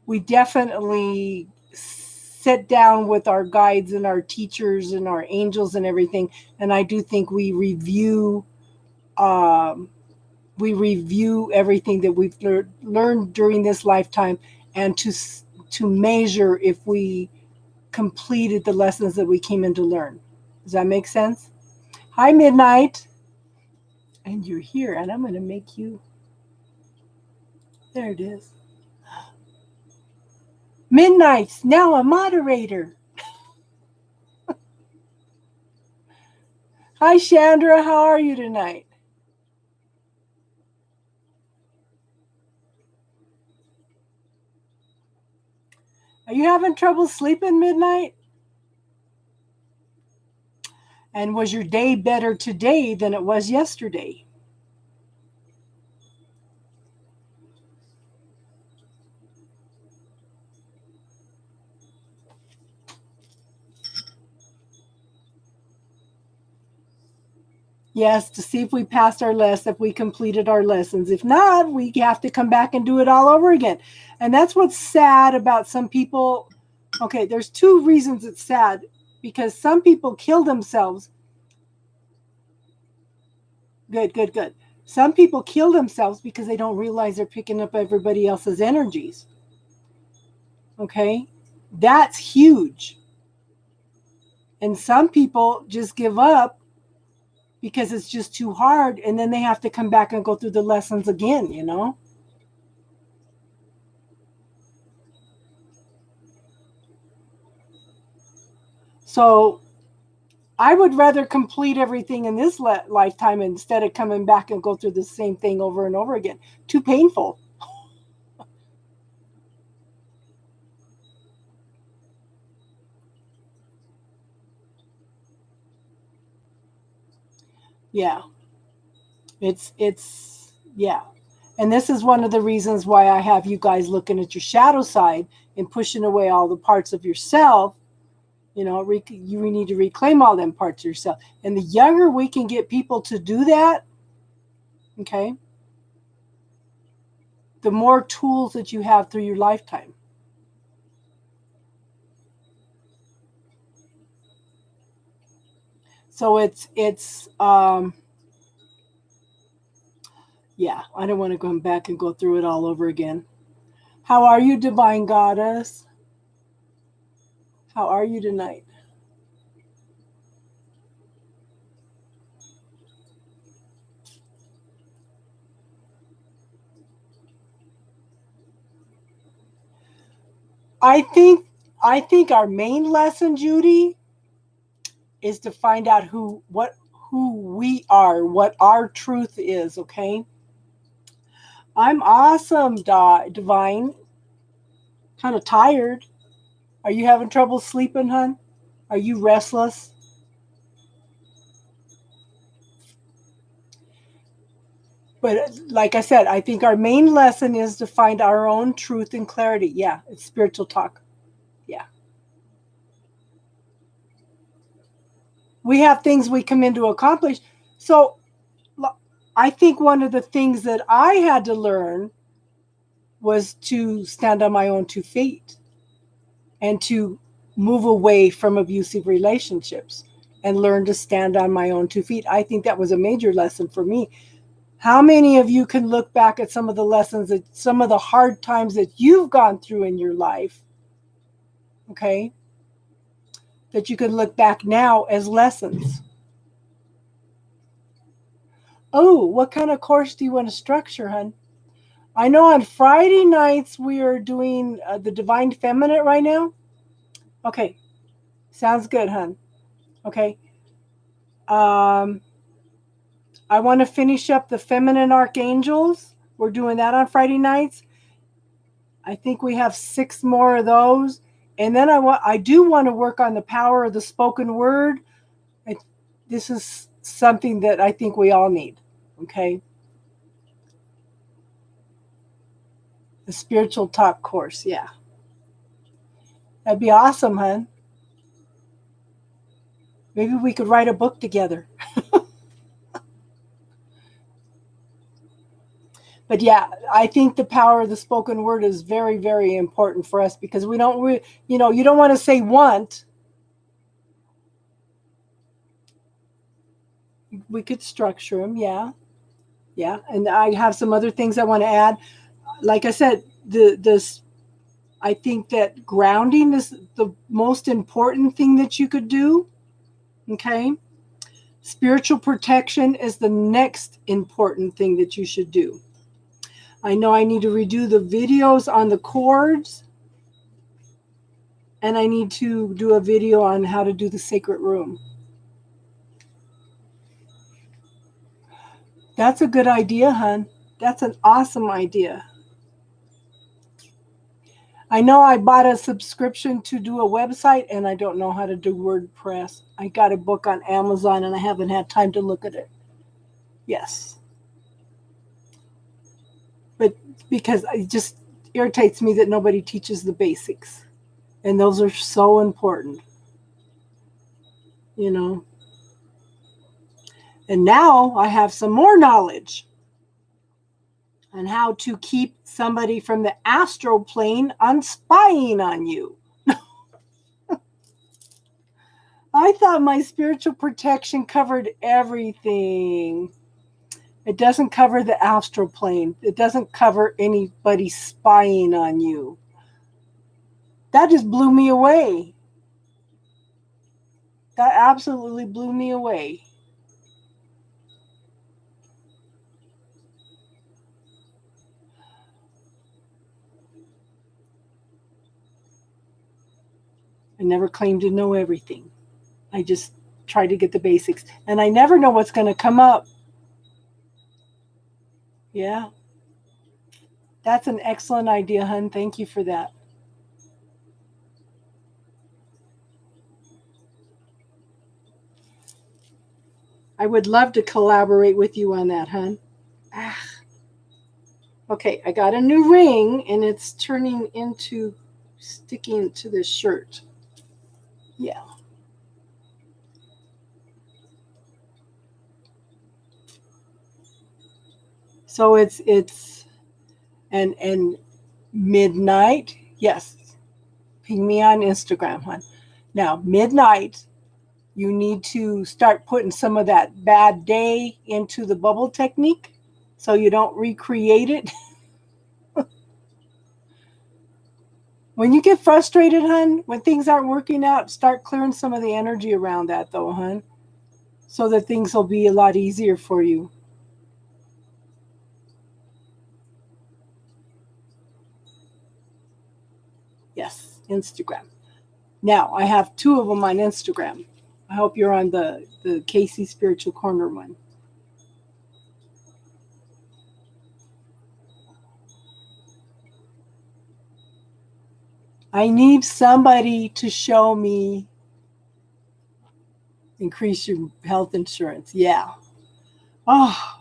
we definitely sit down with our guides and our teachers and our angels and everything, and I do think um, we review everything that we've learned during this lifetime, and to measure if we completed the lessons that we came in to learn. Does that make sense? Hi, Midnight. And you're here, and I'm going to make you. There it is. Midnight's now a moderator. Hi, Chandra. How are you tonight? Are you having trouble sleeping, Midnight? And was your day better today than it was yesterday? Yes, to see if we passed our list, if we completed our lessons. If not, we have to come back and do it all over again. And that's what's sad about some people. Okay, there's two reasons it's sad. Because some people kill themselves. Good. Some people kill themselves because they don't realize they're picking up everybody else's energies. Okay? That's huge. And some people just give up because it's just too hard, and then they have to come back and go through the lessons again, you know? So I would rather complete everything in this lifetime instead of coming back and go through the same thing over and over again. Too painful. Yeah. Yeah. And this is one of the reasons why I have you guys looking at your shadow side and pushing away all the parts of yourself. You know, you need to reclaim all them parts of yourself. And the younger we can get people to do that, okay, the more tools that you have through your lifetime. So yeah, I don't want to go back and go through it all over again. How are you, Divine Goddess? How are you tonight? I think I think our main lesson, Judy, is to find out who we are, what our truth is, okay? I'm awesome, Divine. Kind of tired. Are you having trouble sleeping, hon? Are you restless? But like I said, I think our main lesson is to find our own truth and clarity. Yeah, it's spiritual talk. Yeah. We have things we come in to accomplish. So I think one of the things that I had to learn was to stand on my own 2 feet and to move away from abusive relationships and learn to stand on my own 2 feet. I think that was a major lesson for me. How many of you can look back at some of the lessons, that some of the hard times that you've gone through in your life, okay, that you can look back now as lessons? Oh, what kind of course do you want to structure, hon? I know on Friday nights we are doing the Divine Feminine right now. Okay, sounds good, hon. Okay. Um, I want to finish up the Feminine Archangels. We're doing that on Friday nights. I think we have 6 more of those. And then I do want to work on the power of the spoken word. This is something that I think we all need. Okay. The spiritual talk course. Yeah. That'd be awesome, hon. Maybe we could write a book together. But yeah, I think the power of the spoken word is very, very important for us because we don't, you don't want to say want. We could structure them, yeah, yeah. And I have some other things I want to add. Like I said, this I think that grounding is the most important thing that you could do. Okay, spiritual protection is the next important thing that you should do. I know I need to redo the videos on the chords, and I need to do a video on how to do the sacred room. That's a good idea, hon. That's an awesome idea. I know I bought a subscription to do a website, and I don't know how to do WordPress. I got a book on Amazon, and I haven't had time to look at it. Yes. But because it just irritates me that nobody teaches the basics. And those are so important. You know. And now I have some more knowledge on how to keep somebody from the astral plane on spying on you. I thought my spiritual protection covered everything. It doesn't cover the astral plane. It doesn't cover anybody spying on you. That just blew me away. That absolutely blew me away. I never claimed to know everything. I just try to get the basics. And I never know what's going to come up. Yeah. That's an excellent idea, hun. Thank you for that. I would love to collaborate with you on that, hun. Ah. Okay, I got a new ring, and it's turning into sticking to this shirt. Yeah. So it's and midnight. Yes. Ping me on Instagram, hon. Now, midnight, you need to start putting some of that bad day into the bubble technique so you don't recreate it. When you get frustrated, hun, when things aren't working out, start clearing some of the energy around that, though, hun, so that things will be a lot easier for you. Yes, Instagram. Now, I have 2 of them on Instagram. I hope you're on the Casey Spiritual Corner one. I need somebody to show me increase your health insurance. Yeah. Oh.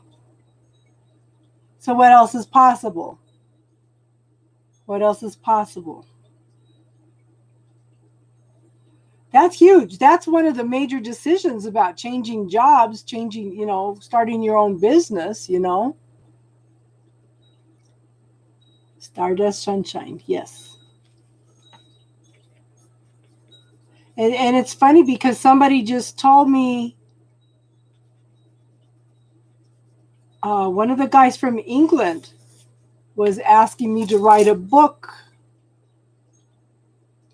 So what else is possible? What else is possible? That's huge. That's one of the major decisions about changing jobs, starting your own business, Stardust Sunshine, yes. And it's funny because somebody just told me, one of the guys from England was asking me to write a book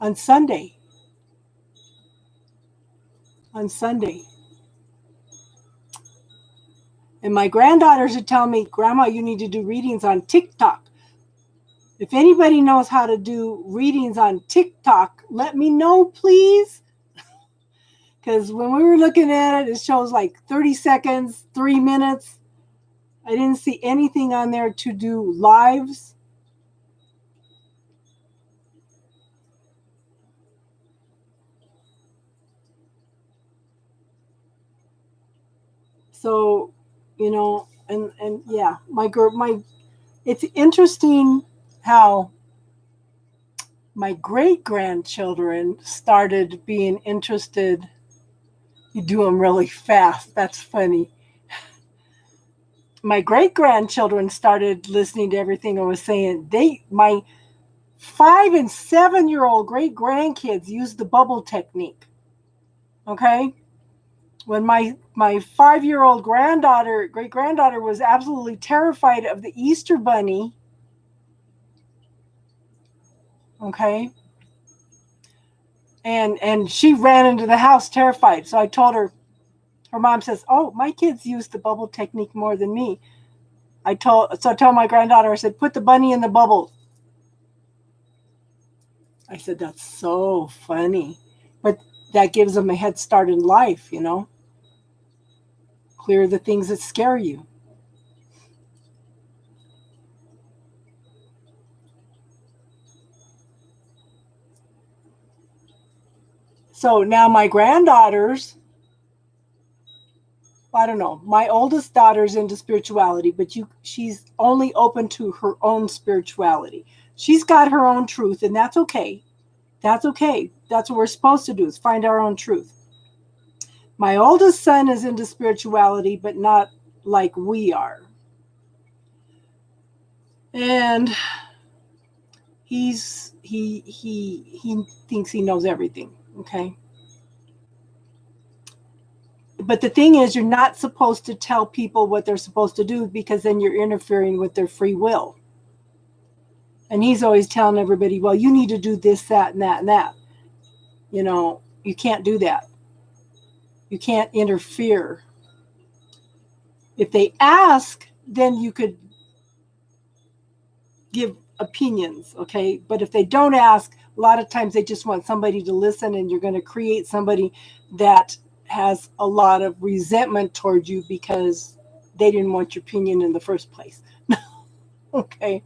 on Sunday. On Sunday. And my granddaughters are telling me, Grandma, you need to do readings on TikTok. If anybody knows how to do readings on TikTok, let me know, please. Because when we were looking at it, it shows like 30 seconds, 3 minutes. I didn't see anything on there to do lives. So, and yeah, it's interesting how my great-grandchildren started being interested. You do them really fast. That's funny. my great-grandchildren started listening to everything I was saying. My 5 and 7-year-old great-grandkids used the bubble technique. Okay? When my 5-year-old great-granddaughter was absolutely terrified of the Easter bunny. Okay? And she ran into the house terrified. So I told her mom says, "Oh, my kids use the bubble technique more than me." I told my granddaughter, I said, "Put the bunny in the bubble." I said, "That's so funny." But that gives them a head start in life, Clear the things that scare you. So now my granddaughters, I don't know, my oldest daughter's into spirituality, but she's only open to her own spirituality. She's got her own truth, and that's okay. That's okay. That's what we're supposed to do, is find our own truth. My oldest son is into spirituality, but not like we are. And he thinks he knows everything, okay? But the thing is, you're not supposed to tell people what they're supposed to do, because then you're interfering with their free will. And he's always telling everybody, well, you need to do this, that, and that, and that. You can't do that. You can't interfere. If they ask, then you could give opinions, okay? But if they don't ask, a lot of times they just want somebody to listen, and you're going to create somebody that has a lot of resentment towards you because they didn't want your opinion in the first place. Okay.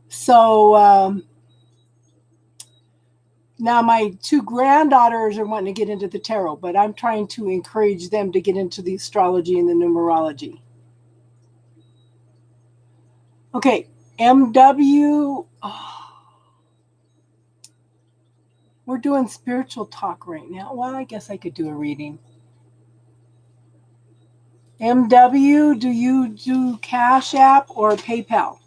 So now my 2 granddaughters are wanting to get into the tarot, but I'm trying to encourage them to get into the astrology and the numerology. Okay, MW. We're doing spiritual talk right now. Well, I guess I could do a reading. MW, do you do Cash App or PayPal?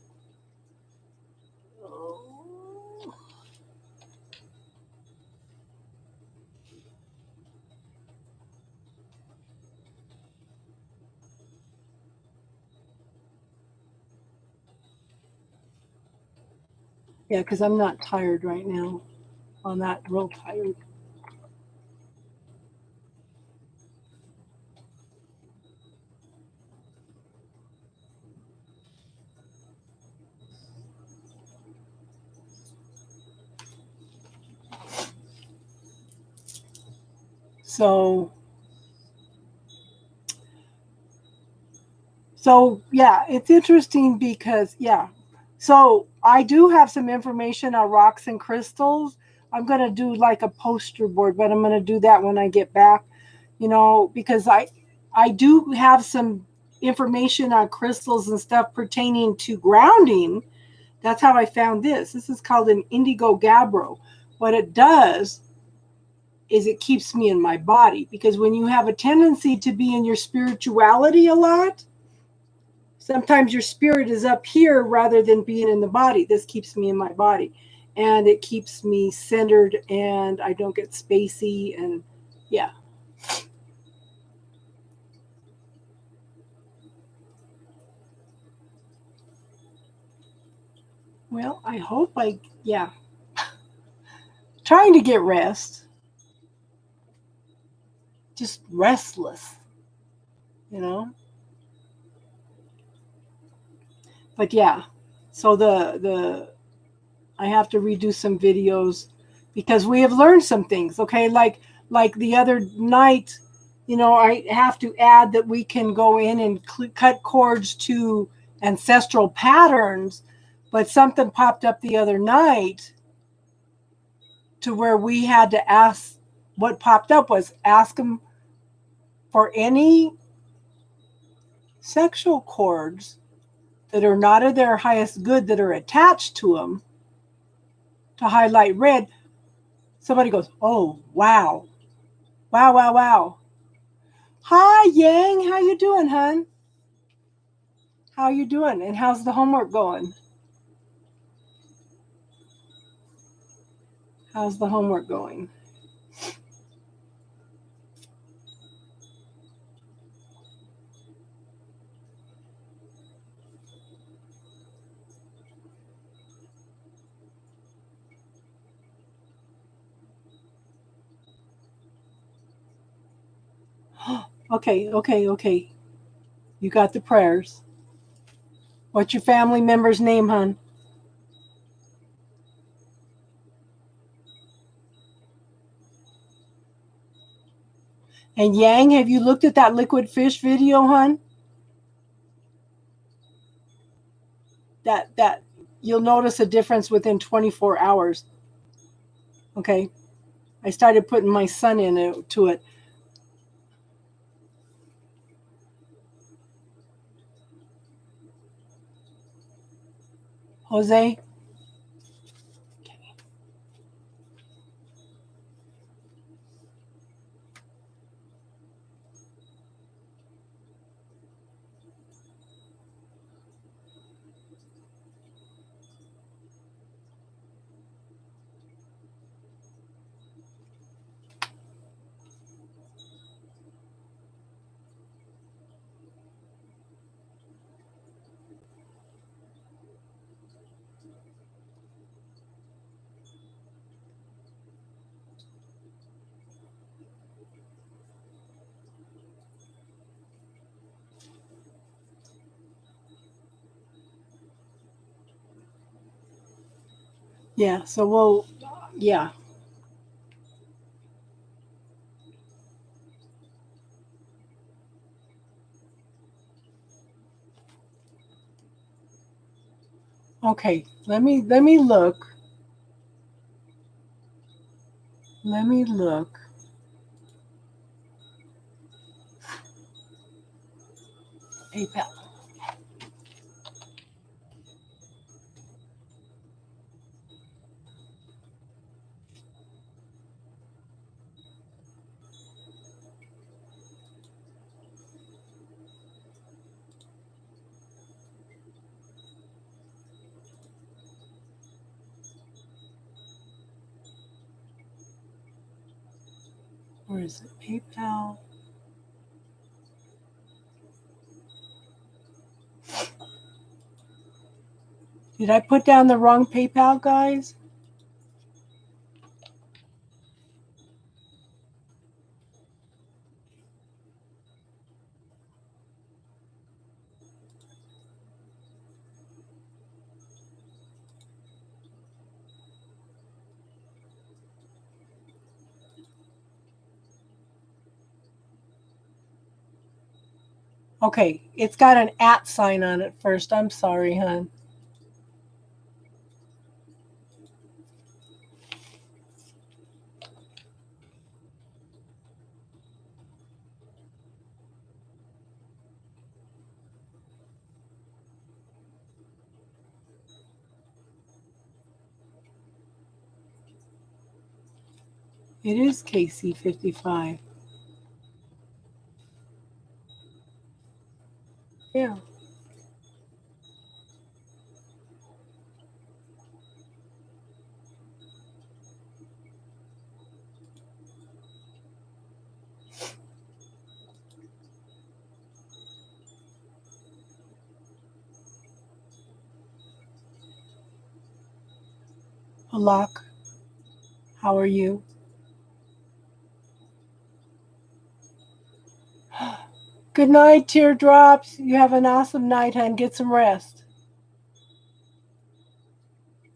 Yeah, because I'm not tired right now. I'm not real tired. So yeah, it's interesting because, yeah. So I do have some information on rocks and crystals. I'm going to do like a poster board, but I'm going to do that when I get back, because I do have some information on crystals and stuff pertaining to grounding. That's how I found this. This is called an indigo gabbro. What it does is it keeps me in my body, because when you have a tendency to be in your spirituality a lot, sometimes your spirit is up here rather than being in the body. This keeps me in my body, and it keeps me centered, and I don't get spacey, and yeah. Well, I hope yeah. Trying to get rest. Just restless, But yeah, so I have to redo some videos because we have learned some things, okay? Like the other night, I have to add that we can go in and cut cords to ancestral patterns, but something popped up the other night to where we had to ask. What popped up was ask them for any sexual cords that are not of their highest good that are attached to them to highlight red. Somebody goes, "Oh, wow. Wow, wow, wow." Hi, Yang. How you doing, hon? How you doing? And how's the homework going? How's the homework going? Okay. You got the prayers. What's your family member's name, hon? And Yang, have you looked at that liquid fish video, hon? That you'll notice a difference within 24 hours. Okay. I started putting my son into it. Jose? Yeah, so yeah. Okay, let me look. Let me look. PayPal. Where is it? PayPal. Did I put down the wrong PayPal, guys? Okay, it's got an @ sign on it first. I'm sorry, hon. It is KC55. Yeah. Halak, how are you? Good night, teardrops. You have an awesome night, hon. Get some rest.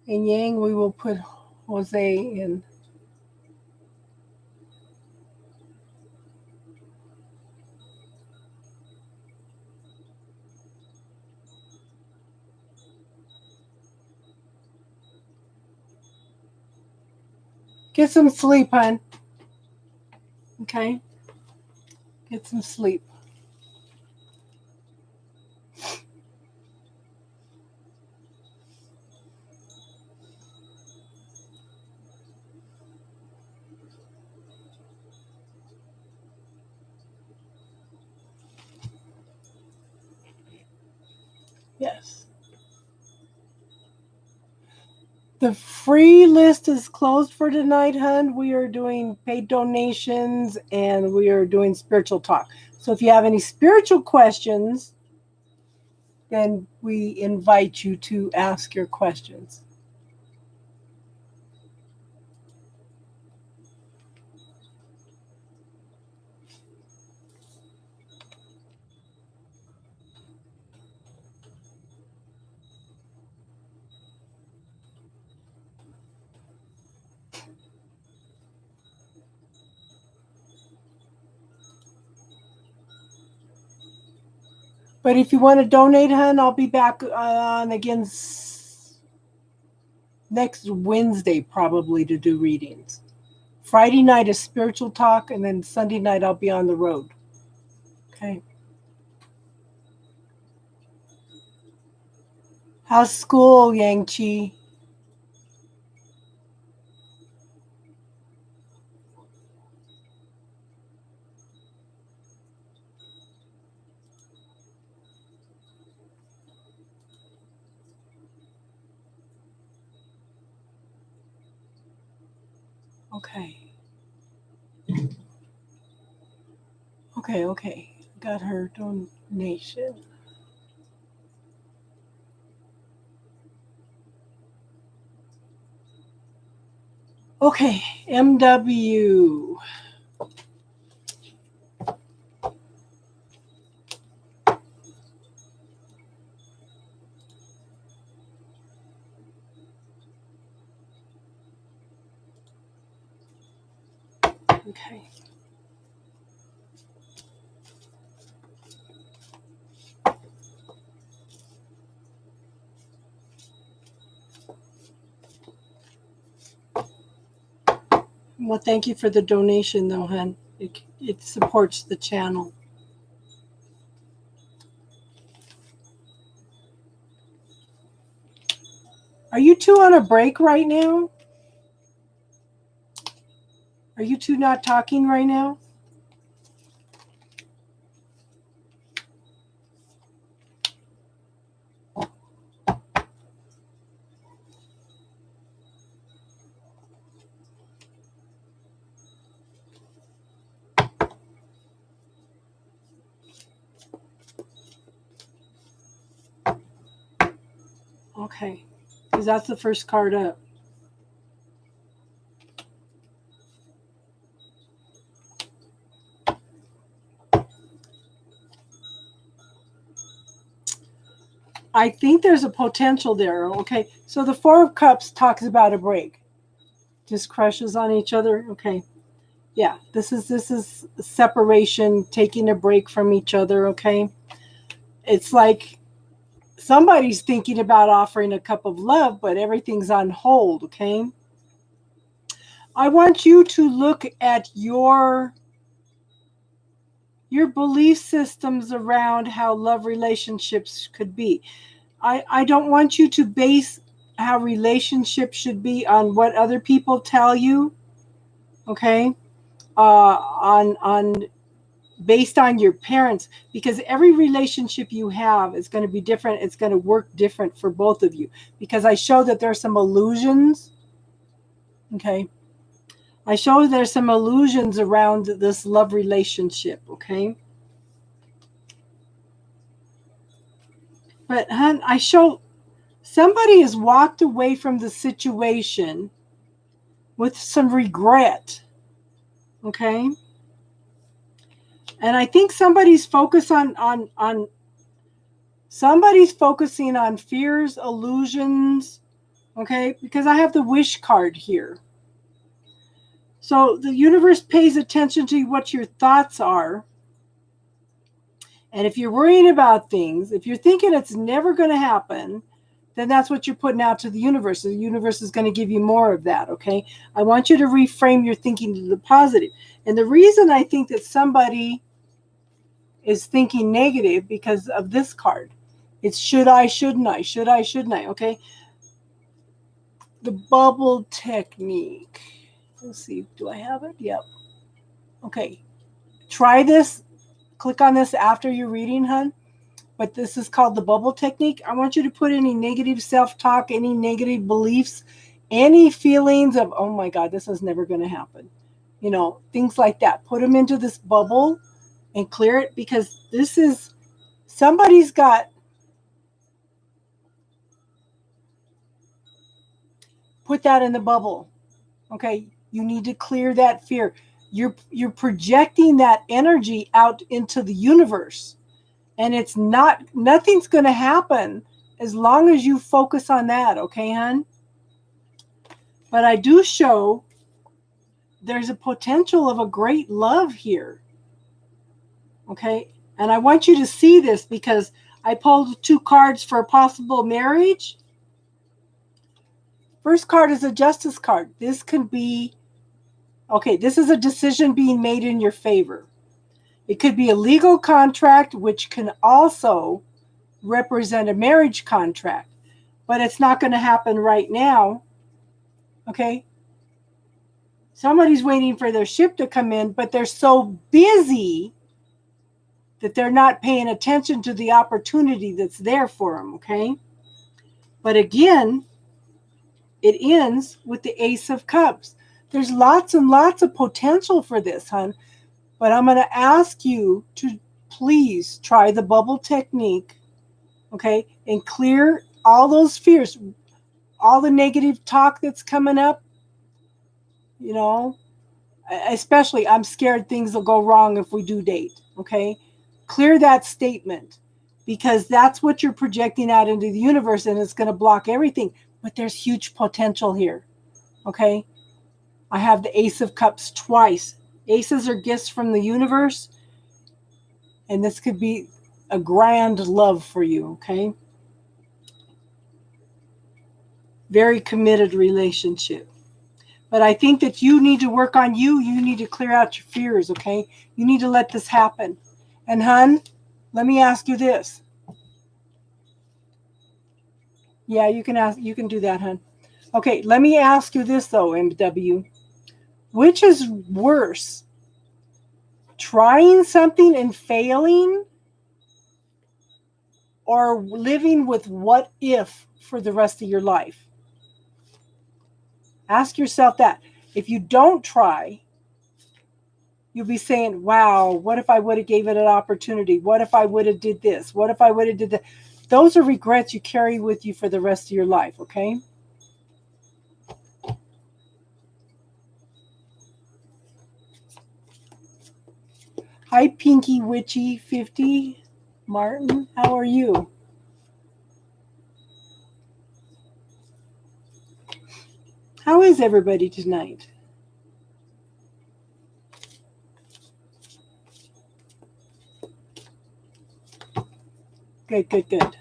And Yang, we will put Jose in. Get some sleep, hon. Okay? Get some sleep. Yes. The free list is closed for tonight, hun. We are doing paid donations and we are doing spiritual talk. So if you have any spiritual questions, then we invite you to ask your questions. But if you want to donate, hun, I'll be back on again next Wednesday probably to do readings. Friday night is spiritual talk, and then Sunday night I'll be on the road. Okay. How's school, Yang Chi? Okay. Okay. Got her donation. Okay, MW. Okay. Well, thank you for the donation, though, hun. It supports the channel. Are you two on a break right now? Are you two not talking right now? Okay, because that's the first card up. I think there's a potential there. Okay, so the Four of Cups talks about a break. Just crushes on each other. Okay, yeah, this is separation, taking a break from each other. Okay, it's like somebody's thinking about offering a cup of love, but everything's on hold. Okay, I want you to look at your belief systems around how love relationships could be. I don't want you to base how relationships should be on what other people tell you, okay? On based on your parents, because every relationship you have is going to be different. It's going to work different for both of you, because I show that there's some illusions, okay? I show there's some illusions around this love relationship, okay? But hun, I show somebody has walked away from the situation with some regret, okay? And I think somebody's focusing on fears, illusions, okay? Because I have the wish card here. So the universe pays attention to what your thoughts are. And if you're worrying about things, if you're thinking it's never going to happen, then that's what you're putting out to the universe. The universe is going to give you more of that, okay? I want you to reframe your thinking to the positive. And the reason I think that somebody is thinking negative because of this card, it's should I, shouldn't I, should I, shouldn't I, okay? The bubble technique. Let's see, do I have it? Yep. Okay. Try this. Click on this after your reading, hun. but this is called the bubble technique. I want you to put any negative self-talk, any negative beliefs, any feelings of, oh my God, this is never going to happen. You know, things like that. Put them into this bubble and clear it, because this is, somebody's got, put that in the bubble. Okay, you need to clear that fear. You're projecting that energy out into the universe, and it's not, nothing's going to happen as long as you focus on that. Okay, hon? But I do show there's a potential of a great love here. Okay, and I want you to see this because I pulled 2 cards for a possible marriage. First card is a justice card. This can be, okay, this is a decision being made in your favor. It could be a legal contract, which can also represent a marriage contract, but it's not going to happen right now. Okay? Somebody's waiting for their ship to come in, but they're so busy that they're not paying attention to the opportunity that's there for them. Okay? But again, it ends with the Ace of Cups. There's lots and lots of potential for this, hon. But I'm going to ask you to please try the bubble technique, okay, and clear all those fears, all the negative talk that's coming up, you know, especially I'm scared things will go wrong if we do date, okay? Clear that statement, because that's what you're projecting out into the universe, and it's going to block everything. But there's huge potential here, okay? I have the Ace of Cups twice. Aces are gifts from the universe, and this could be a grand love for you, okay? Very committed relationship. But I think that you need to work on you. You need to clear out your fears, okay? You need to let this happen. And hun, let me ask you this. Yeah, you can do that, hun. Okay, let me ask you this though, MW. Which is worse? Trying something and failing, or living with what if for the rest of your life? Ask yourself that. If you don't try, you'll be saying, wow, what if I would have gave it an opportunity? What if I would have did this? What if I would have did that? Those are regrets you carry with you for the rest of your life, okay? Hi, Pinky Witchy 50. Martin, how are you? How is everybody tonight? Good, good, good.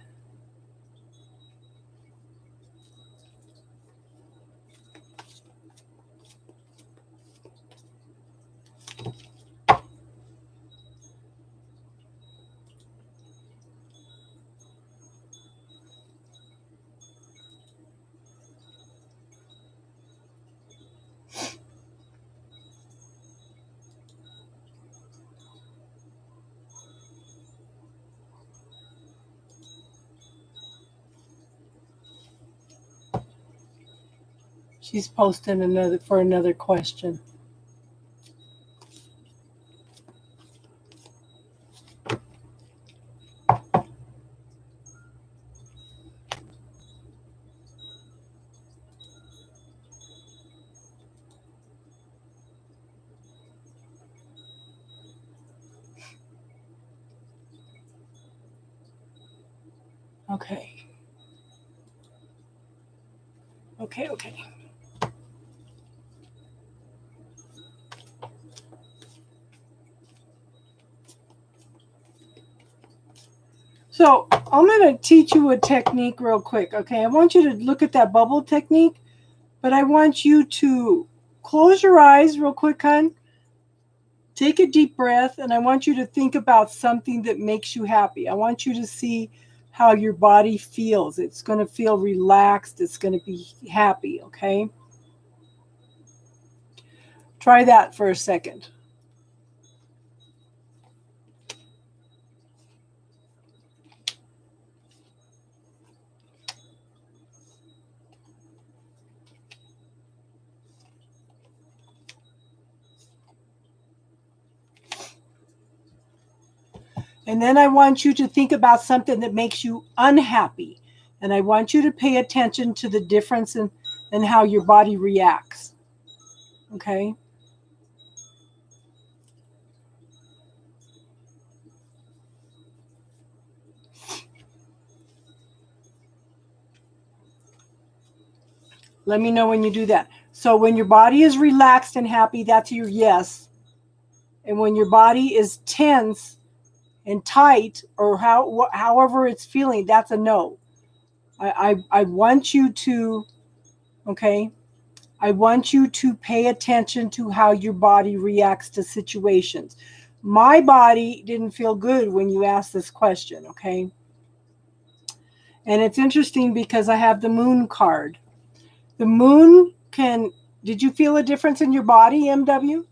She's posting another question. Okay. Okay. So I'm going to teach you a technique real quick, okay? I want you to look at that bubble technique, but I want you to close your eyes real quick, hon. Take a deep breath, and I want you to think about something that makes you happy. I want you to see how your body feels. It's going to feel relaxed. It's going to be happy, okay? Try that for a second. And then I want you to think about something that makes you unhappy. And I want you to pay attention to the difference in how your body reacts. Okay? Let me know when you do that. So when your body is relaxed and happy, that's your yes. And when your body is tense and tight, or however it's feeling, that's a no. I want you to, okay, I want you to pay attention to how your body reacts to situations. My body didn't feel good when you asked this question, okay? And it's interesting because I have the moon card. The moon can, did you feel a difference in your body, MW?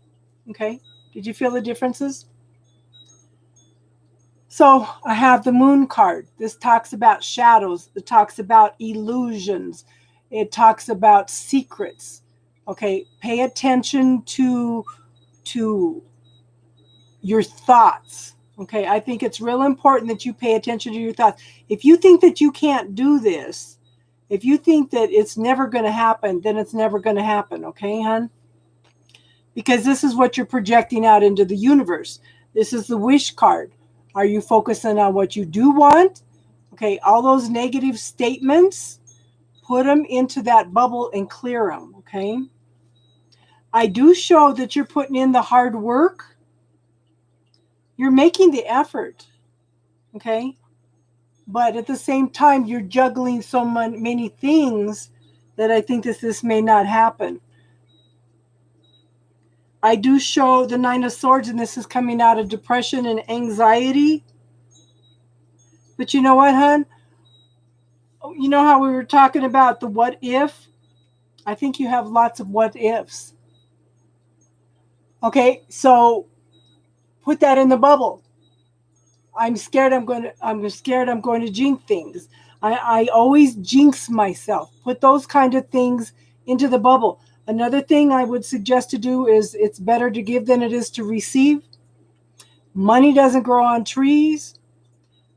Okay. Did you feel the differences? So I have the moon card. This talks about shadows. It talks about illusions. It talks about secrets. Okay. Pay attention to your thoughts. Okay. I think it's real important that you pay attention to your thoughts. If you think that you can't do this, if you think that it's never going to happen, then it's never going to happen. Okay, hon? Because this is what you're projecting out into the universe. This is the wish card. Are you focusing on what you do want? Okay, all those negative statements, put them into that bubble and clear them. Okay. I do show that you're putting in the hard work. You're making the effort. Okay. But at the same time, you're juggling so many things that I think that this may not happen. I do show the Nine of Swords, and this is coming out of depression and anxiety. But you know what, hon? You know how we were talking about the what if? I think you have lots of what ifs. Okay, so put that in the bubble. I'm scared I'm going to jinx things. I always jinx myself. Put those kind of things into the bubble. Another thing I would suggest to do is it's better to give than it is to receive. Money doesn't grow on trees.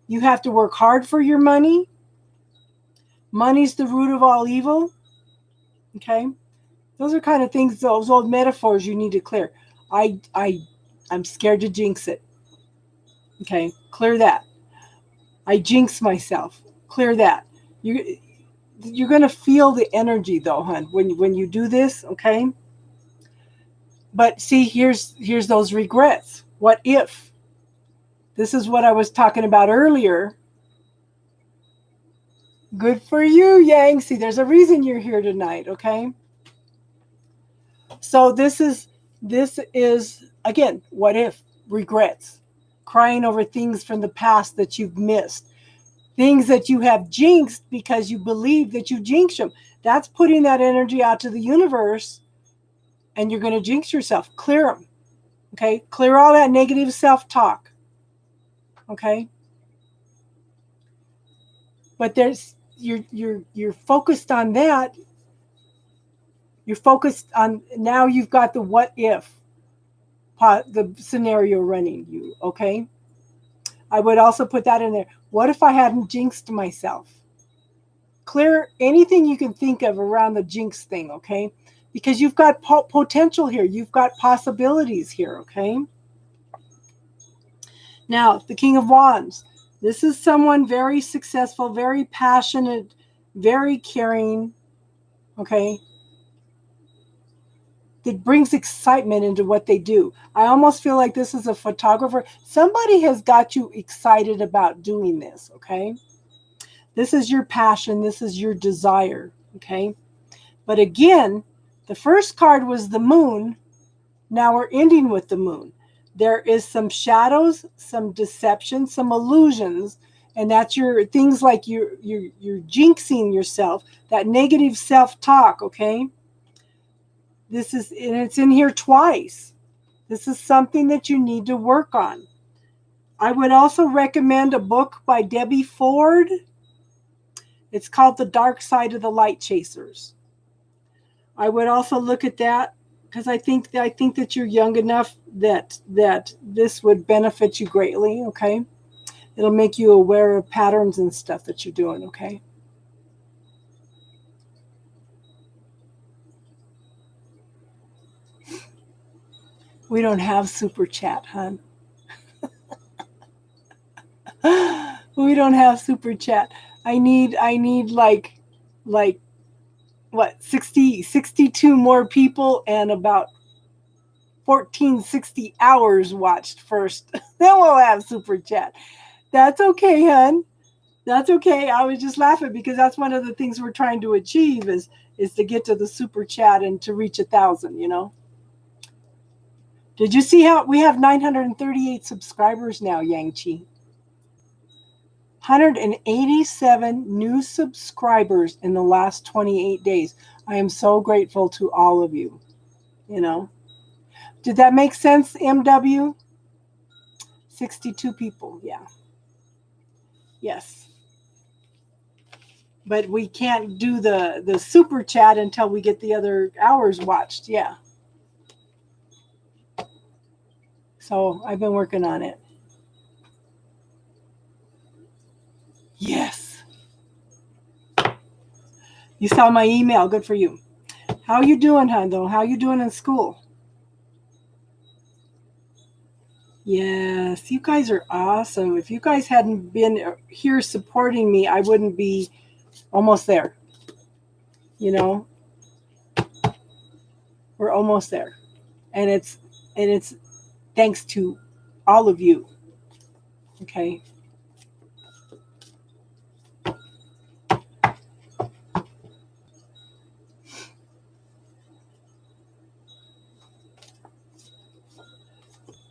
You have to work hard for your money. Money's the root of all evil. Okay? Those are kind of things, those old metaphors you need to clear. I'm scared to jinx it. Okay? Clear that. I jinx myself. Clear that. You're going to feel the energy though, hon, when you do this, okay? But see, here's those regrets. What if? This is what I was talking about earlier. Good for you, Yang. See, there's a reason you're here tonight, okay? So this is again, what if? Regrets. Crying over things from the past that you've missed. Things that you have jinxed because you believe that you jinxed them. That's putting that energy out to the universe, and you're going to jinx yourself. Clear them. Okay? Clear all that negative self-talk. Okay? But you're focused on that. You're focused on, now you've got the what if, the scenario running you, okay? I would also put that in there. What if I hadn't jinxed myself? Clear anything you can think of around the jinx thing, okay? Because you've got potential here. You've got possibilities here, okay? Now, the King of Wands. This is someone very successful, very passionate, very caring, okay? That brings excitement into what they do. I almost feel like this is a photographer. Somebody has got you excited about doing this, okay? This is your passion. This is your desire, okay? But again, the first card was the moon. Now we're ending with the moon. There is some shadows, some deception, some illusions, and that's your things like you're jinxing yourself, that negative self-talk, okay? This is, and it's in here twice. This is something that you need to work on. I would also recommend a book by Debbie Ford. It's called The Dark Side of the Light Chasers. I would also look at that because I think that you're young enough that this would benefit you greatly, okay? It'll make you aware of patterns and stuff that you're doing, okay? We don't have super chat, hon. We don't have super chat. I need like what, 62 more people and about 1460 hours watched first. Then we'll have super chat. That's okay, hun. That's okay. I was just laughing because that's one of the things we're trying to achieve is to get to the super chat and to reach 1,000, you know. Did you see how we have 938 subscribers now, Yang Chi? 187 new subscribers in the last 28 days. I am so grateful to all of you, you know. Did that make sense, MW? 62 people, yeah. Yes. But we can't do the super chat until we get the other hours watched, yeah. So I've been working on it. Yes. You saw my email. Good for you. How you doing, hon, though? How you doing in school? Yes, you guys are awesome. If you guys hadn't been here supporting me, I wouldn't be almost there. You know, we're almost there. And it's thanks to all of you. Okay.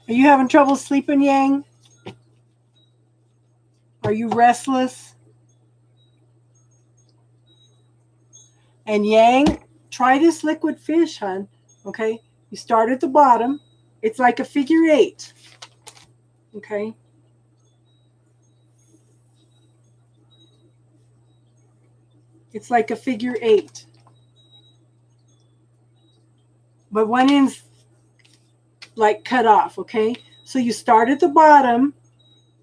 Are you having trouble sleeping, Yang? Are you restless? And Yang, try this liquid fish, hon. Okay? You start at the bottom. It's like a figure 8. Okay? It's like a figure 8. But one end's like cut off, okay? So you start at the bottom,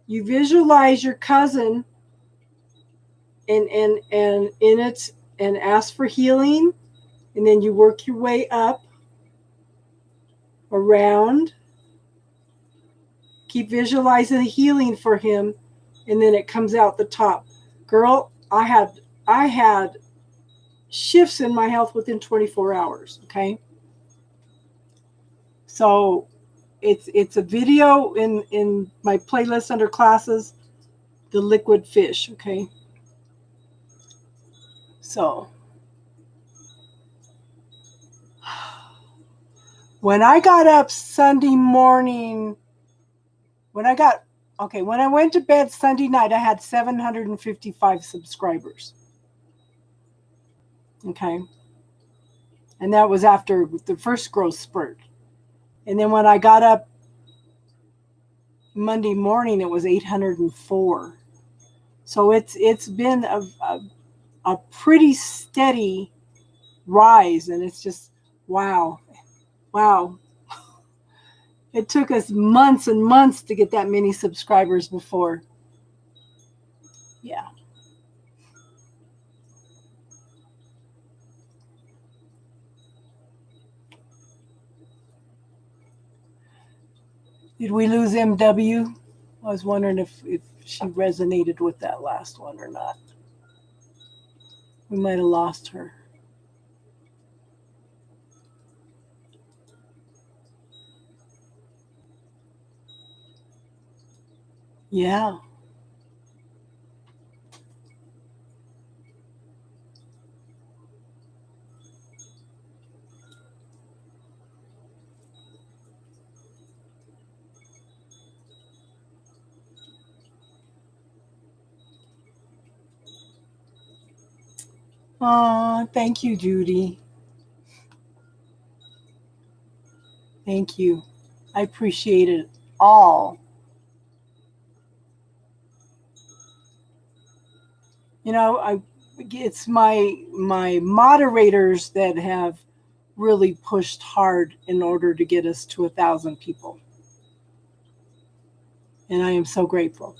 you visualize your cousin and in it and ask for healing, and then you work your way up around. Keep visualizing the healing for him, and then it comes out the top. Girl, I had shifts in my health within 24 hours, okay? So it's a video in my playlist under classes, the liquid fish, okay? So when I got up Sunday morning, when I went to bed Sunday night, I had 755 subscribers. Okay. And that was after the first growth spurt. And then when I got up Monday morning, it was 804. So it's been a pretty steady rise, and it's just wow. It took us months and months to get that many subscribers before. Yeah. Did we lose MW? I was wondering if she resonated with that last one or not. We might have lost her. Yeah. Oh, thank you, Judy. Thank you. I appreciate it all. You know, it's my moderators that have really pushed hard in order to get us to 1,000 people. And I am so grateful.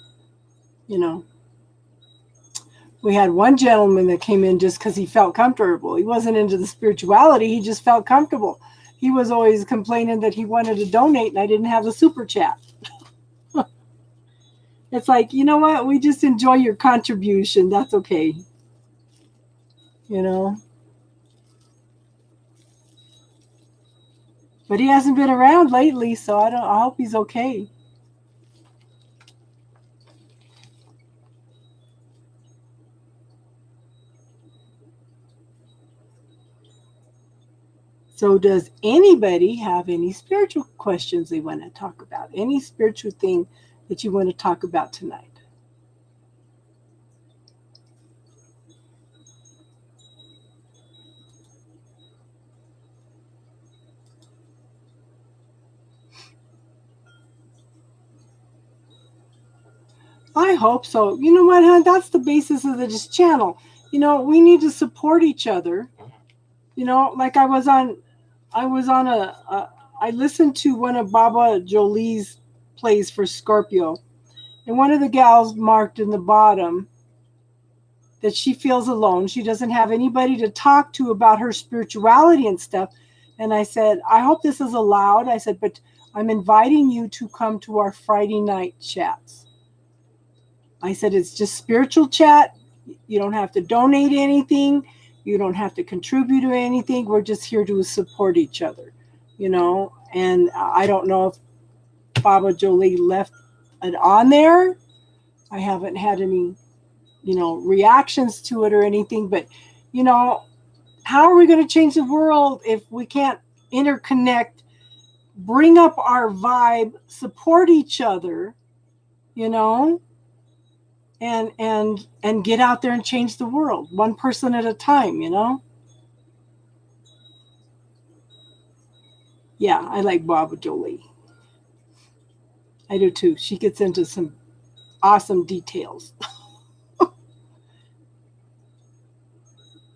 You know, we had one gentleman that came in just because he felt comfortable. He wasn't into the spirituality. He just felt comfortable. He was always complaining that he wanted to donate and I didn't have the super chat. It's like, you know what? We just enjoy your contribution. That's okay. You know? But he hasn't been around lately, so I hope he's okay. So does anybody have any spiritual questions they want to talk about? Any spiritual thing that you want to talk about tonight? I hope so. You know what, hon? That's the basis of this channel. You know, we need to support each other. You know, like I was on I listened to one of Baba Jolie's plays for Scorpio, and one of the gals marked in the bottom that she feels alone. She doesn't have anybody to talk to about her spirituality and stuff. And I said, I hope this is allowed. I said, but I'm inviting you to come to our Friday night chats. I said, it's just spiritual chat. You don't have to donate anything. You don't have to contribute to anything. We're just here to support each other, you know. And I don't know if Baba Jolie left it on there. I haven't had any, you know, reactions to it or anything. But, you know, how are we going to change the world if we can't interconnect, bring up our vibe, support each other, you know? And get out there and change the world one person at a time, you know. Yeah, I like Baba Jolie. I do too. She gets into some awesome details.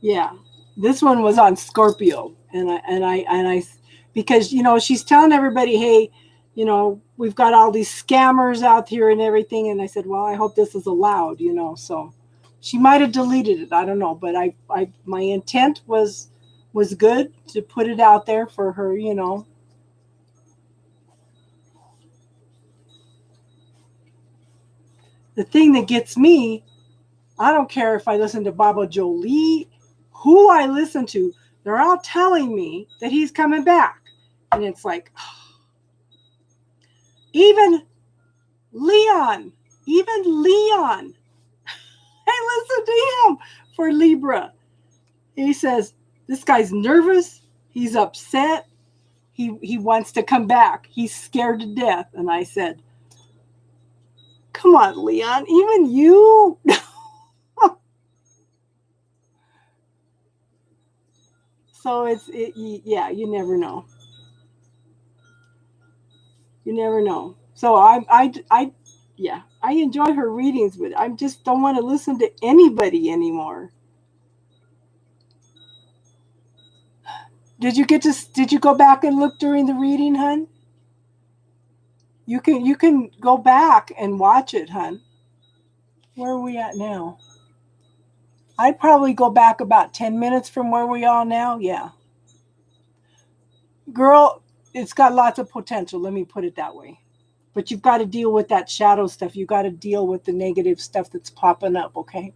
Yeah, this one was on Scorpio, and I because you know she's telling everybody, hey, you know, we've got all these scammers out here and everything, and I said, well, I hope this is allowed, you know. So she might have deleted it, I don't know, but I my intent was good to put it out there for her, you know. The thing that gets me, I don't care if I listen to Baba Jolie, who I listen to, they're all telling me that he's coming back. And it's like, even Leon, even Leon, I listen to him for Libra. He says, this guy's nervous, he's upset, he wants to come back, he's scared to death. And I said, come on, Leon, even you. So yeah, you never know. You never know. So yeah, I enjoy her readings, but I just don't want to listen to anybody anymore. Did you go back and look during the reading, hun? You can go back and watch it, hun. Where are we at now? I'd probably go back about 10 minutes from where we are now. Yeah. Girl, it's got lots of potential, let me put it that way. But you've got to deal with that shadow stuff. You got to deal with the negative stuff that's popping up, okay?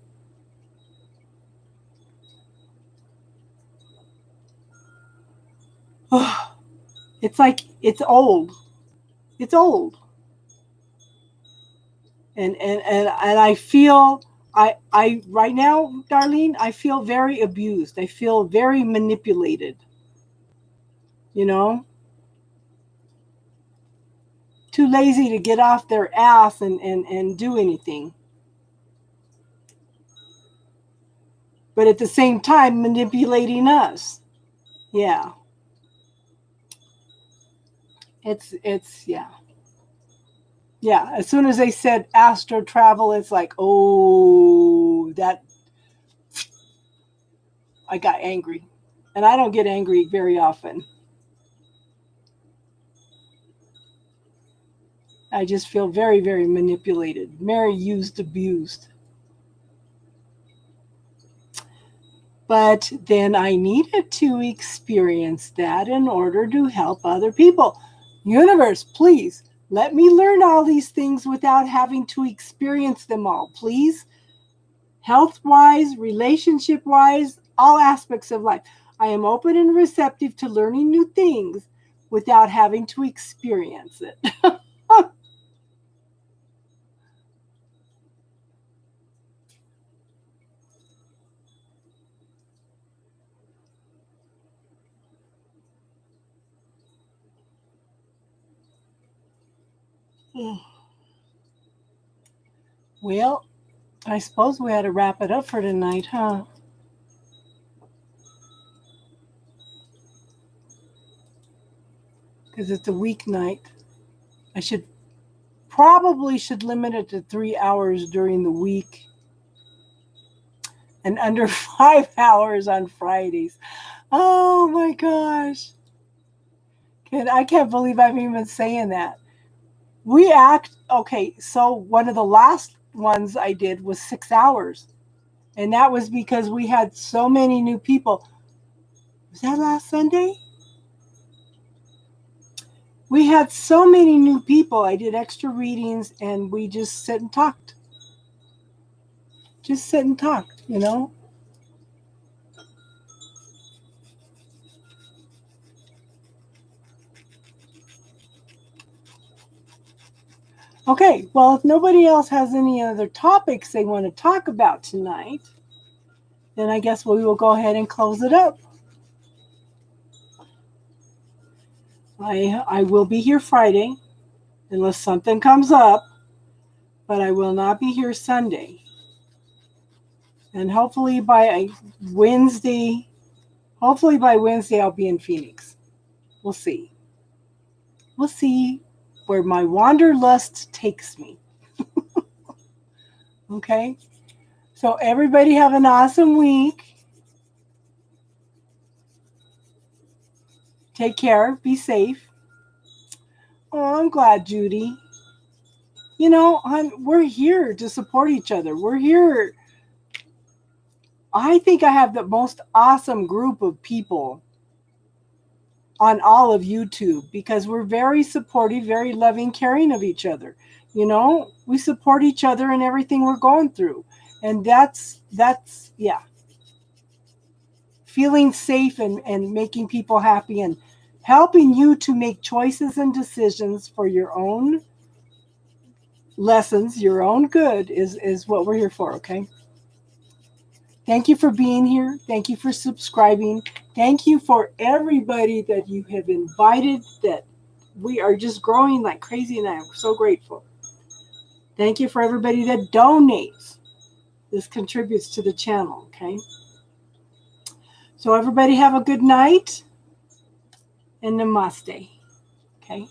It's like it's old. It's old. And I feel I right now, Darlene, I feel very abused. I feel very manipulated. You know, too lazy to get off their ass and do anything. But at the same time, manipulating us. Yeah, it's yeah. Yeah, as soon as they said astro travel, it's like, oh, that I got angry. And I don't get angry very often. I just feel very, very manipulated, very used, abused. But then I needed to experience that in order to help other people. Universe, please let me learn all these things without having to experience them all, please. Health wise, relationship wise, all aspects of life. I am open and receptive to learning new things without having to experience it. Well, I suppose we had to wrap it up for tonight, huh? Because it's a weeknight. I should limit it to 3 hours during the week and under 5 hours on Fridays. Oh my gosh. I can't believe I'm even saying that. Okay, so one of the last ones I did was 6 hours. And that was because we had so many new people. Was that last Sunday? We had so many new people. I did extra readings and we just sit and talked. Just sit and talked, you know? Okay, well, if nobody else has any other topics they want to talk about tonight, then I guess we will go ahead and close it up. I will be here Friday unless something comes up, but I will not be here Sunday. And hopefully by Wednesday I'll be in Phoenix. We'll see. We'll see where my wanderlust takes me. Okay? So everybody have an awesome week. Take care. Be safe. Oh, I'm glad, Judy. You know, we're here to support each other. We're here. I think I have the most awesome group of people on all of YouTube because we're very supportive, very loving, caring of each other. You know, we support each other in everything we're going through. And that's yeah. Feeling safe and making people happy and helping you to make choices and decisions for your own lessons, your own good is what we're here for, okay? Thank you for being here. Thank you for subscribing. Thank you for everybody that you have invited, that we are just growing like crazy, and I'm so grateful. Thank you for everybody that donates. This contributes to the channel, okay? So everybody have a good night and namaste, okay?